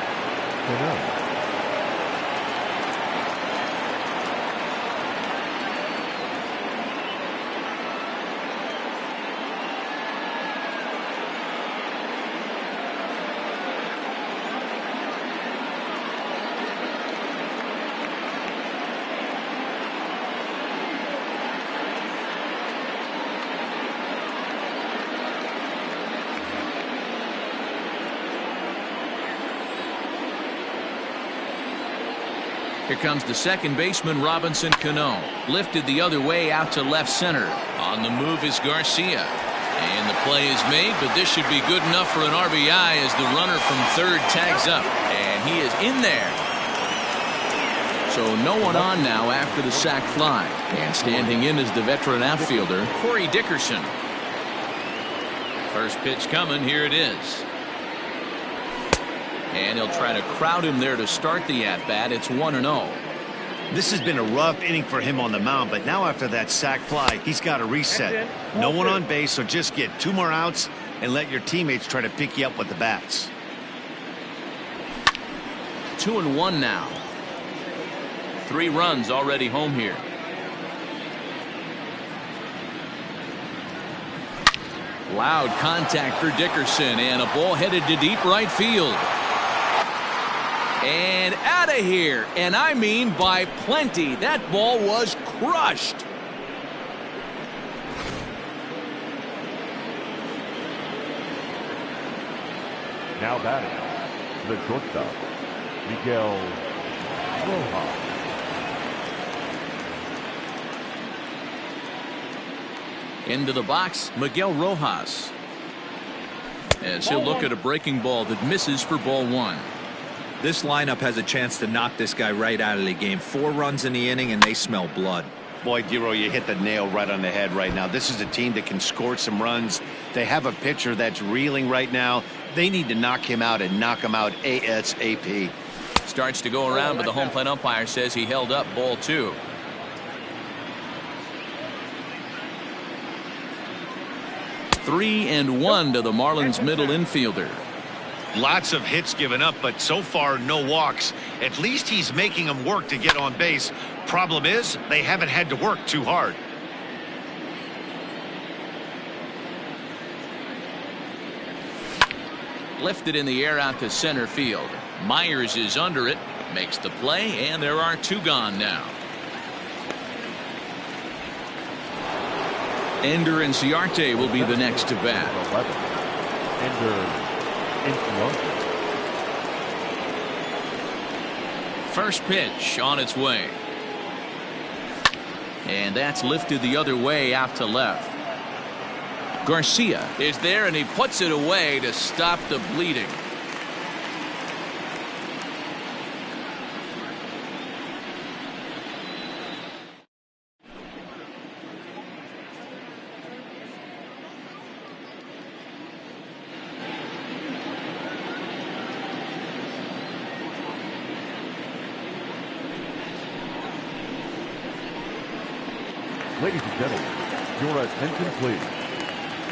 Here comes the second baseman, Robinson Cano. Lifted the other way out to left center. On the move is Garcia. And the play is made, but this should be good enough for an RBI as the runner from third tags up. And he is in there. So no one on now after the sac fly. And standing in is the veteran outfielder, Corey Dickerson. First pitch coming. Here it is. And he'll try to crowd him there to start the at-bat. It's 1-0. This has been a rough inning for him on the mound, but now after that sac fly, he's got to reset. No one on base, so just get 2 more outs and let your teammates try to pick you up with the bats. 2-1 now. 3 runs already home here. Loud contact for Dickerson, and a ball headed to deep right field. And out of here, and I mean by plenty. That ball was crushed. Now batting, the shortstop, Miguel Rojas. Into the box, Miguel Rojas. As he'll look at a breaking ball that misses for ball 1. This lineup has a chance to knock this guy right out of the game. 4 runs in the inning, and they smell blood. Boy, Dero, you hit the nail right on the head right now. This is a team that can score some runs. They have a pitcher that's reeling right now. They need to knock him out and knock him out ASAP. Starts to go around, but the home plate umpire says he held up ball 2. Three and 1 to the Marlins middle infielder. Lots of hits given up, but so far no walks. At least he's making them work to get on base. Problem is, they haven't had to work too hard. Lifted in the air out to center field. Myers is under it, makes the play, and there are 2 gone now. Ender Inciarte will be the next to bat. 11. Ender Inciarte. First pitch on its way. And that's lifted the other way out to left. Garcia is there, and he puts it away to stop the bleeding. Ladies and gentlemen, your attention please.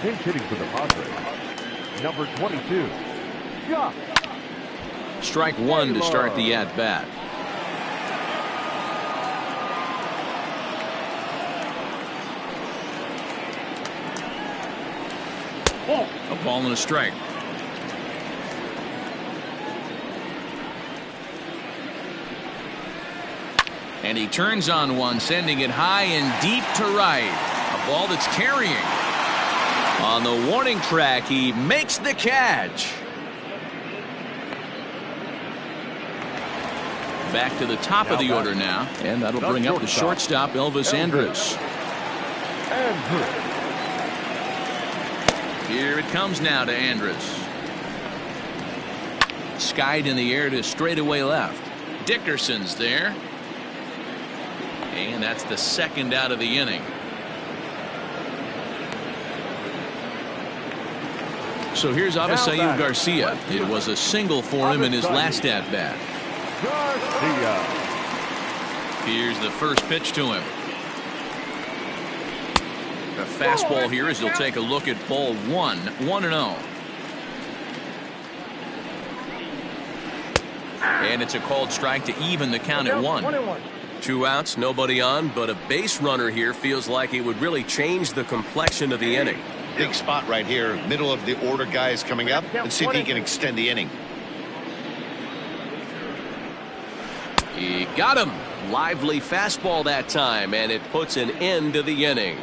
Pinch hitting for the Padres, number 22, Josh. Strike 1 to start the at-bat. A ball and a strike. And he turns on one, sending it high and deep to right. A ball that's carrying. On the warning track, he makes the catch. Back to the top of the order now, and that'll bring up the shortstop, Elvis Andrus. Here it comes now to Andrus. Skied in the air to straightaway left. Dickerson's there. And that's the second out of the inning. So here's Avisail Garcia. It was a single for him in his last at-bat. Here's the first pitch to him. A fastball here as he'll take a look at ball 1, 1-0. And it's a called strike to even the count at 1. 2 outs, nobody on, but a base runner here feels like it would really change the complexion of the inning. Big spot right here. Middle of the order guys coming up. Let's see if he can extend the inning. He got him. Lively fastball that time, and it puts an end to the inning.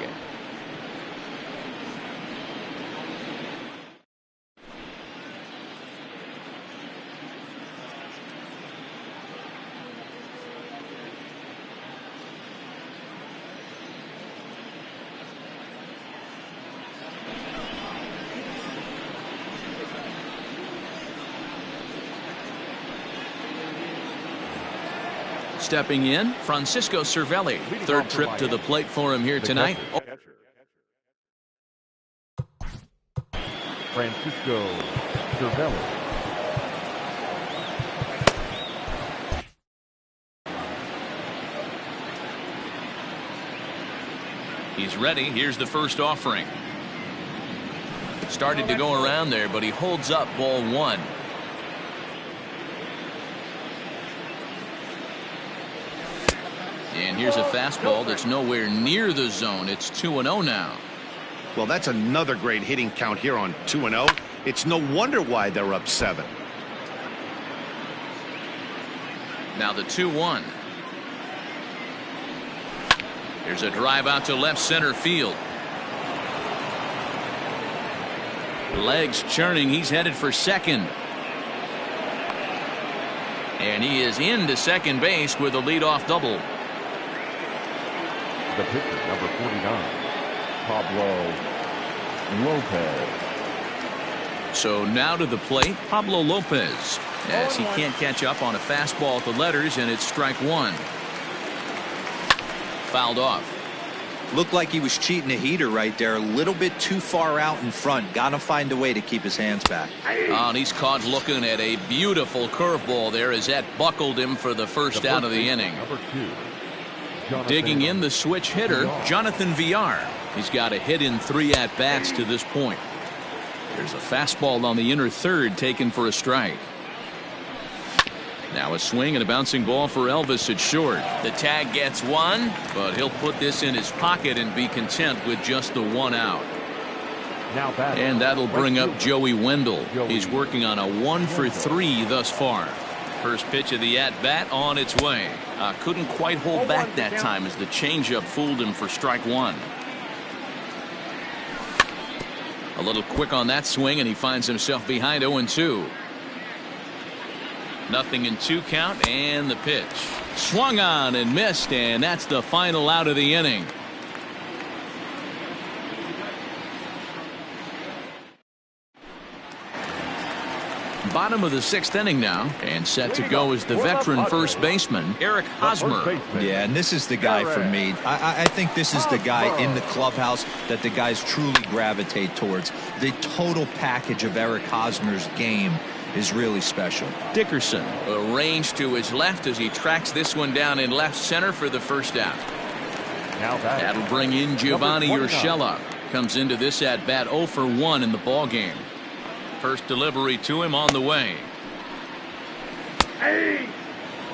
Stepping in, Francisco Cervelli. Third trip to the plate for him here tonight. Francisco Cervelli. He's ready. Here's the first offering. Started to go around there, but he holds up ball 1. And here's a fastball that's nowhere near the zone. It's 2-0 now. Well, that's another great hitting count here on 2-0. It's no wonder why they're up 7. Now the 2-1. Here's a drive out to left center field. Legs churning. He's headed for second. And he is into second base with a leadoff double. The pitcher, number 49, Pablo Lopez. So now to the plate, Pablo Lopez, as he can't catch up on a fastball at the letters, and it's strike one. Fouled off. Looked like he was cheating a heater right there. A little bit too far out in front. Got to find a way to keep his hands back. And he's caught looking at a beautiful curveball there as that buckled him for the first out of the inning. Number 2. Digging in the switch hitter, Jonathan Villar. He's got a hit in 3 at-bats to this point. There's a fastball on the inner third taken for a strike. Now a swing and a bouncing ball for Elvis at short. The tag gets one, but he'll put this in his pocket and be content with just the 1 out. And that'll bring up Joey Wendell. He's working on a 1 for 3 thus far. First pitch of the at-bat on its way. Couldn't quite hold back that time as the changeup fooled him for strike one. A little quick on that swing, and he finds himself behind 0-2. 0-2 count, and the pitch. Swung on and missed, and that's the final out of the inning. Bottom of the 6th inning now, and set to go is the veteran first baseman, Eric Hosmer. Yeah, and this is the guy for me. I think this is the guy in the clubhouse that the guys truly gravitate towards. The total package of Eric Hosmer's game is really special. Dickerson arranged to his left as he tracks this one down in left center for the first out. That'll bring in Giovanni Urshela. Comes into this at bat 0 for 1 in the ball game. First delivery to him on the way.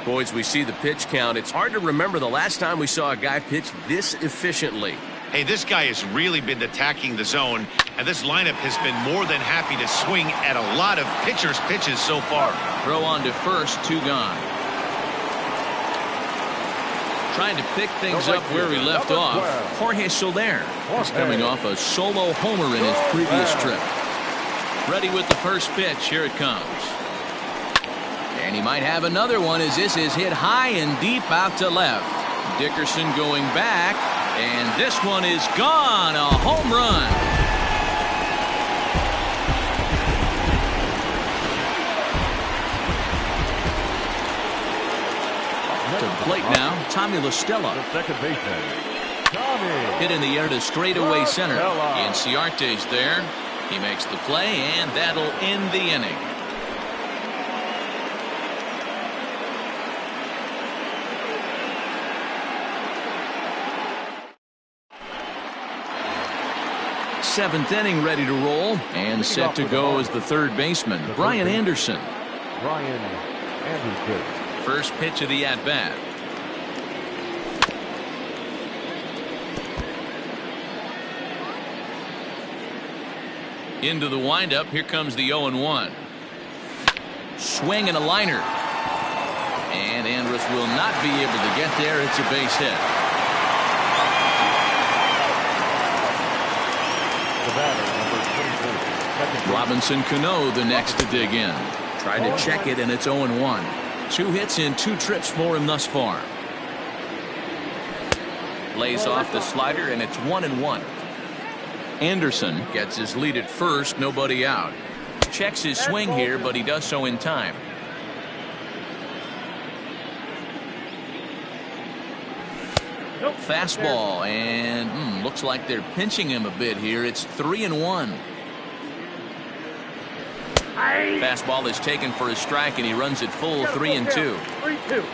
Boys, we see the pitch count. It's hard to remember the last time we saw a guy pitch this efficiently. Hey, this guy has really been attacking the zone, and this lineup has been more than happy to swing at a lot of pitchers' pitches so far. Throw on to first, 2 gone. Trying to pick things up where he left off. Jorge Soler is coming off a solo homer in his previous trip. Ready with the first pitch. Here it comes. And he might have another one as this is hit high and deep out to left. Dickerson going back, and this one is gone. A home run. To the plate now, Tommy La Stella. The second baseman, Tommy. Hit in the air to straightaway center. Inciarte's there. He makes the play, and that'll end the inning. Seventh inning ready to roll, and set to go is the third baseman, Brian Anderson. Brian Anderson. First pitch of the at-bat. Into the windup. Here comes the 0-1. Swing and a liner. And Andrus will not be able to get there. It's a base hit. The batter, number 24. Robinson Cano the next to dig in. Tried to check it, and it's 0-1. 2 hits in 2 trips for him thus far. Lays off the slider, and it's 1-1. Anderson gets his lead at first, nobody out. Checks his swing here, but he does so in time. Fastball, and looks like they're pinching him a bit here. It's 3-1. Fastball is taken for a strike, and he runs it full 3-2. 3-2.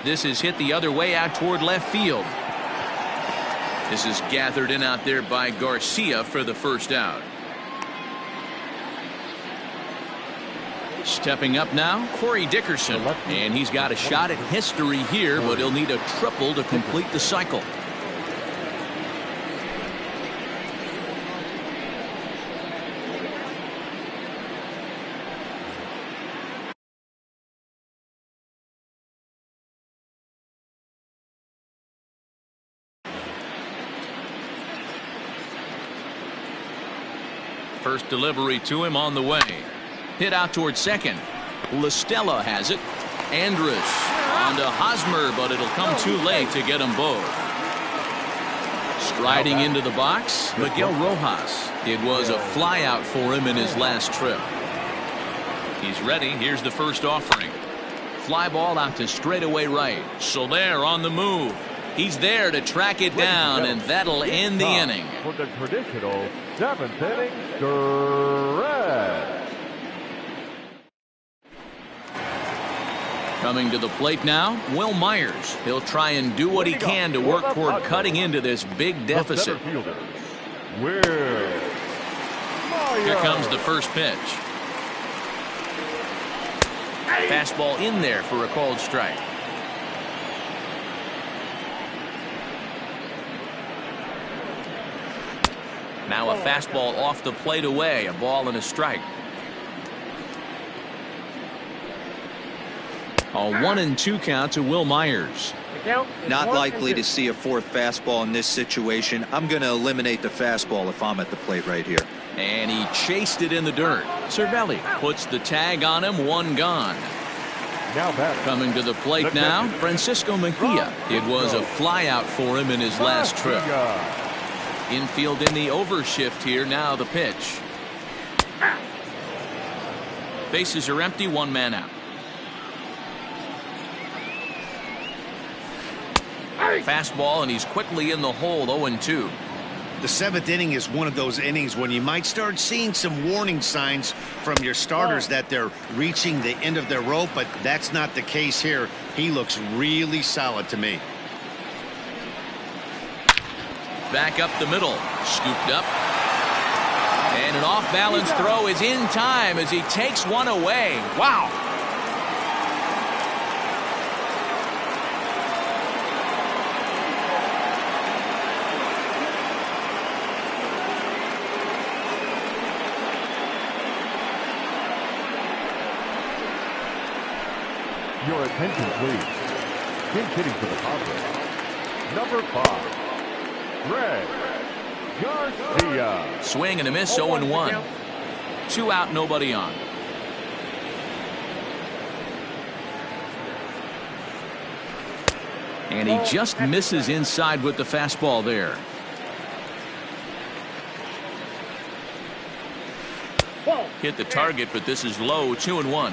This is hit the other way out toward left field. This is gathered in out there by Garcia for the first out. Stepping up now, Corey Dickerson. And he's got a shot at history here, but he'll need a triple to complete the cycle. First delivery to him on the way. Hit out towards second. LaStella has it. Andrus on to Hosmer, but it'll come too late to get them both. Striding into the box, Miguel Rojas. It was a flyout for him in his last trip. He's ready. Here's the first offering. Fly ball out to straightaway right. Soler on the move. He's there to track it down, and that'll end the inning. For the traditional 7th inning stretch. Coming to the plate now, Will Myers. He'll try and do what he can to work toward cutting into this big deficit. Will Myers. Here comes the first pitch. Fastball in there for a called strike. Now a fastball off the plate away, a ball and a strike. A 1-2 count to Will Myers. Not likely to see a fourth fastball in this situation. I'm going to eliminate the fastball if I'm at the plate right here. And he chased it in the dirt. Cervelli puts the tag on him, one gone. Coming to the plate now, Francisco Mejia. It was a flyout for him in his last trip. Infield in the overshift here. Now the pitch. Bases are empty, one man out. Fastball, and he's quickly in the hole. 0-2. The 7th inning is one of those innings when you might start seeing some warning signs from your starters that they're reaching the end of their rope, but that's not the case here. He looks really solid to me. Back up the middle, scooped up, and an off-balance throw is in time as he takes one away. Wow. Your attention, please. Pinch hitting for the Padres. Number 5. Red Garcia. Swing and a miss, 0-1. 2 out, nobody on. And he just misses inside with the fastball there. Hit the target, but this is low, 2-1.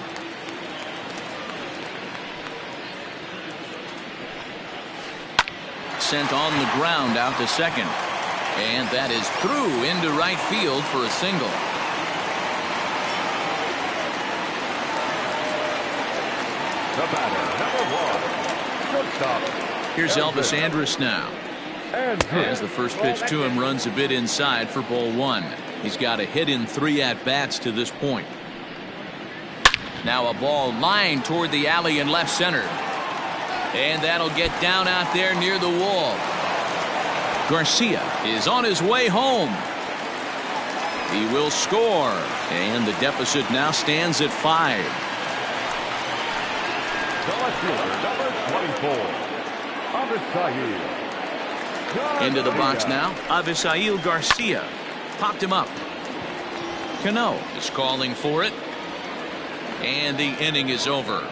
Sent on the ground out to second. And that is through into right field for a single. The batter, number 1. Shortstop. Here's Elvis Andrus now. As the first pitch to him runs a bit inside for ball 1. He's got a hit in 3 at-bats to this point. Now a ball lined toward the alley in left center. And that'll get down out there near the wall. Garcia is on his way home. He will score. And the deficit now stands at 5. The left fielder, number 24. Into the box now, Avisail Garcia. Popped him up. Cano is calling for it. And the inning is over.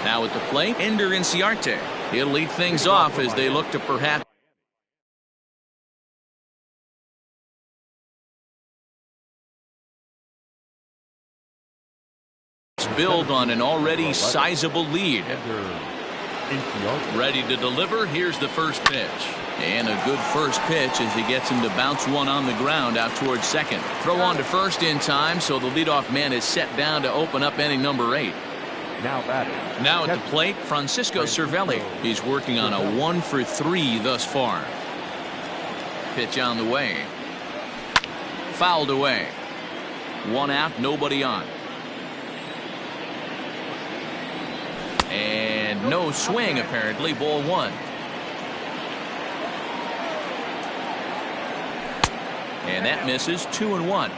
Now at the plate, Ender Inciarte. He'll lead things off as they look to perhaps build on an already sizable lead. Ready to deliver. Here's the first pitch. And a good first pitch as he gets him to bounce one on the ground out towards second. Throw on to first in time, so the leadoff man is set down to open up inning number 8. Now at the plate, Francisco Cervelli. He's working on a 1-for-3 thus far. Pitch on the way. Fouled away. 1 out, nobody on. And no swing, apparently. Ball 1. And that misses. 2-1.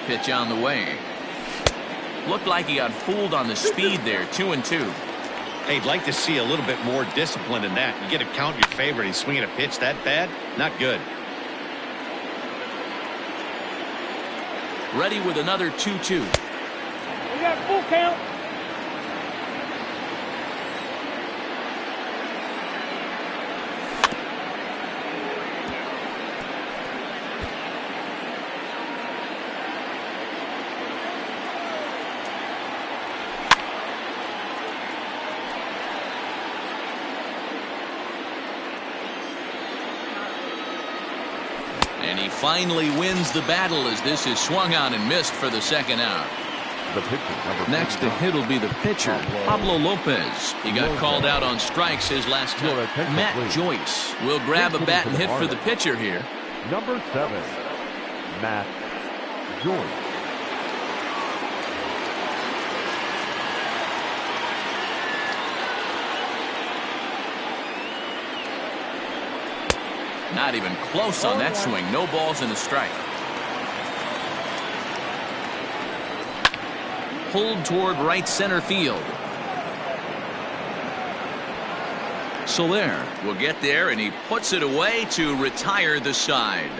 Pitch on the way. Looked like he got fooled on the speed there. 2-2. Hey, I'd like to see a little bit more discipline in that. You get a count in your favor and he's swinging a pitch that bad. Not good. Ready with another 2-2. We got full count. And he finally wins the battle as this is swung on and missed for the second out. Next to hit will be the pitcher, Pablo Lopez. He got called out on strikes his last hit. Matt Joyce will grab a bat and hit for the pitcher here. Number 7, Matt Joyce. Not even close on that swing. No balls and a strike. Pulled toward right center field. Soler will get there, and he puts it away to retire the side.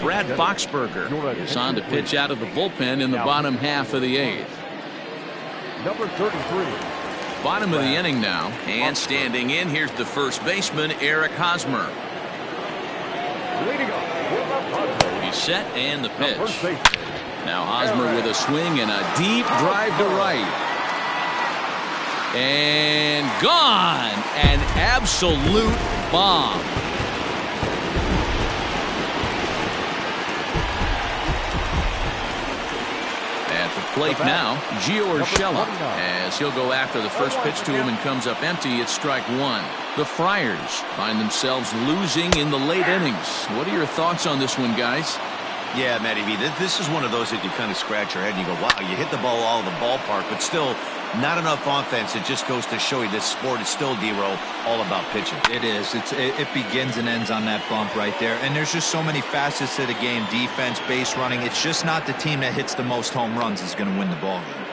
Brad Boxberger is on to pitch out of the bullpen in the bottom half of the 8th. Number 33. Bottom of the inning now, and standing in, here's the first baseman, Eric Hosmer. He's set, and the pitch. Now Hosmer with a swing and a deep drive to right. And gone! An absolute bomb. Plate now, Gio Urshela, as he'll go after the first pitch to him and comes up empty. It's strike 1. The Friars find themselves losing in the late innings. What are your thoughts on this one, guys? Yeah, Matty B, this is one of those that you kind of scratch your head and you go, wow, you hit the ball all in the ballpark, but still not enough offense. It just goes to show you this sport is still, D-Row, all about pitching. It is. It begins and ends on that bump right there. And there's just so many facets to the game. Defense, base running. It's just not the team that hits the most home runs is going to win the ball game.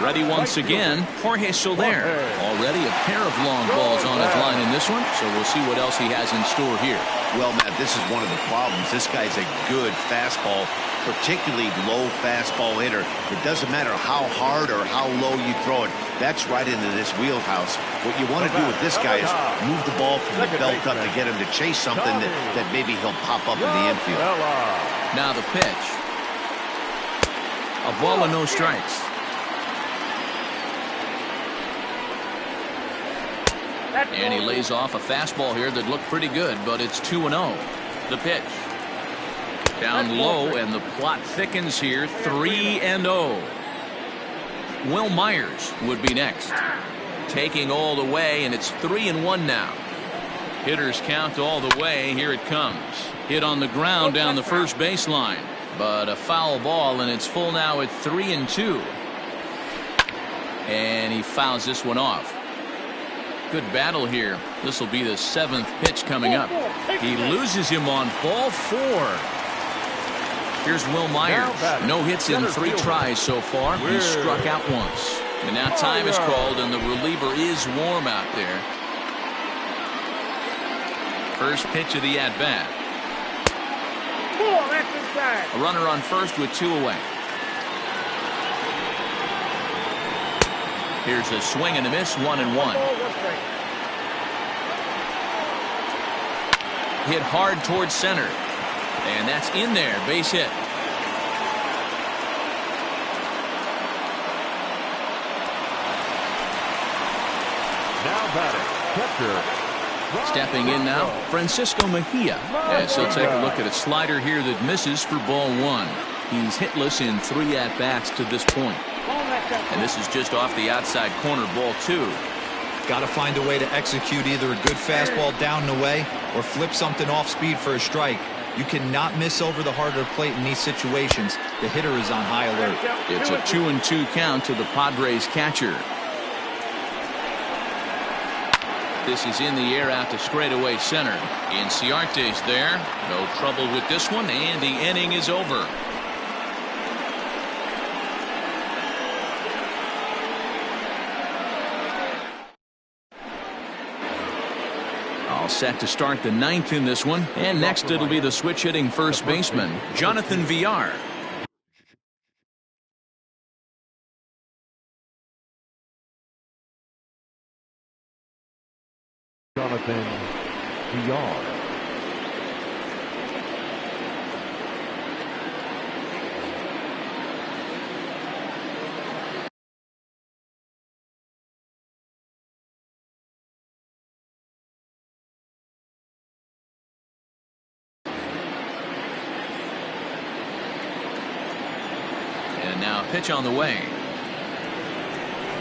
Ready once again, Jorge Soler. Already a pair of long balls on his line in this one, so we'll see what else he has in store here. Well, Matt, this is one of the problems. This guy's a good fastball, particularly low fastball hitter. It doesn't matter how hard or how low you throw it. That's right into this wheelhouse. What you want to do with this guy is move the ball from the belt up to get him to chase something that maybe he'll pop up in the infield. Now the pitch. A ball and no strikes. And he lays off a fastball here that looked pretty good, but it's 2-0. The pitch. Down low, and the plot thickens here. 3-0. Will Myers would be next. Taking all the way, and it's 3-1 now. Hitters count all the way. Here it comes. Hit on the ground down the first baseline. But a foul ball, and it's full now at 3-2. And he fouls this one off. Good battle here. This will be the 7th pitch coming up. He loses him on ball 4. Here's Will Myers. No hits in 3 tries so far. He's struck out once. And now time is called, and the reliever is warm out there. First pitch of the at-bat. A runner on first with 2 away. Here's a swing and a miss, 1-1. Hit hard towards center. And that's in there. Base hit. Now batting, catcher. Stepping in now, Francisco Mejia, as he'll take a look at a slider here that misses for ball one. He's hitless in 3 at-bats to this point. And this is just off the outside corner, ball two. Got to find a way to execute either a good fastball down and away or flip something off speed for a strike. You cannot miss over the heart of the plate in these situations. The hitter is on high alert. It's a 2-2 count to the Padres catcher. This is in the air out to straightaway center. Inciarte's there. No trouble with this one, and the inning is over. All set to start the 9th in this one. And next it'll be the switch hitting first baseman, Jonathan Villar. Jonathan Villar. And now pitch on the way.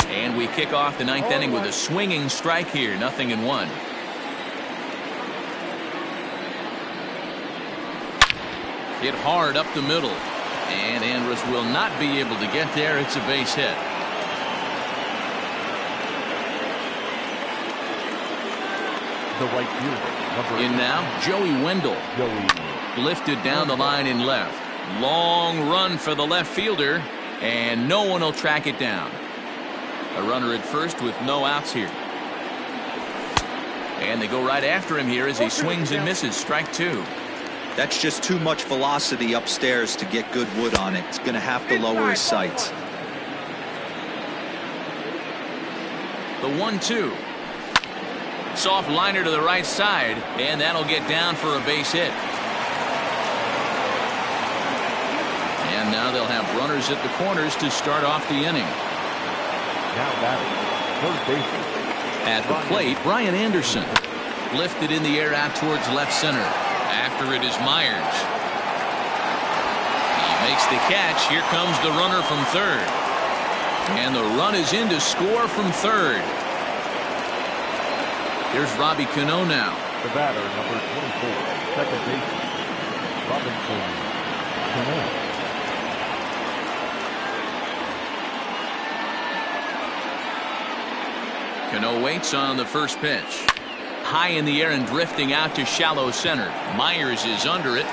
And we kick off the 9th inning with a swinging strike here. 0-1. Hit hard up the middle. And Andrus will not be able to get there. It's a base hit. The right fielder. In now, Joey Wendell. Lifted down the line in left. Long run for the left fielder. And no one will track it down. A runner at first with no outs here. And they go right after him here as he swings and misses. Strike two. That's just too much velocity upstairs to get good wood on it. It's going to have to lower his sights. The 1-2. Soft liner to the right side, and that'll get down for a base hit. And now they'll have runners at the corners to start off the inning. Now batting, third baseman. At the plate, Brian Anderson. Lifted in the air out towards left center. After it is Myers. He makes the catch. Here comes the runner from third. And the run is in to score from third. Here's Robbie Cano now. The batter, number 24, second baseman, Robinson Cano. Cano waits on the first pitch. High in the air and drifting out to shallow center. Myers is under it.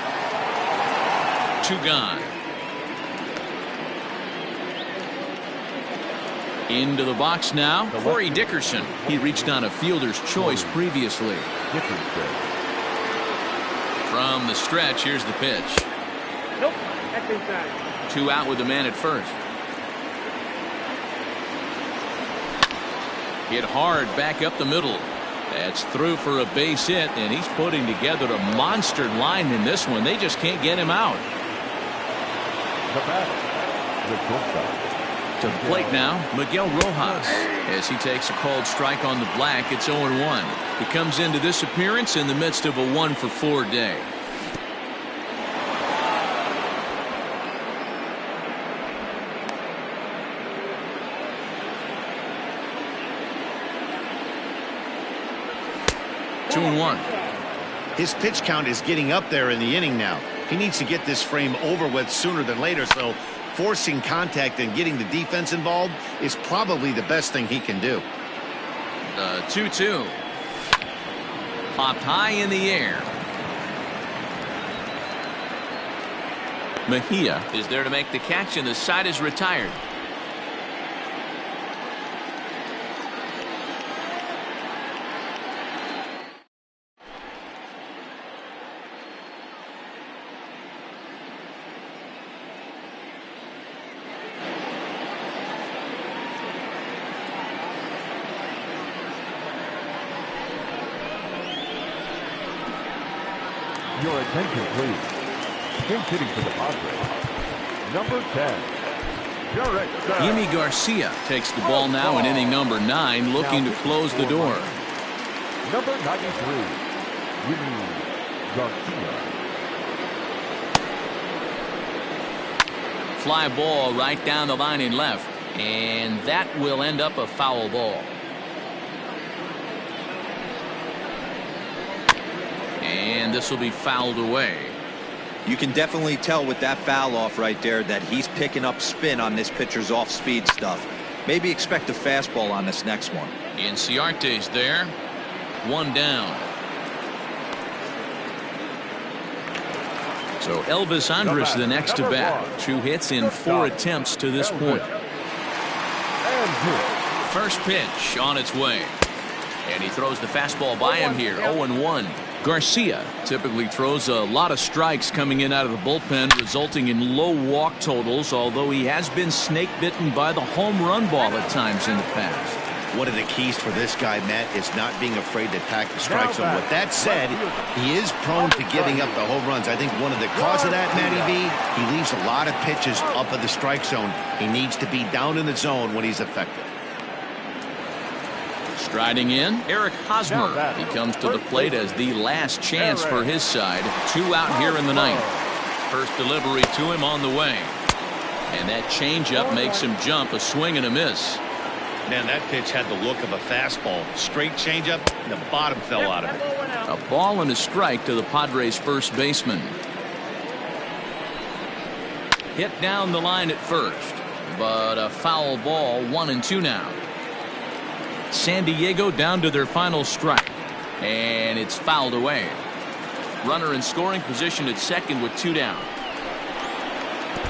2 gone. Into the box now, Corey Dickerson. He reached on a fielder's choice previously. From the stretch, here's the pitch. Nope, that's inside. 2 out with the man at first. Hit hard back up the middle. That's through for a base hit, and he's putting together a monster line in this one. They just can't get him out. The batter, the shortstop. To the plate now, Miguel Rojas. As he takes a called strike on the black, it's 0-1. He comes into this appearance in the midst of a 1-for-4 day. Two and one. His pitch count is getting up there in the inning now. He needs to get this frame over with sooner than later, so forcing contact and getting the defense involved is probably the best thing he can do. 2-2. Popped high in the air. Mejia is there to make the catch, and the side is retired. Your attention, please. Pinch hitting for the Padres. Number 10. Yimi Garcia takes the ball now in inning number 9, looking to close the door. Number 93. Yimi Garcia. Fly ball right down the line in left, and that will end up a foul ball. And this will be fouled away. You can definitely tell with that foul off right there that he's picking up spin on this pitcher's off-speed stuff. Maybe expect a fastball on this next one. Inciarte's there. One down. So Elvis Andrus the next to bat. 2 hits in 4 attempts to this point. First pitch on its way. And he throws the fastball by him here. 0-1. Garcia typically throws a lot of strikes coming in out of the bullpen, resulting in low walk totals, although he has been snake bitten by the home run ball at times in the past. One of the keys for this guy, Matt, is not being afraid to attack the strike zone. With that said, he is prone to giving up the home runs. I think one of the cause of that, Matty V, he leaves a lot of pitches up at the strike zone. He needs to be down in the zone when he's effective. Striding in, Eric Hosmer. He comes to the plate as the last chance for his side. 2 out here in the 9th. First delivery to him on the way. And that changeup makes him jump. A swing and a miss. Man, that pitch had the look of a fastball. Straight changeup, and the bottom fell out of it. A ball and a strike to the Padres' first baseman. Hit down the line at first, but a foul ball. 1-2 now. San Diego down to their final strike, and it's fouled away. Runner in scoring position at second with 2 down.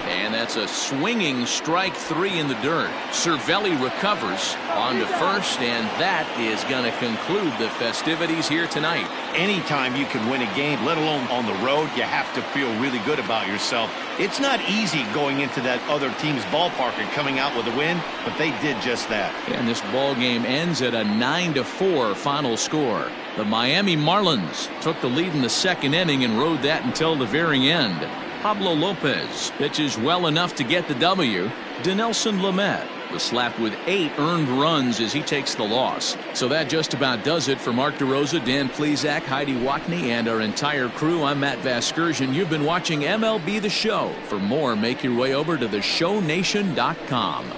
And that's a swinging strike 3 in the dirt. Cervelli recovers on to first, and that is going to conclude the festivities here tonight. Anytime you can win a game, let alone on the road, you have to feel really good about yourself. It's not easy going into that other team's ballpark and coming out with a win, but they did just that. And this ball game ends at a 9-4 final score. The Miami Marlins took the lead in the second inning and rode that until the very end. Pablo Lopez pitches well enough to get the W. Dinelson Lamet was slapped with 8 earned runs as he takes the loss. So that just about does it for Mark DeRosa, Dan Plesac, Heidi Watney, and our entire crew. I'm Matt Vasgersian. You've been watching MLB The Show. For more, make your way over to theshownation.com.